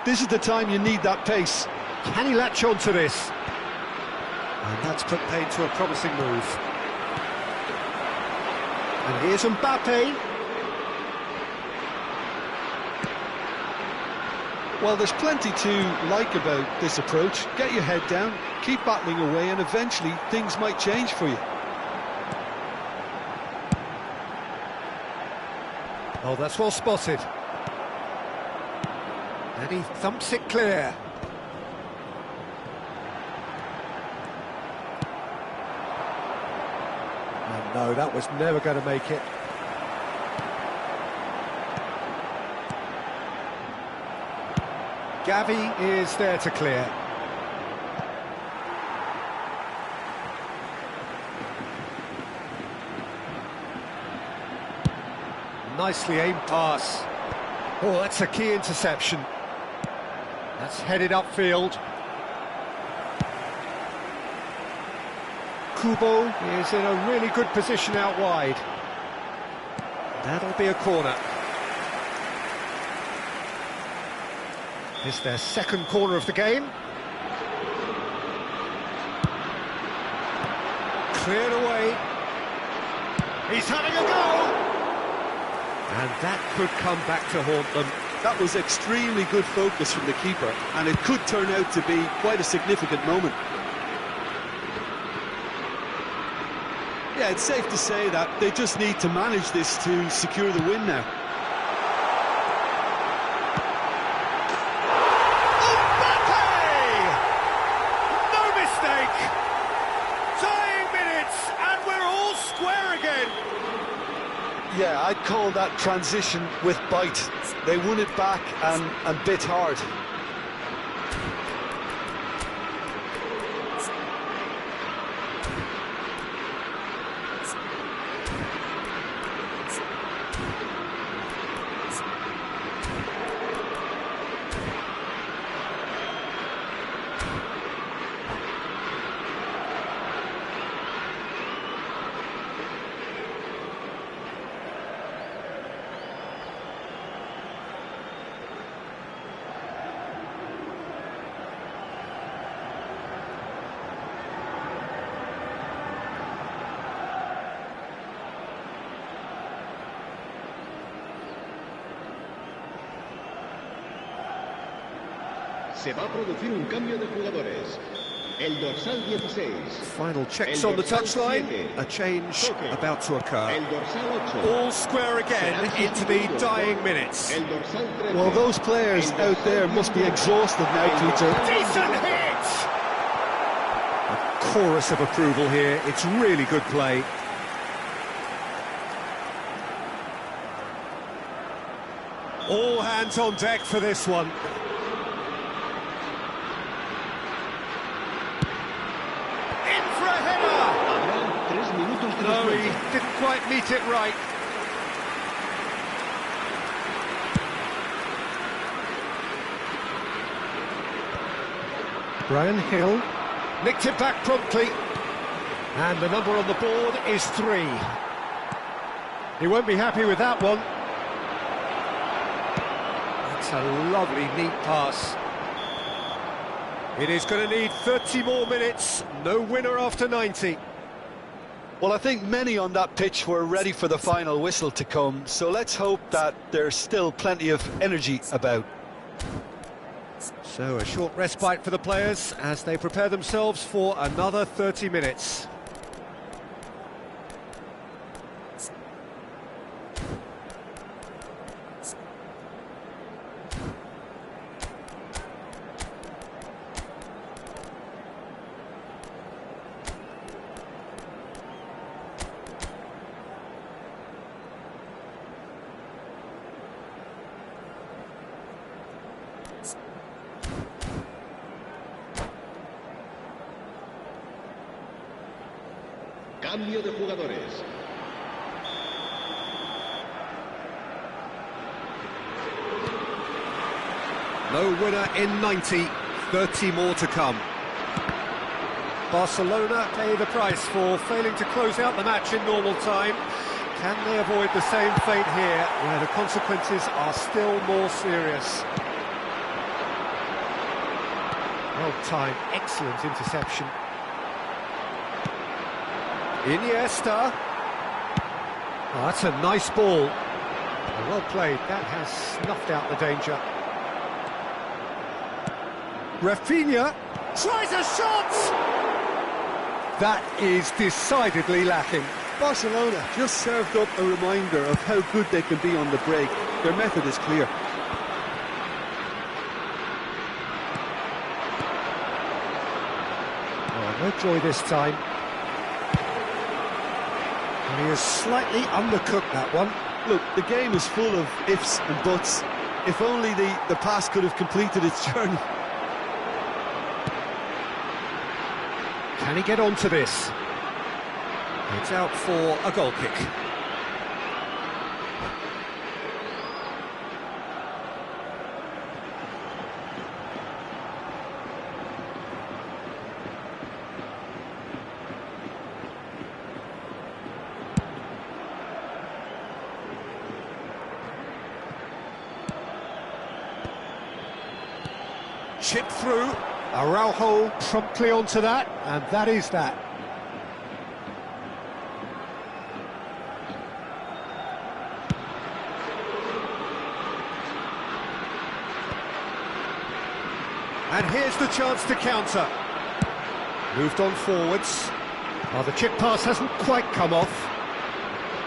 This is the time you need that pace. Can he latch on to this? And that's put paid to a promising move. And here's Mbappe. Well, there's plenty to like about this approach. Get your head down, keep battling away, and eventually things might change for you. Oh, that's well spotted. And he thumps it clear. And no, that was never going to make it. Gavi is there to clear. Nicely aimed pass. Oh, that's a key interception. That's headed upfield. Kubo is in a really good position out wide. That'll be a corner. It's their second corner of the game. Cleared away. He's having a go! And that could come back to haunt them. That was extremely good focus from the keeper, and it could turn out to be quite a significant moment. Yeah, it's safe to say that they just need to manage this to secure the win now. No mistake! Tying minutes, and we're all square again. Yeah, I'd call that transition with bite. They won it back and bit hard. Se va a producir un cambio de jugadores. El dorsal 16. Final checks on the touchline. A change about to occur. El dorsal 8. All square again into the dying minutes. El dorsal 13. Well, those players out there must be exhausted now, Peter. Decent hit! A chorus of approval here. It's really good play. All hands on deck for this one. In for a header! Habrá 3 minutos de No, he descuento. didn't quite meet it right. Brian Hill nicked it back promptly. And the number on the board is 3. He won't be happy with that one. That's a lovely, neat pass. It is going to need 30 more minutes. No winner after 90. Well, I think many on that pitch were ready for the final whistle to come, so let's hope that there's still plenty of energy about. So a short respite for the players as they prepare themselves for another 30 minutes. Cambio de jugadores. No winner in 90, 30 more to come. Barcelona pay the price for failing to close out the match in normal time. Can they avoid the same fate here, where the consequences are still more serious? Well timed, excellent interception. Iniesta. Oh, that's a nice ball. Well played, that has snuffed out the danger. Rafinha tries a shot! That is decidedly lacking. Barcelona just served up a reminder of how good they can be on the break. Their method is clear. Oh, no joy this time. And he has slightly undercooked that one. Look, the game is full of ifs and buts. If only the pass could have completed its journey. Can he get onto this? It's out for a goal kick. Chip through. Araujo promptly onto that, and that is that. And here's the chance to counter. Moved on forwards. Oh, the chip pass hasn't quite come off.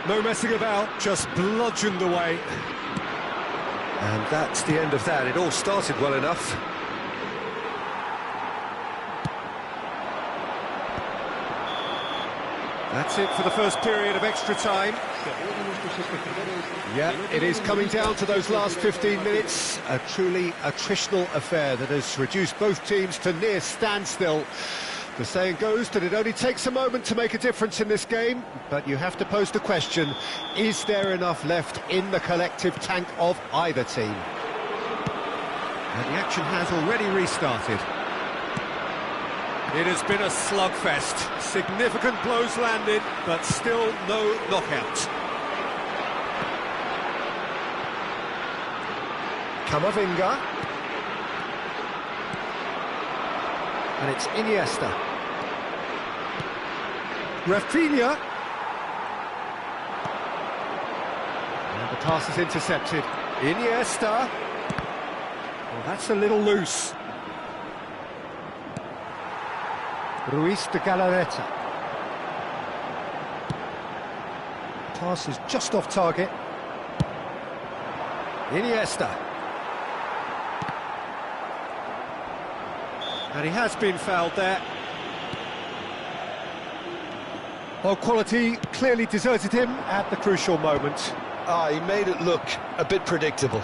No messing about, just bludgeoned away. And that's the end of that. It all started well enough. That's it for the first period of extra time. Yeah, it is coming down to those last 15 minutes. A truly attritional affair that has reduced both teams to near standstill. The saying goes that it only takes a moment to make a difference in this game, but you have to pose the question, is there enough left in the collective tank of either team? And the action has already restarted. It has been a slugfest. Significant blows landed, but still no knockout. Camavinga. And it's Iniesta. Rafinha. And the pass is intercepted. Iniesta. Well, that's a little loose. Ruiz de Galarreta. Pass is just off target. Iniesta. And he has been fouled there. Well, quality clearly deserted him at the crucial moment. He made it look a bit predictable.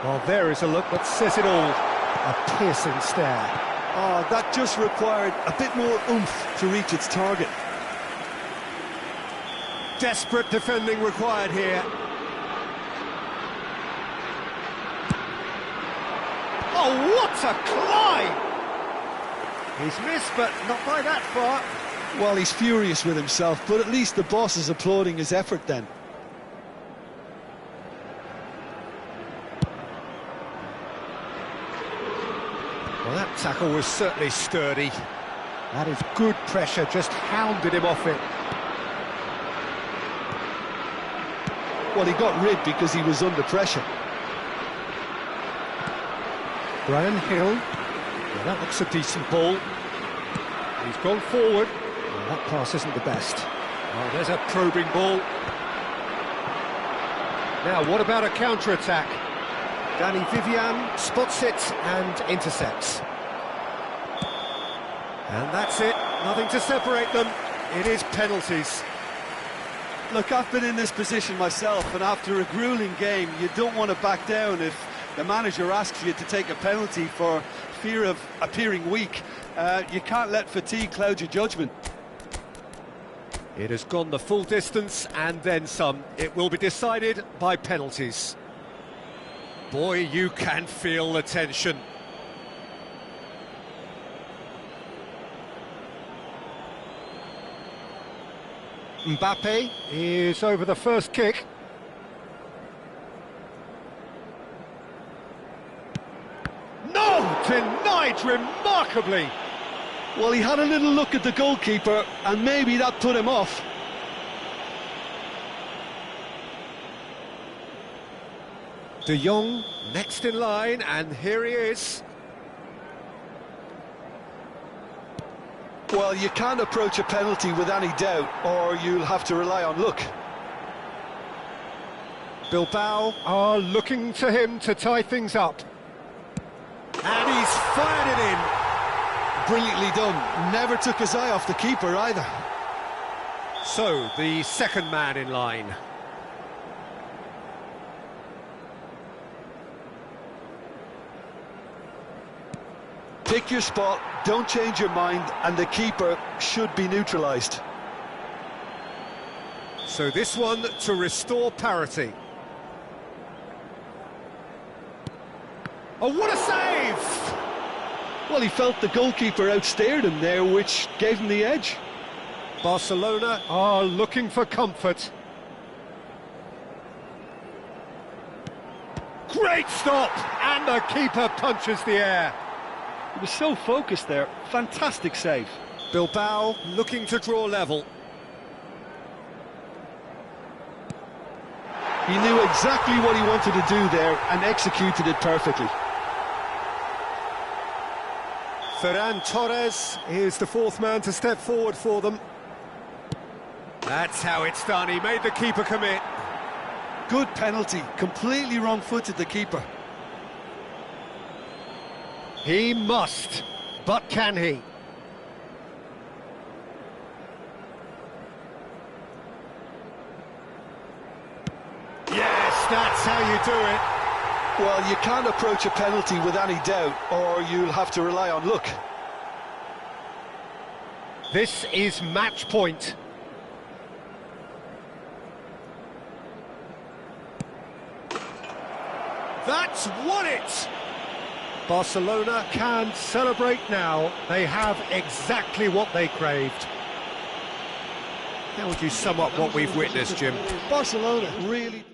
Well, there is a look that says it all. A piercing stare. Oh, that just required a bit more oomph to reach its target. Desperate defending required here. Oh, what a climb! He's missed, but not by that far. Well, he's furious with himself, but at least the boss is applauding his effort then. Well, that tackle was certainly sturdy. That is good pressure, just hounded him off it. Well, he got rid because he was under pressure. Brian Hill. Well, that looks a decent ball. He's gone forward. Well, that pass isn't the best. Oh, there's a probing ball. Now, what about a counter-attack? Danny Vivian spots it and intercepts. And that's it. Nothing to separate them. It is penalties. Look, I've been in this position myself, and after a grueling game, you don't want to back down if the manager asks you to take a penalty for fear of appearing weak. You can't let fatigue cloud your judgment. It has gone the full distance and then some. It will be decided by penalties. Boy, you can feel the tension. Mbappe is over the first kick. No! Denied remarkably! Well, he had a little look at the goalkeeper, and maybe that put him off. De Jong next in line, and here he is. Well, you can't approach a penalty with any doubt, or you'll have to rely on luck. Bilbao are looking to him to tie things up. And he's fired it in. Brilliantly done. Never took his eye off the keeper either. So, the second man in line. Pick your spot, don't change your mind, and the keeper should be neutralised. So this one to restore parity. Oh, what a save! Well, he felt the goalkeeper outstared him there, which gave him the edge. Barcelona are looking for comfort. Great stop! And the keeper punches the air. He was so focused there. Fantastic save. Bilbao looking to draw level. He knew exactly what he wanted to do there and executed it perfectly. Ferran Torres is the fourth man to step forward for them. That's how it's done. He made the keeper commit. Good penalty. Completely wrong-footed, the keeper. He must, but can he? Yes, that's how you do it. Well, you can't approach a penalty with any doubt, or you'll have to rely on luck. This is match point. That's won it! Barcelona can celebrate now. They have exactly what they craved. How would you sum up what we've witnessed, Jim? Barcelona really...